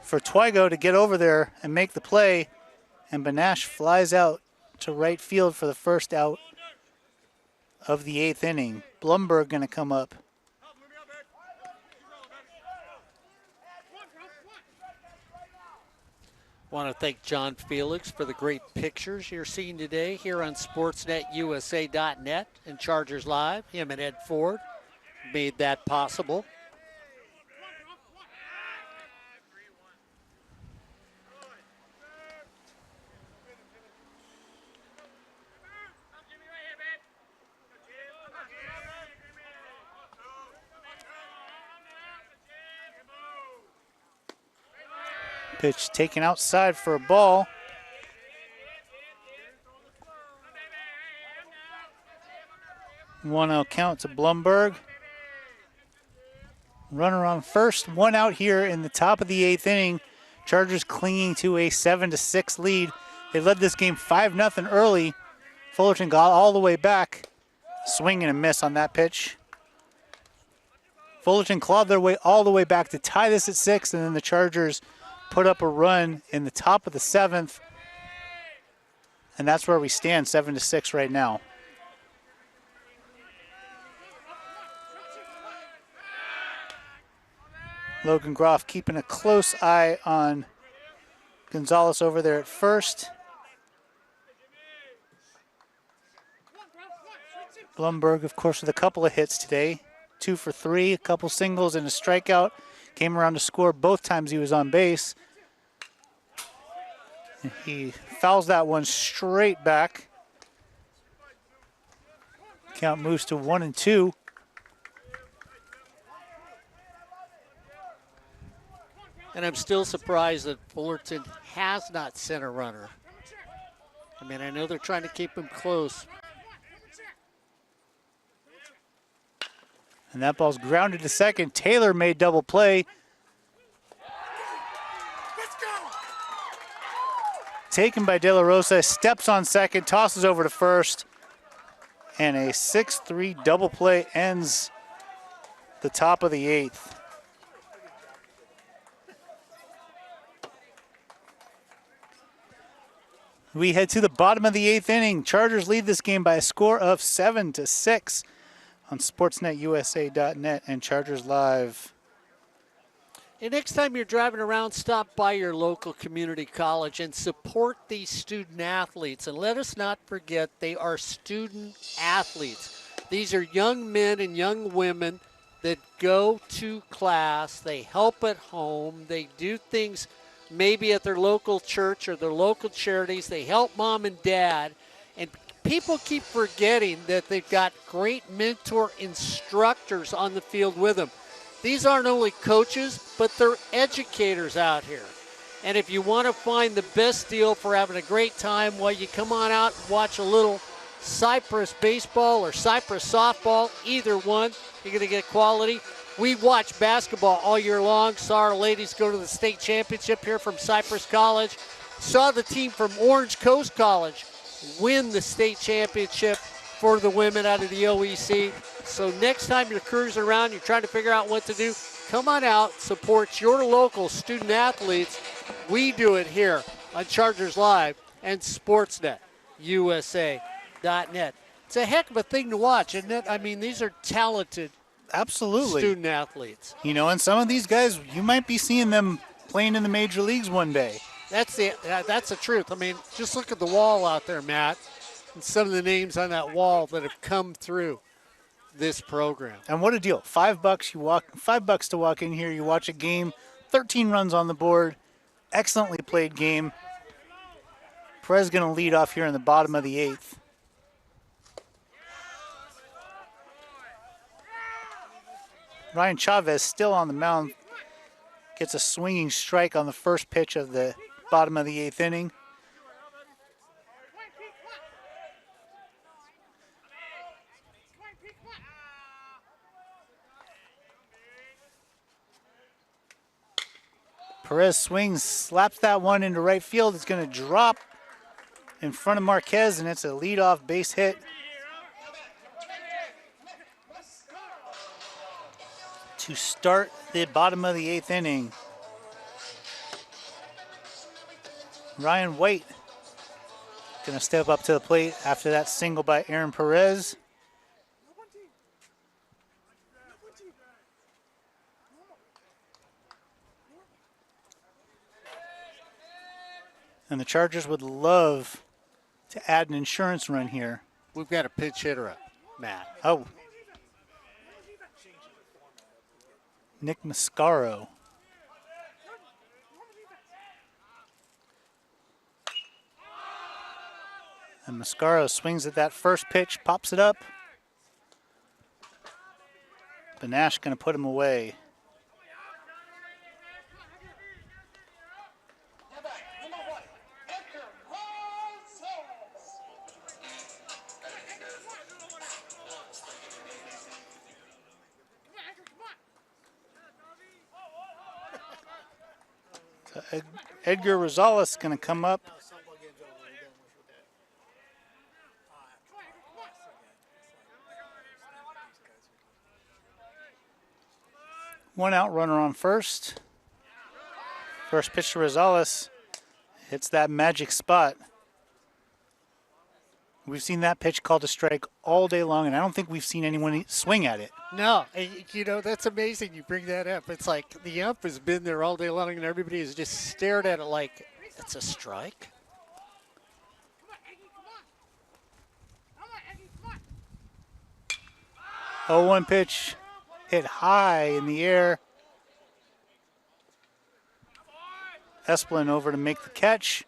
for Twigo to get over there and make the play. And Benash flies out to right field for the first out of the 8th inning. Blumberg going to come up. Want to thank John Felix for the great pictures you're seeing today here on SportsNetUSA.net and Chargers Live. Him and Ed Ford made that possible. Pitch taken outside for a ball. One-out count to Blumberg. Runner on first, one out here in the top of the 8th inning. Chargers clinging to a 7-6 lead. They led this game 5-0 early. Fullerton got all the way back. Swing and a miss on that pitch. Fullerton clawed their way all the way back to tie this at 6, and then the Chargers put up a run in the top of the 7th, and that's where we stand, 7-6 right now. Logan Groff keeping a close eye on Gonzalez over there at first. Blumberg, of course, with a couple of hits today. 2 for 3, a couple singles and a strikeout. Came around to score both times he was on base. And he fouls that one straight back. Count moves to 1-2. And I'm still surprised that Fullerton has not sent a runner. I mean, I know they're trying to keep him close. And that ball's grounded to second. Taylor made double play. Taken by De La Rosa, steps on second, tosses over to first. And a 6-3 double play ends the top of the 8th. We head to the bottom of the 8th inning. Chargers lead this game by a score of 7-6 on SportsNetUSA.net and Chargers Live. And next time you're driving around, stop by your local community college and support these student athletes. And let us not forget, they are student athletes. These are young men and young women that go to class. They help at home. They do things maybe at their local church or their local charities. They help mom and dad. And people keep forgetting that they've got great mentor instructors on the field with them. These aren't only coaches, but they're educators out here. And if you want to find the best deal for having a great time, well, you come on out and watch a little Cypress baseball or Cypress softball, either one. You're going to get quality. We watch basketball all year long. Saw our ladies go to the state championship here from Cypress College. Saw the team from Orange Coast College win the state championship for the women out of the OEC. So next time you're cruising around, you're trying to figure out what to do, come on out, support your local student athletes. We do it here on Chargers Live and Sportsnet USA.net. It's a heck of a thing to watch, isn't it? I mean, these are talented Absolutely. student athletes. You know, and some of these guys, you might be seeing them playing in the major leagues one day. That's the truth. I mean, just look at the wall out there, Matt, and some of the names on that wall that have come through this program. And what a deal. $5 to walk in here, you watch a game, 13 runs on the board, excellently played game. Perez going to lead off here in the bottom of the 8th. Ryan Chavez still on the mound, gets a swinging strike on the first pitch of the bottom of the 8th inning. Perez swings, slaps that one into right field. It's going to drop in front of Marquez, and it's a leadoff base hit. To start the bottom of the 8th inning. Ryan White going to step up to the plate after that single by Aaron Perez. And the Chargers would love to add an insurance run here. We've got a pinch hitter up, Matt. Oh. Nick Mascaro. And Mascaro swings at that first pitch, pops it up. Benash going to put him away. Edgar Rosales going to come up. One out runner on first. First pitch to Rosales. Hits that magic spot. We've seen that pitch called a strike all day long, and I don't think we've seen anyone swing at it. No, that's amazing you bring that up. It's like the ump has been there all day long, and everybody has just stared at it like it's a strike. 0-1 pitch hit high in the air. Esplin over to make the catch.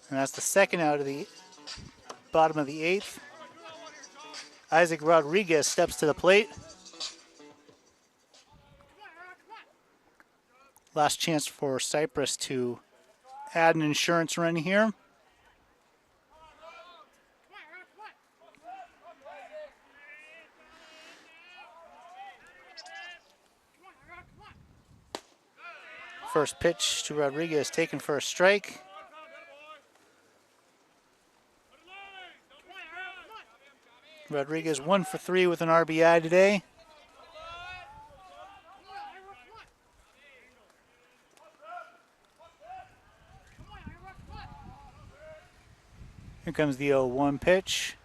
And that's the second out of the bottom of the 8th. Isaac Rodriguez steps to the plate. Last chance for Cypress to add an insurance run here. First pitch to Rodriguez taken for a strike. Rodriguez 1 for 3 with an RBI today. Here comes the 0-1 pitch.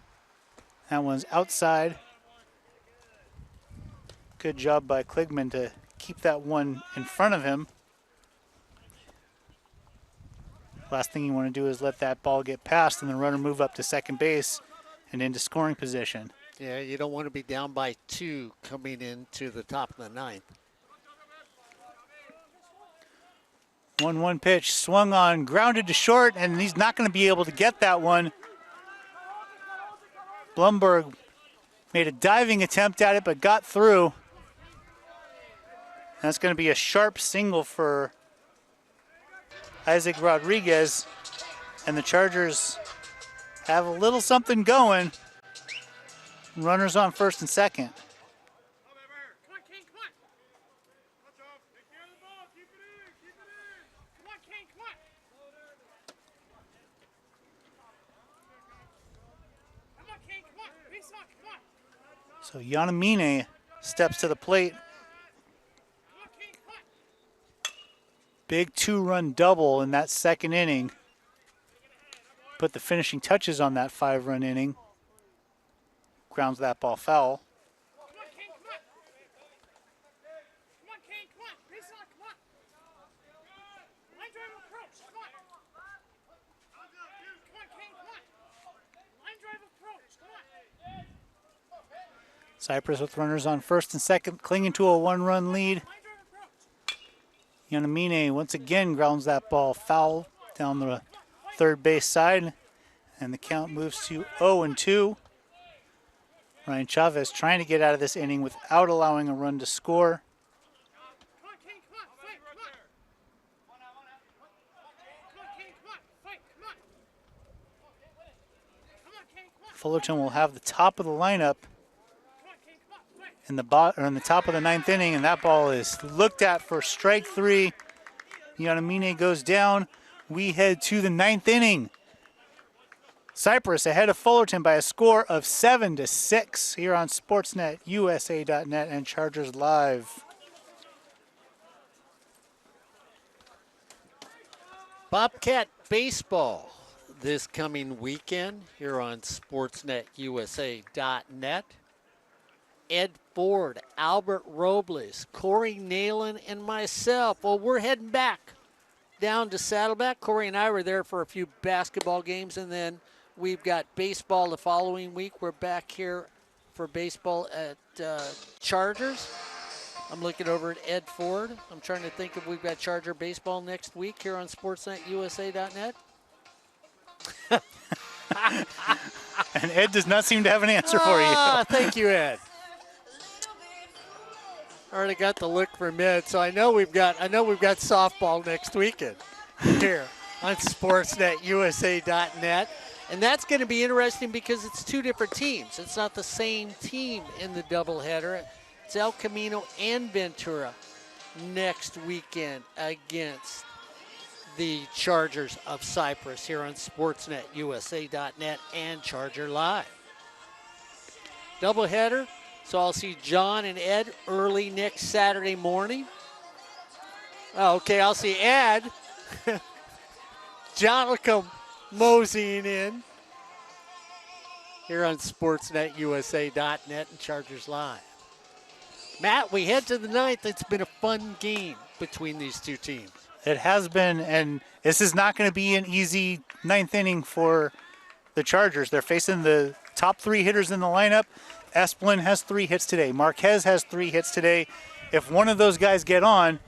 That one's outside. Good job by Kligman to keep that one in front of him. Last thing you want to do is let that ball get past and the runner move up to second base and into scoring position. Yeah, you don't want to be down by 2 coming into the top of the 9th. 1-1 pitch, swung on, grounded to short, and he's not going to be able to get that one. Blumberg made a diving attempt at it, but got through. That's going to be a sharp single for Isaac Rodriguez, and the Chargers have a little something going. Runners on first and second. So Yanamine steps to the plate. Big 2-run double in that second inning. Put the finishing touches on that 5-run inning. Grounds that ball foul. Cypress with runners on first and second, clinging to a 1-run lead. Yanamine once again grounds that ball foul down the third base side, and the count moves to 0-2. Ryan Chavez trying to get out of this inning without allowing a run to score. Fullerton will have the top of the lineup in the top of the 9th inning, and that ball is looked at for strike 3. Yanamine goes down. We head to the 9th inning. Cypress ahead of Fullerton by a score of 7-6 here on Sportsnet, USA.net, and Chargers Live. Bobcat baseball this coming weekend here on Sportsnet, USA.net. Ed Ford, Albert Robles, Corey Nalen, and myself. Well, we're heading back down to Saddleback. Corey and I were there for a few basketball games, and then we've got baseball the following week. We're back here for baseball at Chargers. I'm looking over at Ed Ford. I'm trying to think if we've got Charger baseball next week here on SportsNetUSA.net. And Ed does not seem to have an answer for you. Thank you, Ed. Already got the look from Ed, so I know we've got softball next weekend here on SportsNetUSA.net. And that's going to be interesting because it's 2 different teams. It's not the same team in the doubleheader. It's El Camino and Ventura next weekend against the Chargers of Cypress here on SportsNetUSA.net and Charger Live. Doubleheader, So I'll see John and Ed early next Saturday morning. Oh, okay, I'll see Ed. John will come moseying in here on SportsNetUSA.net and Chargers Live. Matt, we head to the ninth. It's been a fun game between these two teams. It has been, and this is not going to be an easy ninth inning for the Chargers. They're facing the top 3 hitters in the lineup. Esplin has 3 hits today. Marquez has 3 hits today. If one of those guys get on,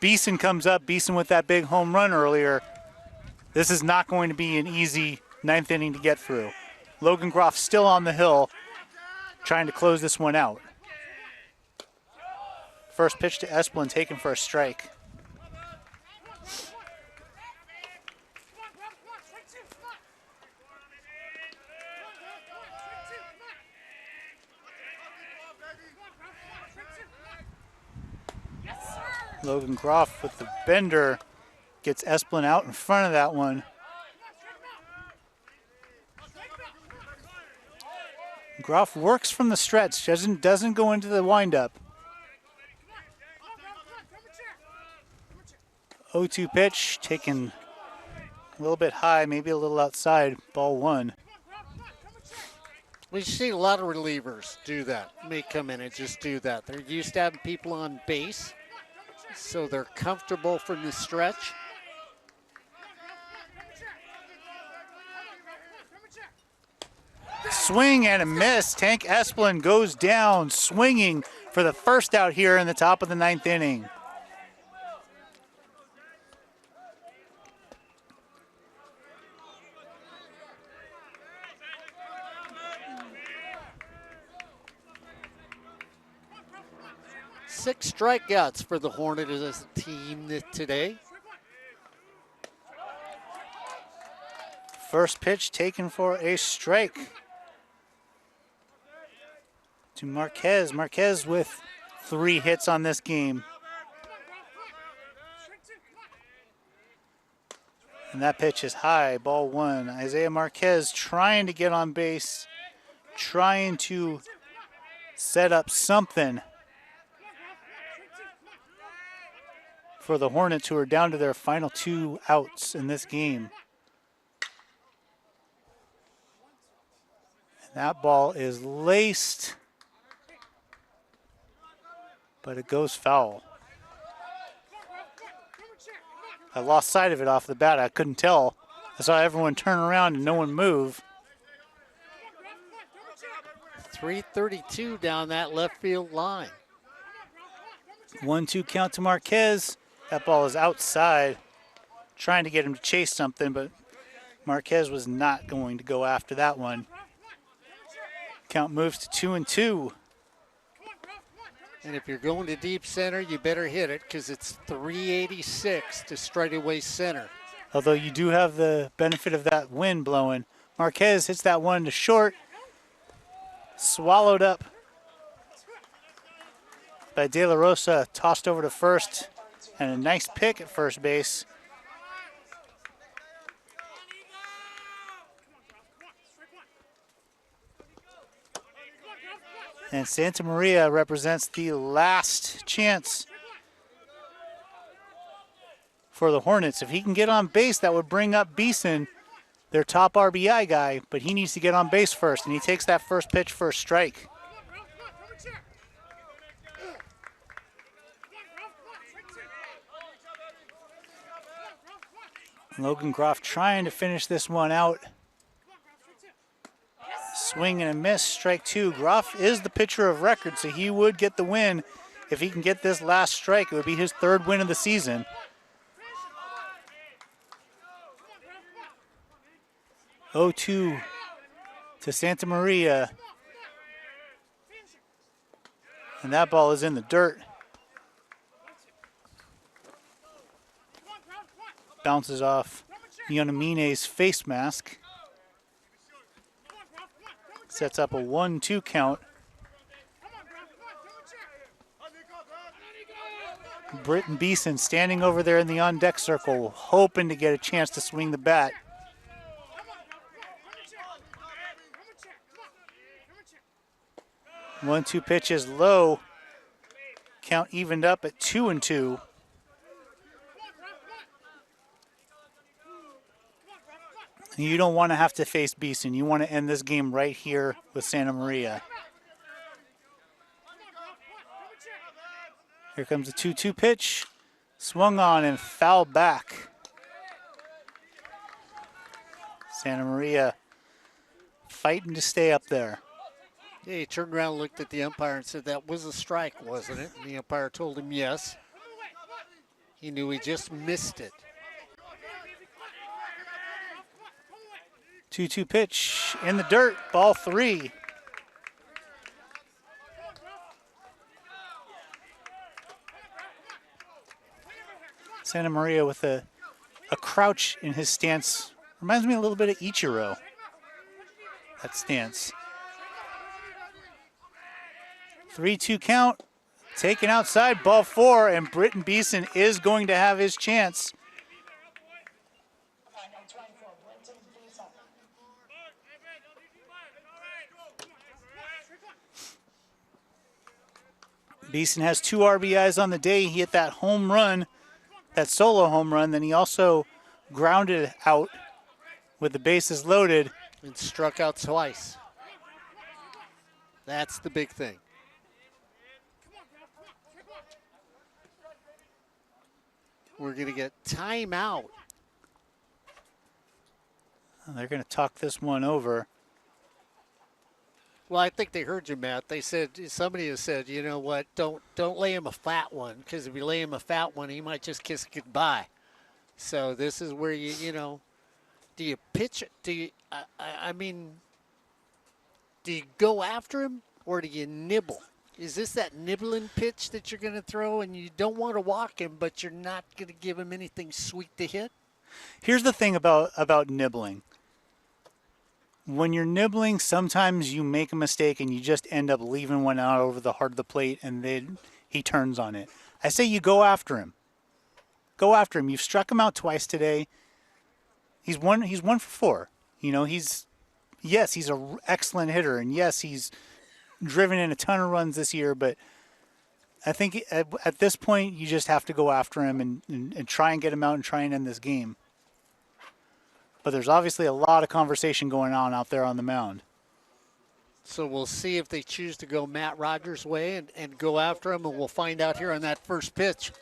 Beeson comes up. Beeson with that big home run earlier. This is not going to be an easy ninth inning to get through. Logan Groff still on the hill, trying to close this one out. First pitch to Esplin, taken for a strike. Logan Groff with the bender gets Esplin out in front of that one. Groff works from the stretch, doesn't go into the windup. 0-2 pitch, taken a little bit high, maybe a little outside, ball 1. We see a lot of relievers do that, may come in and just do that. They're used to having people on base, so they're comfortable from the stretch. Swing and a miss. Tank Esplin goes down, swinging for the first out here in the top of the ninth inning. Six strikeouts for the Hornets as a team today. First pitch taken for a strike to Marquez. Marquez with 3 hits on this game. And that pitch is high, ball 1. Isaiah Marquez trying to get on base, trying to set up something for the Hornets, who are down to their final 2 outs in this game. And that ball is laced, but it goes foul. I lost sight of it off the bat. I couldn't tell. I saw everyone turn around and no one move. 332 down that left field line. 1-2 count to Marquez. That ball is outside, trying to get him to chase something, but Marquez was not going to go after that one. Count moves to 2-2. And if you're going to deep center, you better hit it, because it's 386 to straightaway center. Although you do have the benefit of that wind blowing. Marquez hits that one to short. Swallowed up by De La Rosa, tossed over to first, and a nice pick at first base. And Santa Maria represents the last chance for the Hornets. If he can get on base, that would bring up Beeson, their top RBI guy, but he needs to get on base first, and he takes that first pitch for a strike. Logan Groff trying to finish this one out. Swing and a miss, strike 2. Groff is the pitcher of record, so he would get the win if he can get this last strike. It would be his 3rd win of the season. Oh, 2 to Santa Maria. And that ball is in the dirt. Bounces off Yonamine's face mask. Sets up a 1-2 count. Britton Beeson standing over there in the on-deck circle, hoping to get a chance to swing the bat. 1-2 pitch is low. Count evened up at 2-2. You don't want to have to face Beeson. You want to end this game right here with Santa Maria. Here comes the 2-2 pitch. Swung on and fouled back. Santa Maria fighting to stay up there. Yeah, he turned around, looked at the umpire and said, that was a strike, wasn't it? And the umpire told him yes. He knew he just missed it. 2-2 pitch in the dirt, ball 3. Santa Maria with a crouch in his stance. Reminds me a little bit of Ichiro, that stance. 3-2 count, taken outside, ball 4, and Britton Beeson is going to have his chance. Beeson has 2 RBIs on the day. He hit that home run, that solo home run. Then he also grounded out with the bases loaded. And struck out twice. That's the big thing. We're going to get timeout. They're going to talk this one over. Well, I think they heard you, Matt. They said, somebody has said, you know what, don't lay him a fat one, because if you lay him a fat one, he might just kiss goodbye. So this is where you know, do you pitch it? Do you, I mean, do you go after him or do you nibble? Is this that nibbling pitch that you're going to throw and you don't want to walk him, but you're not going to give him anything sweet to hit? Here's the thing about nibbling. When you're nibbling, sometimes you make a mistake and you just end up leaving one out over the heart of the plate and then he turns on it. I say you go after him. Go after him. You've struck him out twice today. He's one for 4. You know, he's an excellent hitter, and yes, he's driven in a ton of runs this year, but I think at this point you just have to go after him and try and get him out and try and end this game. But there's obviously a lot of conversation going on out there on the mound. So we'll see if they choose to go Matt Rogers' way and go after him, and we'll find out here on that first pitch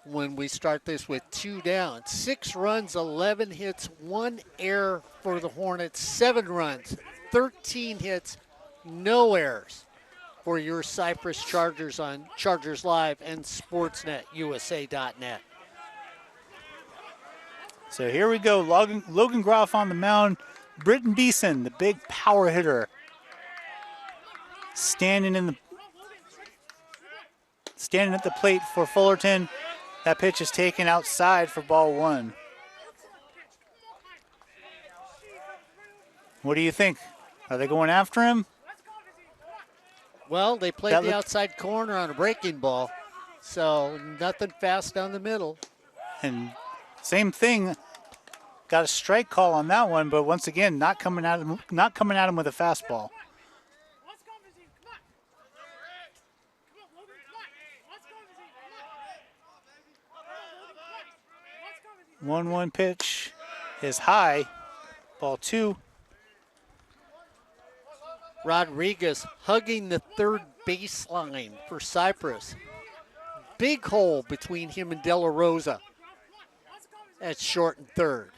when we start this with 2 down. 6 runs, 11 hits, 1 error for the Hornets, 7 runs, 13 hits, no errors for your Cypress Chargers on Chargers Live and Sportsnet USA.net. So here we go. Logan Groff on the mound. Britton Beeson, the big power hitter, standing at the plate for Fullerton. That pitch is taken outside for ball 1. What do you think? Are they going after him? Well, they played the outside corner on a breaking ball, so nothing fast down the middle. And same thing, got a strike call on that one, but once again, not coming at him with a fastball. 1-1 pitch is high, ball 2. Rodriguez hugging the third baseline for Cypress. Big hole between him and De La Rosa at short and third.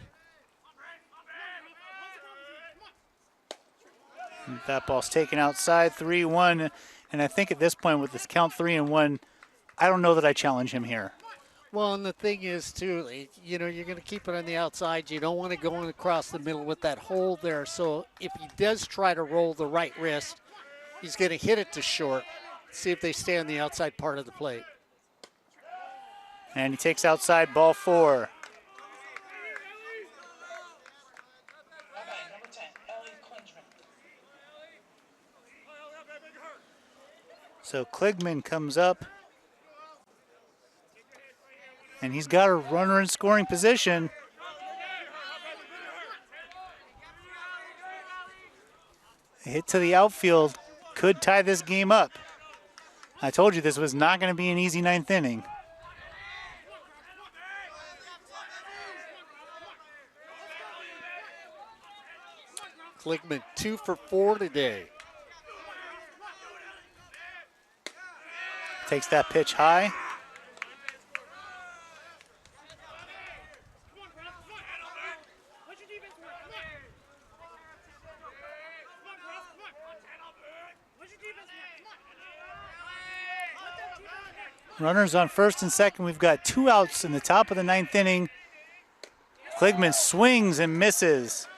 And that ball's taken outside, 3-1. And I think at this point with this count 3-1, I don't know that I challenge him here. Well, and the thing is, too, you know, you're going to keep it on the outside. You don't want to go in across the middle with that hole there. So if he does try to roll the right wrist, he's going to hit it to short. See if they stay on the outside part of the plate. And he takes outside, ball 4. So Kligman comes up. And he's got a runner in scoring position. A hit to the outfield could tie this game up. I told you this was not going to be an easy ninth inning. Kligman 2 for 4 today. Takes that pitch high. Runners on first and second. We've got 2 outs in the top of the ninth inning. Kligman swings and misses,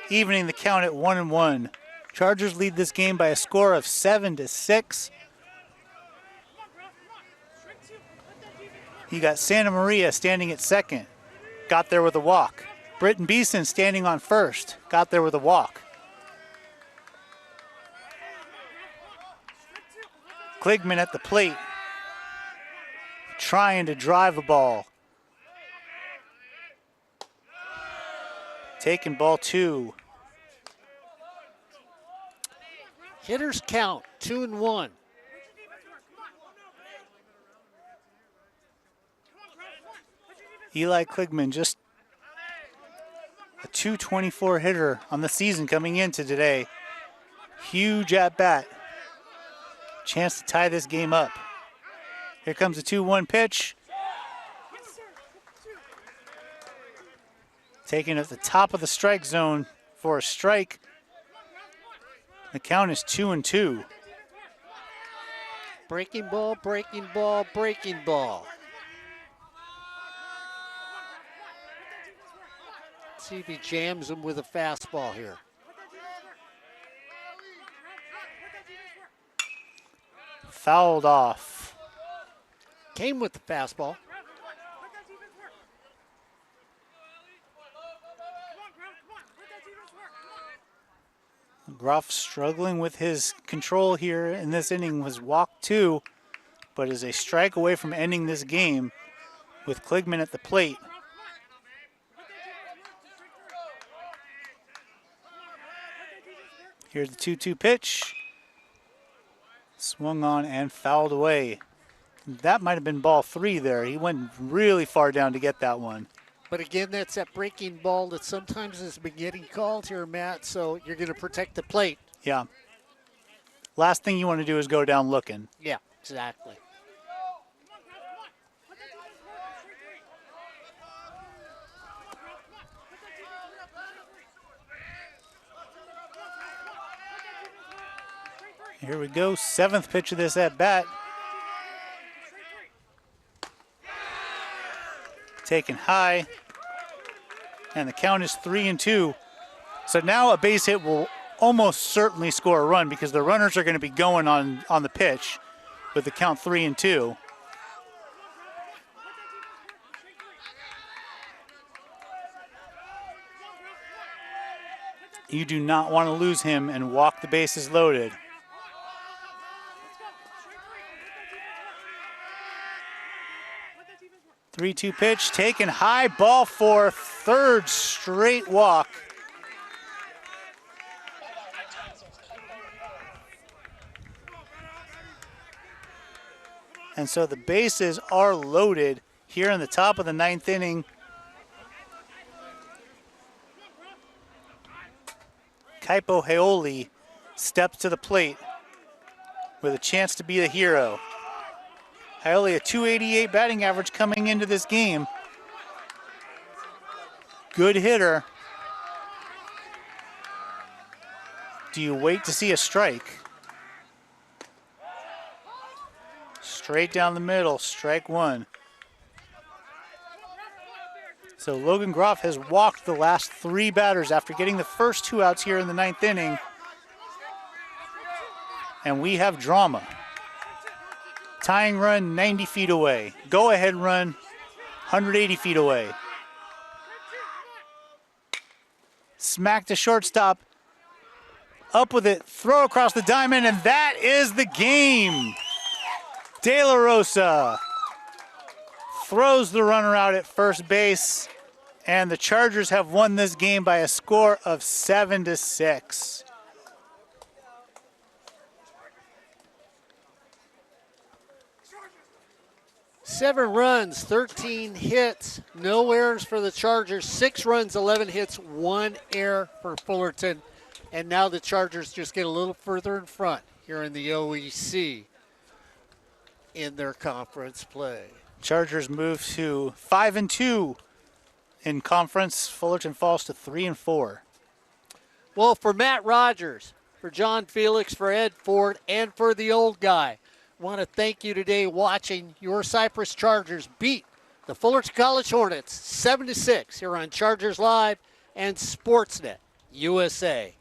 evening the count at 1-1. Chargers lead this game by a score of 7-6. You got Santa Maria standing at second. Got there with a walk. Britton Beeson standing on first. Got there with a walk. Kligman at the plate, trying to drive a ball. Taking ball 2. Hitters count 2-1. Eli Kligman, just a .224 hitter on the season coming into today. Huge at bat. Chance to tie this game up. Here comes the 2-1 pitch. Taken at the top of the strike zone for a strike. The count is 2-2. Breaking ball, breaking ball, breaking ball. See if he jams him with a fastball here. Fouled off. Came with the fastball. Groff struggling with his control here in this inning, was walked 2, but is a strike away from ending this game with Kligman at the plate. Here's the 2-2 pitch. Swung on and fouled away. That might have been ball 3 there. He went really far down to get that one. But again, that's that breaking ball that sometimes has been getting called here, Matt, so you're going to protect the plate. Yeah. Last thing you want to do is go down looking. Yeah, exactly. Here we go, 7th pitch of this at bat. Taken high, and the count is 3-2. So now a base hit will almost certainly score a run because the runners are going to be going on the pitch with the count 3-2. You do not want to lose him and walk the bases loaded. Three-two pitch, taken high, ball 4, 3rd straight walk. And so the bases are loaded here in the top of the 9th inning. Kaipo Heoli steps to the plate with a chance to be the hero. Heoli, a .288 batting average coming into this game. Good hitter. Do you wait to see a strike? Straight down the middle, strike 1. So Logan Groff has walked the last 3 batters after getting the first 2 outs here in the 9th inning. And we have drama. Tying run 90 feet away. Go ahead run 180 feet away. Smack to shortstop. Up with it, throw across the diamond, and that is the game. De La Rosa throws the runner out at first base, and the Chargers have won this game by a score of 7-6. 7 runs, 13 hits, no errors for the Chargers. 6 runs, 11 hits, 1 error for Fullerton. And now the Chargers just get a little further in front here in the OEC in their conference play. Chargers move to 5-2 in conference. Fullerton falls to 3-4. Well, for Matt Rogers, for John Felix, for Ed Ford, and for the old guy, I want to thank you today watching your Cypress Chargers beat the Fullerton College Hornets 7-6 here on Chargers Live and SportsNet USA.net.